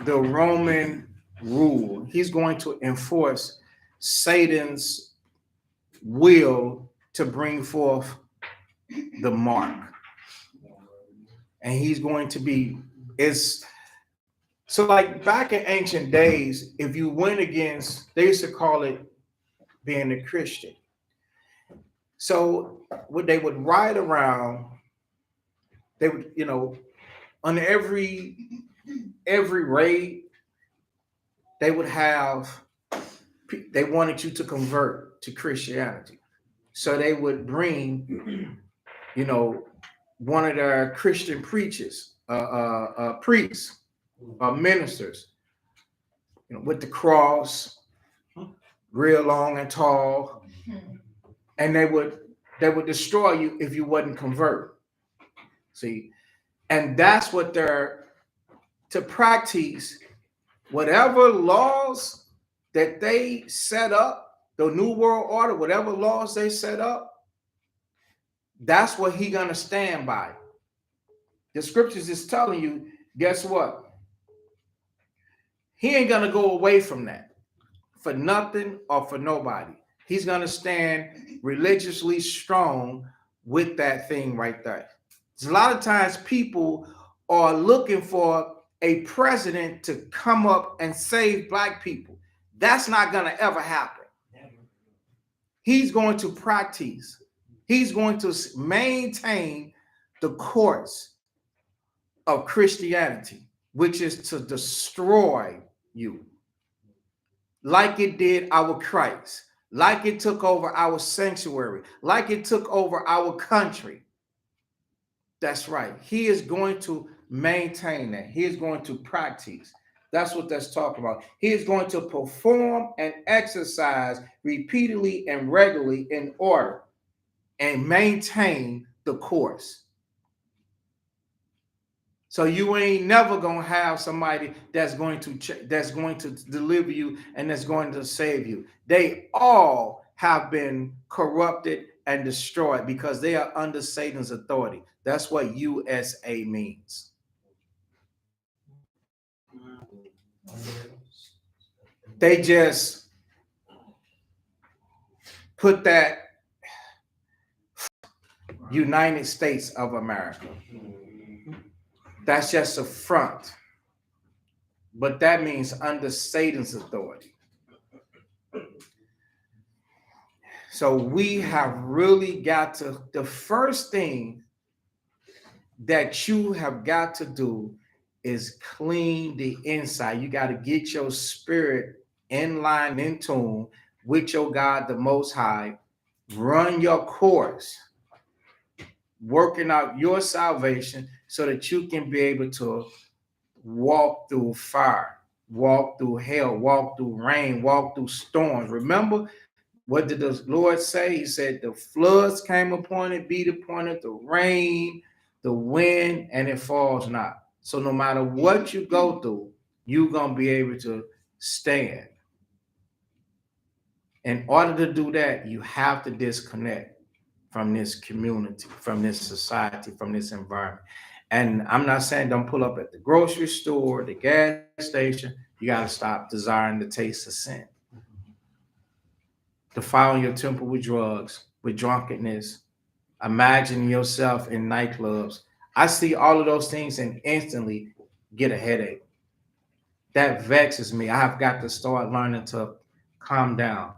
the Roman rule. He's going to enforce Satan's will to bring forth the mark. And he's going to be, it's so like back in ancient days, if you went against, they used to call it being a Christian. So what they would ride around, they would, on every raid, they would have, they wanted you to convert to Christianity. So they would bring, one of their Christian preachers, priests, ministers, with the cross, real long and tall, and they would destroy you if you wouldn't convert. See, and that's what they're to practice whatever laws that they set up, the New World Order, whatever laws they set up, that's what he's gonna stand by. The scriptures is telling you, guess what? He ain't gonna go away from that for nothing or for nobody. He's gonna stand religiously strong with that thing right there. A lot of times people are looking for a president to come up and save black people. That's not gonna ever happen. He's going to practice. He's going to maintain the course of Christianity, which is to destroy you. Like it did our Christ, like it took over our sanctuary, like it took over our country. That's right. He is going to maintain that. He is going to practice. That's what that's talking about. He is going to perform and exercise repeatedly and regularly in order and maintain the course. So you ain't never gonna have somebody that's going to deliver you and that's going to save you. They all have been corrupted and destroyed because they are under Satan's authority. That's what USA means. They just put that United States of America. That's just a front. But that means under Satan's authority. So we have really got to, the first thing that you have got to do is clean the inside. You got to get your spirit in line, in tune with your God, the Most High. Run your course, working out your salvation so that you can be able to walk through fire, walk through hell, walk through rain, walk through storms. Remember, what did the Lord say? He said the floods came upon it, beat upon it, the rain, the wind, and it falls not. So no matter what you go through, you're going to be able to stand. In order to do that, you have to disconnect from this community, from this society, from this environment. And I'm not saying don't pull up at the grocery store, the gas station. You got to stop desiring the taste of sin. Defiling your temple with drugs, with drunkenness, imagining yourself in nightclubs. I see all of those things and instantly get a headache. That vexes me. I have got to start learning to calm down.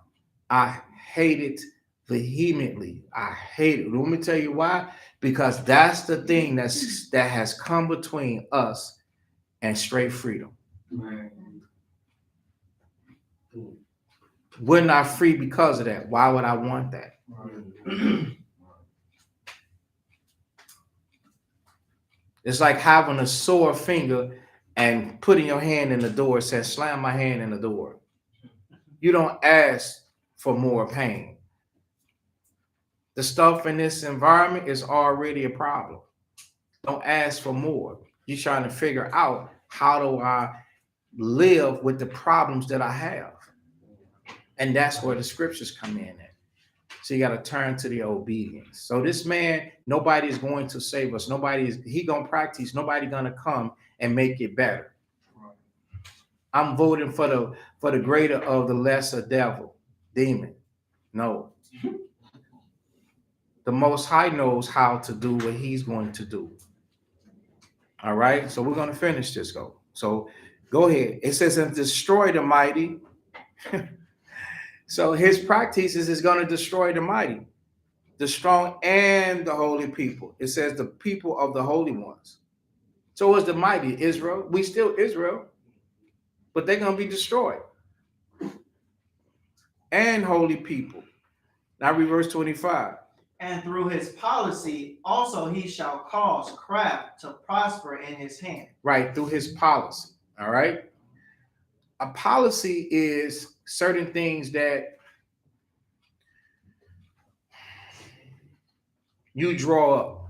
I hate it vehemently. I hate it. Let me tell you why. Because that's the thing that has come between us and straight freedom. Man. We're not free because of that. Why would I want that? It's like having a sore finger and putting your hand in the door. It says, slam my hand in the door. You don't ask for more pain. The stuff in this environment is already a problem. Don't ask for more. You're trying to figure out, how do I live with the problems that I have? And that's where the scriptures come in at. So you got to turn to the obedience. So this man, nobody is going to save us. He gonna practice. Nobody gonna come and make it better. I'm voting for the greater of the lesser devil, demon. No. The Most High knows how to do what he's going to do. All right. So we're going to finish this, go. So go ahead. It says, and destroy the mighty. So his practices is going to destroy the mighty, the strong, and the holy people. It says the people of the holy ones. So is the mighty Israel. We still Israel, but they're going to be destroyed. And holy people. Now read verse 25. And through his policy also he shall cause craft to prosper in his hand. Right, through his policy. All right. A policy is certain things that you draw up,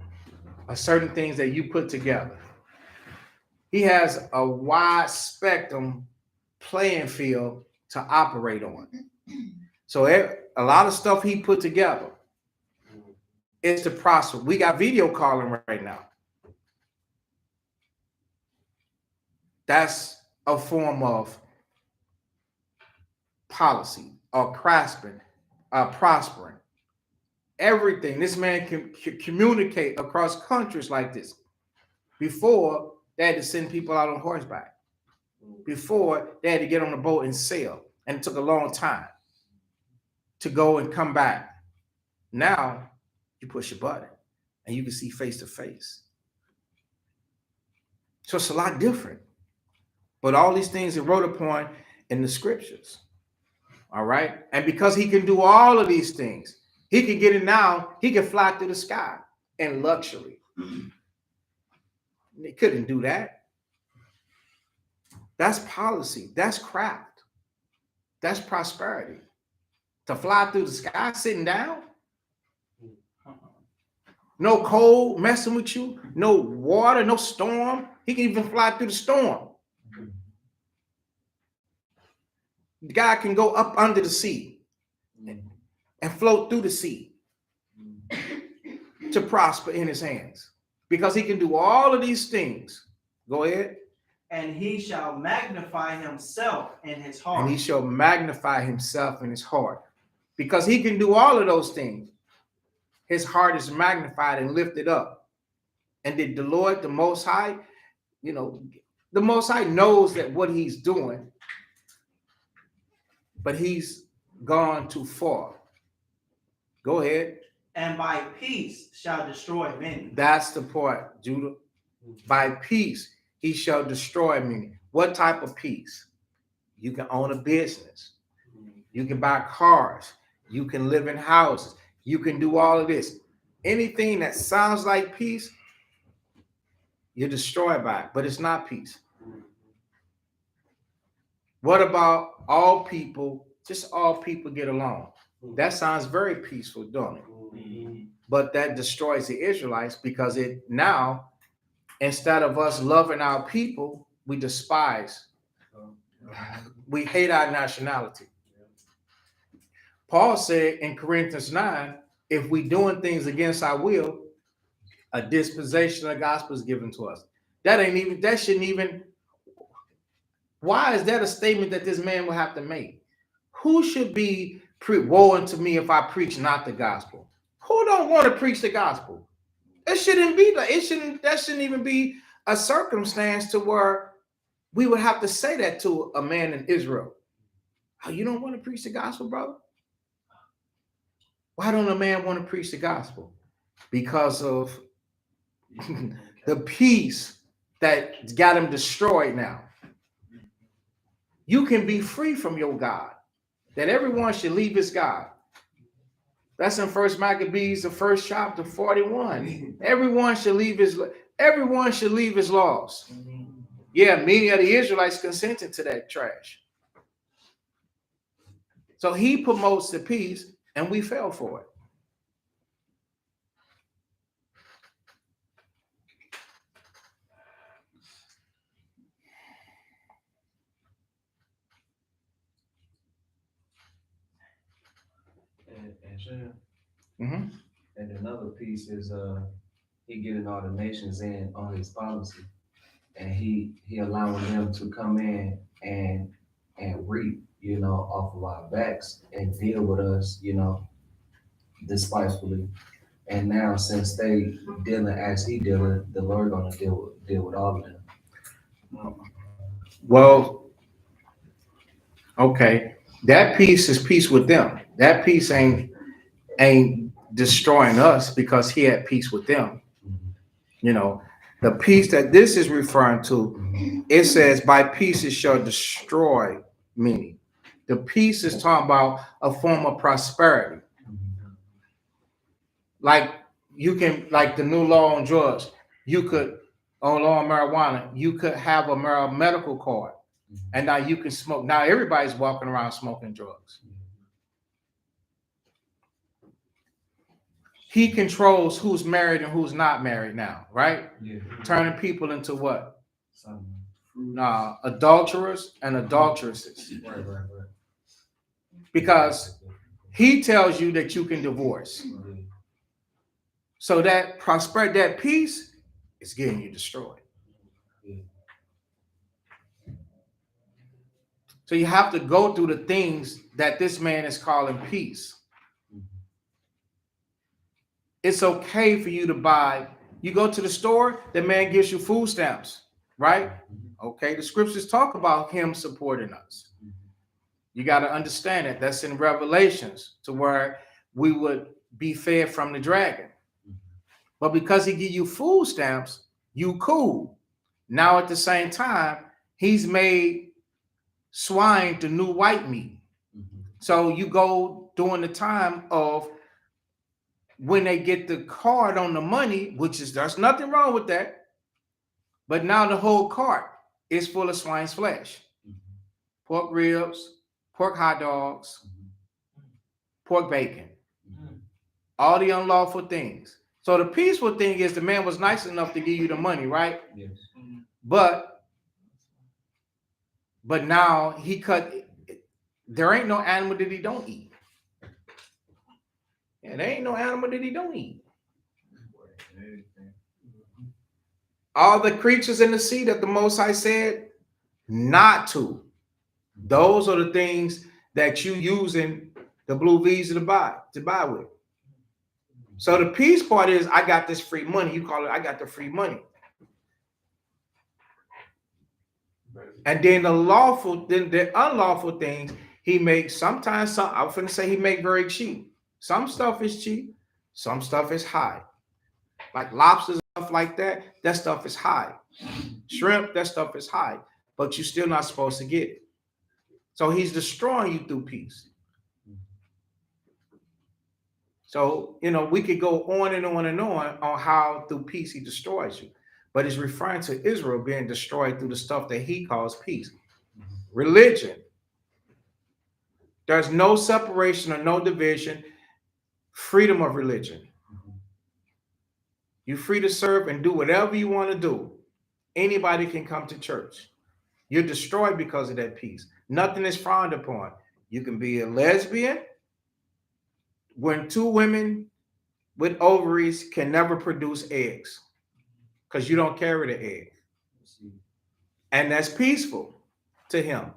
or certain things that you put together. He has a wide spectrum playing field to operate on. So a lot of stuff he put together is to prosper. We got video calling right now. That's a form of policy or prospering. Everything. This man can communicate across countries like this. Before, they had to send people out on horseback. Before, they had to get on a boat and sail. And it took a long time to go and come back. Now, you push a button and you can see face to face. So it's a lot different. But all these things are wrote upon in the scriptures. All right. And because he can do all of these things, he can get it now. He can fly through the sky in luxury. They couldn't do that. That's policy. That's craft. That's prosperity. To fly through the sky sitting down. No cold messing with you. No water, no storm. He can even fly through the storm. The guy can go up under the sea and float through the sea to prosper in his hands. Because he can do all of these things. Go ahead. And he shall magnify himself in his heart. And he shall magnify himself in his heart. Because he can do all of those things. His heart is magnified and lifted up. And did the Lord, the Most High, the Most High knows that what he's doing, but he's gone too far. Go ahead. And by peace shall destroy many. That's the part, Judah. By peace he shall destroy many. What type of peace? You can own a business. You can buy cars. You can live in houses. You can do all of this. Anything that sounds like peace, you're destroyed by it, but it's not peace. What about all people, just all people get along? That sounds very peaceful, don't it? But that destroys the Israelites because it now, instead of us loving our people, we despise. We hate our nationality. Paul said in Corinthians 9, if we doing things against our will, a dispensation of the gospel is given to us. That shouldn't even, why is that a statement that this man will have to make? Who should be woe unto me if I preach not the gospel? Who don't want to preach the gospel? It shouldn't be that. That shouldn't even be a circumstance to where we would have to say that to a man in Israel. Oh, you don't want to preach the gospel, brother? Why don't a man want to preach the gospel? Because of the peace that got him destroyed now. You can be free from your God. That everyone should leave his God. That's in First Maccabees, the first chapter, 41. Everyone should leave his laws. Yeah, many of the Israelites consented to that trash. So he promotes the peace, and we fell for it. And Sharon, Mhm. and another piece is he getting all the nations in on his policy, and he allowing them to come in and reap, off of our backs and deal with us, despitefully. And now since they dealing as he dealing, the Lord gonna deal with all of them. Well, okay. That peace is peace with them. That peace ain't destroying us because he had peace with them. The peace that this is referring to, it says, by peace it shall destroy many. The peace is talking about a form of prosperity. Like you can, like the new law on drugs, on law on marijuana, you could have a medical card, and now you can smoke. Now everybody's walking around smoking drugs. He controls who's married and who's not married now, right? Yeah. Turning people into what? Adulterers and adulteresses. Right. Because he tells you that you can divorce. So that prosperity, that peace is getting you destroyed. So you have to go through the things that this man is calling peace. It's okay for you to buy. You go to the store, the man gives you food stamps, right? Okay, the scriptures talk about him supporting us. You got to understand that. That's in Revelations, to where we would be fed from the dragon. But because he give you food stamps, you cool. Now at the same time, he's made swine the new white meat. So you go during the time of when they get the card on the money, there's nothing wrong with that. But now the whole cart is full of swine's flesh, pork ribs, pork hot dogs, pork bacon, all the unlawful things. So the peaceful thing is the man was nice enough to give you the money, right? Yes. But now there ain't no animal that he don't eat. Yeah, there ain't no animal that he don't eat. All the creatures in the sea that the Most High said not to. Those are the things that you using the blue visa to buy with. So the peace part is, I got this free money. You call it, I got the free money. And then the unlawful things he makes sometimes. I was going to say he make very cheap. Some stuff is cheap, some stuff is high. Like lobsters, stuff like that. That stuff is high. Shrimp, that stuff is high, but you're still not supposed to get it. So he's destroying you through peace. So, we could go on and on and on how through peace he destroys you. But it's referring to Israel being destroyed through the stuff that he calls peace. Religion. There's no separation or no division. Freedom of religion. You're free to serve and do whatever you want to do. Anybody can come to church. You're destroyed because of that peace. Nothing is frowned upon. You can be a lesbian. When two women with ovaries can never produce eggs because you don't carry the egg. And that's peaceful to him.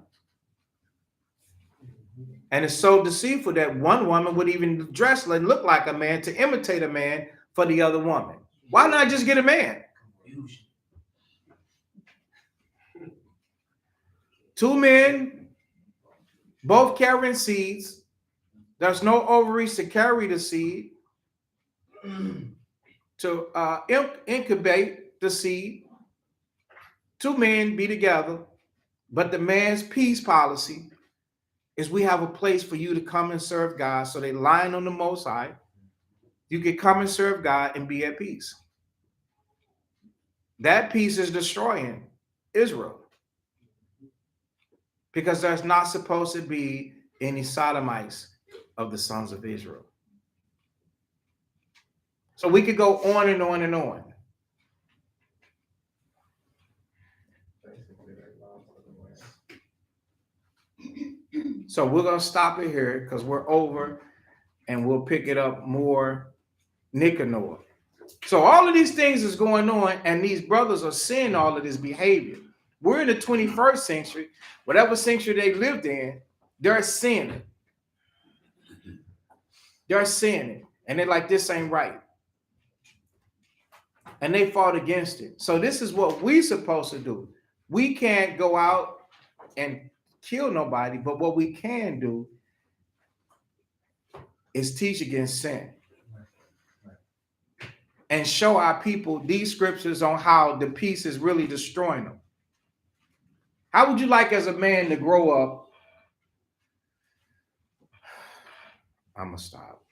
And it's so deceitful that one woman would even dress and look like a man to imitate a man for the other woman. Why not just get a man? Two men, both carrying seeds, There's no ovaries to carry the seed, to incubate the seed. Two men be together, but the man's peace policy is we have a place for you to come and serve God. So they line on the Most High. You can come and serve God and be at peace. That peace is destroying Israel because there's not supposed to be any sodomites of the sons of Israel. So we could go on and on and on. So we're going to stop it here because we're over and we'll pick it up more Nicanor. So all of these things is going on and these brothers are seeing all of this behavior. We're in the 21st century. Whatever century they lived in, they're seeing it. They're seeing it. And they're like, this ain't right. And they fought against it. So this is what we're supposed to do. We can't go out and kill nobody, but what we can do is teach against sin and show our people these scriptures on how the peace is really destroying them. How would you like as a man to grow up? I'm gonna stop.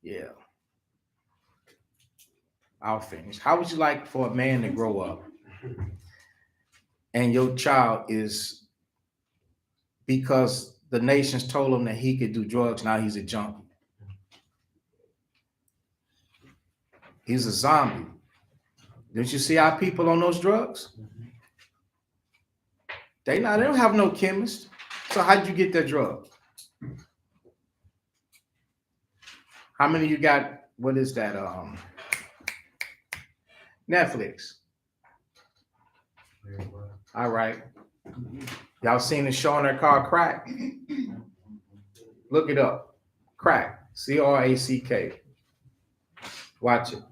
Yeah, I'll finish. How would you like for a man to grow up and your child is, because the nations told him that he could do drugs, now he's a junkie? He's a zombie. Didn't you see our people on those drugs? They don't have no chemist. So how'd you get that drug? How many you got? What is that? Netflix. All right. Y'all seen the show on there called Crack? Look it up. Crack. C-R-A-C-K. Watch it.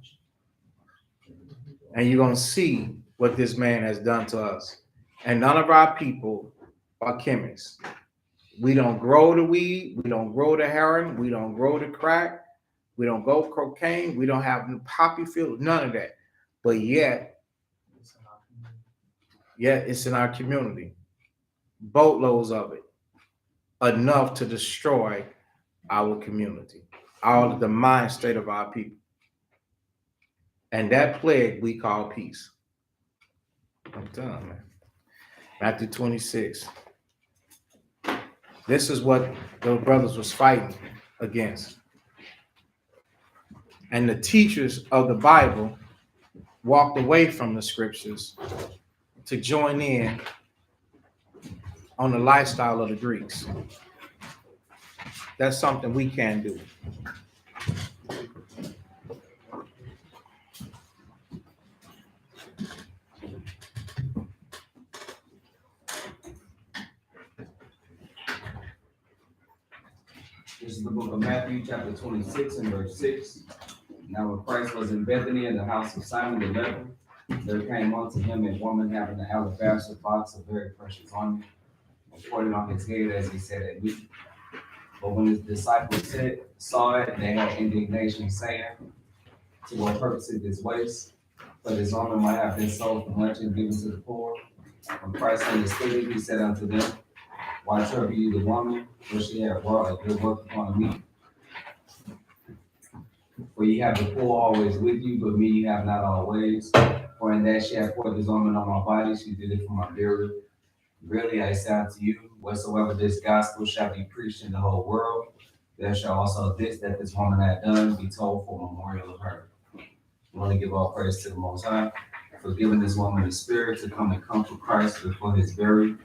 And you're going to see what this man has done to us. And none of our people are chemists. We don't grow the weed. We don't grow the heroin. We don't grow the crack. We don't go cocaine. We don't have poppy field. None of that. But yet, it's in our community. Boatloads of it. Enough to destroy our community. All of the mind state of our people. And that plague we call peace. I'm done, man. Matthew 26. This is what those brothers was fighting against. And the teachers of the Bible walked away from the scriptures to join in on the lifestyle of the Greeks. That's something we can do. This is the book of Matthew, chapter 26 and verse 6. Now when Christ was in Bethany in the house of Simon the leper, there came unto him a woman having an alabaster box of very precious ointment, and poured it on his head as he sat at meat. But when his disciples saw it, they had indignation, saying, to what purpose is this waste? For this ointment might have been sold for much and given to the poor. When Christ understood it, he said unto them, why trouble you the woman, for she had wrought a good work upon me? For ye have the poor always with you, but me you have not always. For in that she hath poured this ointment on my body, she did it for my burial. Really I say unto you, whatsoever this gospel shall be preached in the whole world, there shall also this that this woman hath done be told for a memorial of her. We want to give all praise to the Most High for giving this woman the spirit to come and comfort Christ before his burial.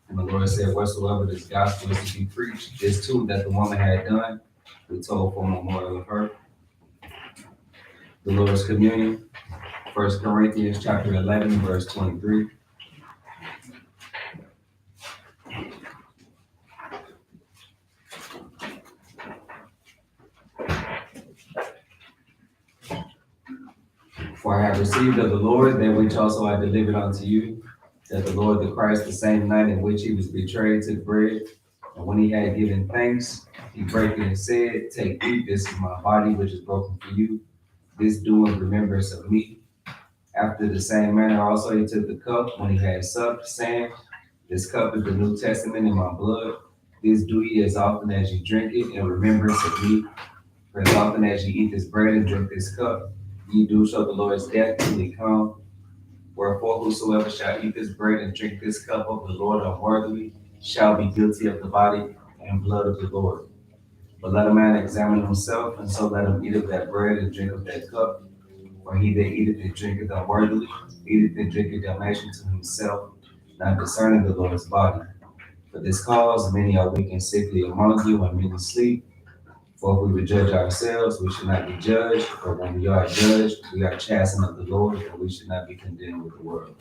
And the Lord said, whatsoever this gospel is to be preached, this too that the woman had done, we told for a memorial of her. The Lord's Communion, 1 Corinthians chapter 11, verse 23. For I have received of the Lord that which also I delivered unto you, that the Lord the Christ, the same night in which he was betrayed, took bread, and when he had given thanks, he brake it and said, Take, eat, this is my body, which is broken for you. This do in remembrance of me. After the same manner also he took the cup when he had supped, saying, This cup is the New Testament in my blood. This do ye as often as ye drink it in remembrance of me. For as often as ye eat this bread and drink this cup, ye do show the Lord's death till he come. Wherefore whosoever shall eat this bread and drink this cup of the Lord unworthily shall be guilty of the body and blood of the Lord. But let a man examine himself, and so let him eat of that bread and drink of that cup. For he that eateth and drinketh unworthily, eateth and drinketh damnation to himself, not discerning the Lord's body. For this cause many are weak and sickly among you, and many sleep. For if we would judge ourselves, we should not be judged. But when we are judged, we are chastened of the Lord, and we should not be condemned with the world.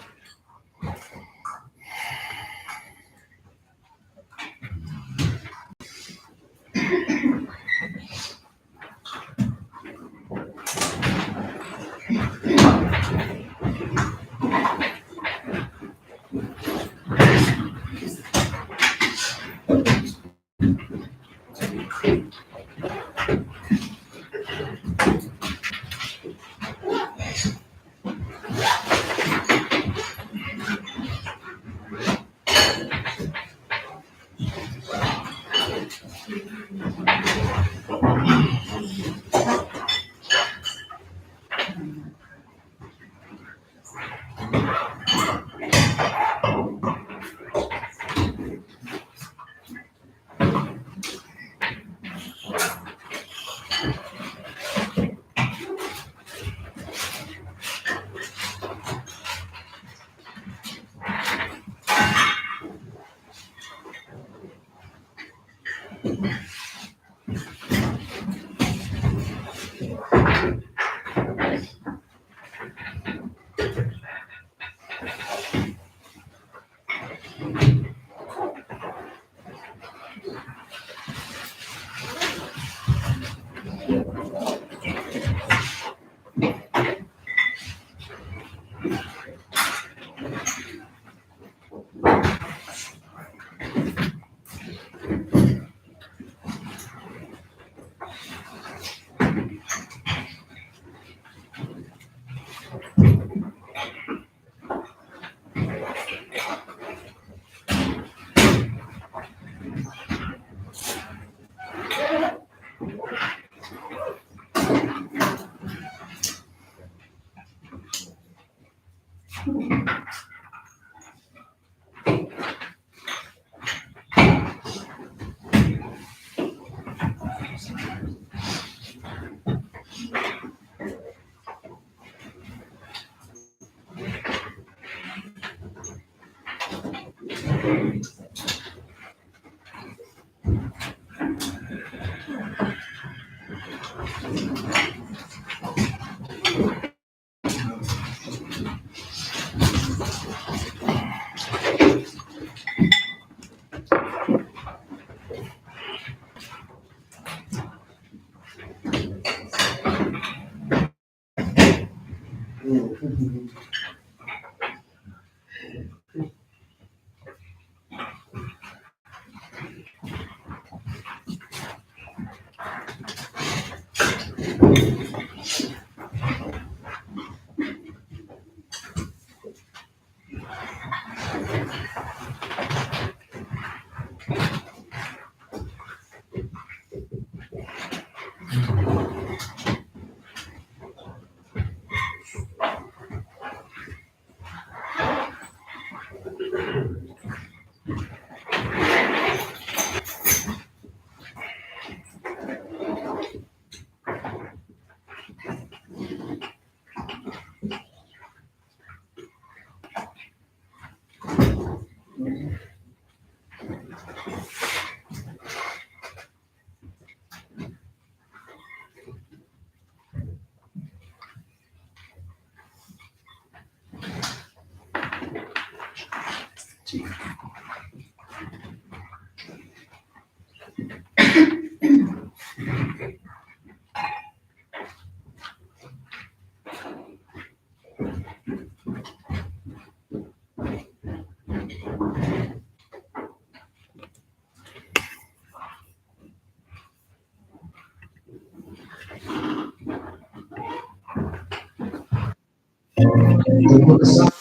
The book of Psalms,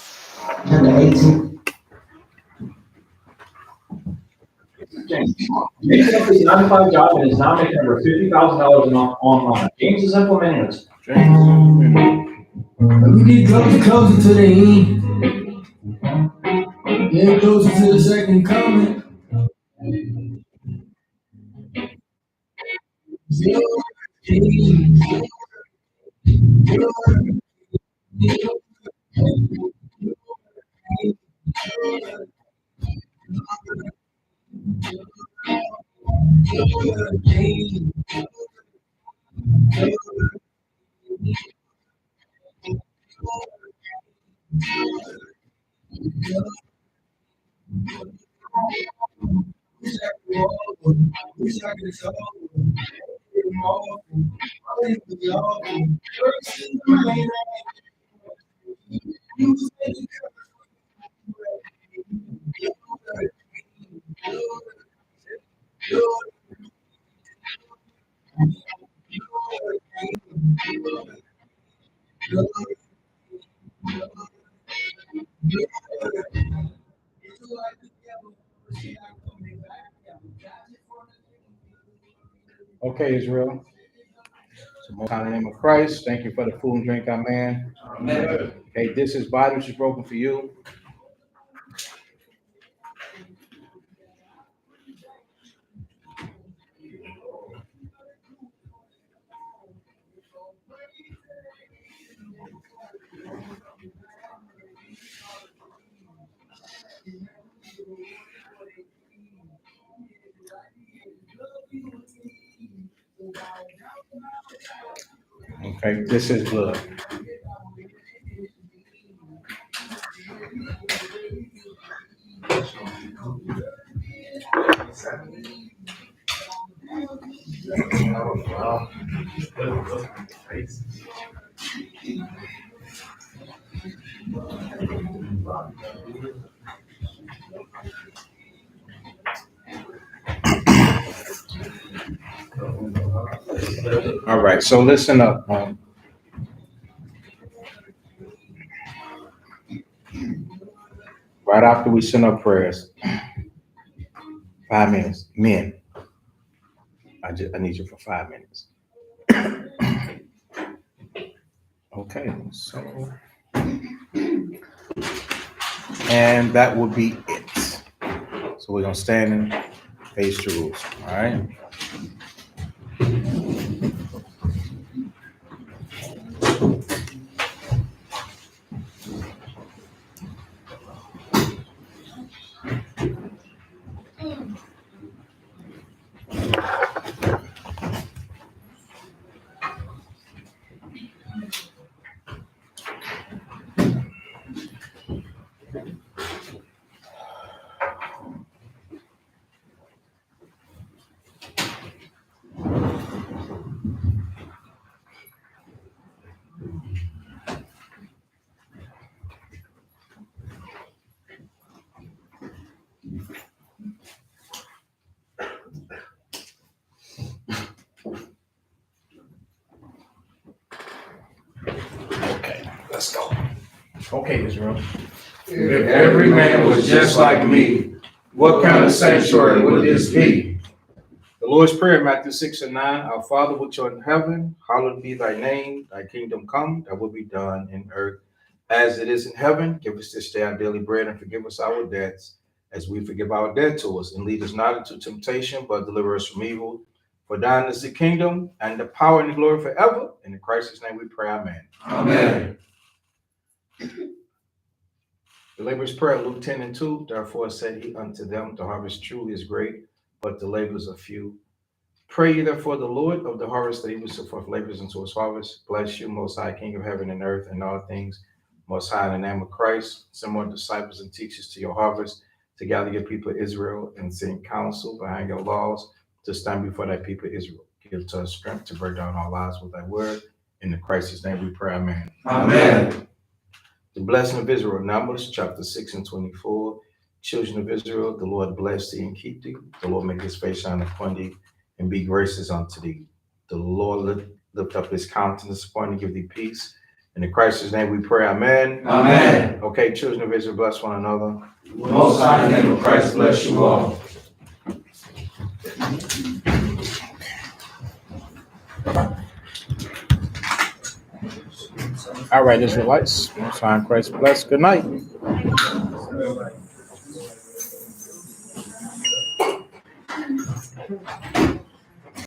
chapter 18. James took his 9 to 5 job and is now making over $50,000 online. James is implementing this. We get closer to the end. Get closer to the second coming. Okay, Israel. So most high in the name of Christ, thank you for the food and drink, amen. Amen. Okay, this is body which is broken for you. Okay, this is blood. All right, so listen up. Right after we send up prayers, 5 minutes, men. I need you for 5 minutes. Okay, so and that would be it. So we're gonna stand and face Jerusalem. All right. Okay, let's go. Okay, Israel. If every man was just like me, what kind of sanctuary would this be? The Lord's Prayer, Matthew 6:9. Our Father which art in heaven, hallowed be thy name. Thy kingdom come, thy will be done in earth as it is in heaven. Give us this day our daily bread and forgive us our debts as we forgive our debtors. And lead us not into temptation, but deliver us from evil. For thine is the kingdom and the power and the glory forever. In Christ's name we pray, amen. Amen. The laborer's prayer, Luke 10:2. Therefore said he unto them, the harvest truly is great, but the laborers are few. Pray ye therefore the Lord of the harvest that he will send forth laborers into his harvest. Bless you, most high King of heaven and earth and all things, most high in the name of Christ. Send more disciples and teachers to your harvest, to gather your people Israel and send counsel behind your laws, to stand before thy people Israel. Give to us strength to break down our lives with thy word. In Christ's name we pray, amen. Amen. The blessing of Israel, Numbers chapter 6:24. Children of Israel, the Lord bless thee and keep thee. The Lord make his face shine upon thee and be gracious unto thee. The Lord lift up his countenance upon thee, give thee peace. In Christ's name we pray, amen. Amen. Okay, children of Israel, bless one another. Most high name of Christ bless you all. All right, Israelites. Most high in Christ bless. Good night.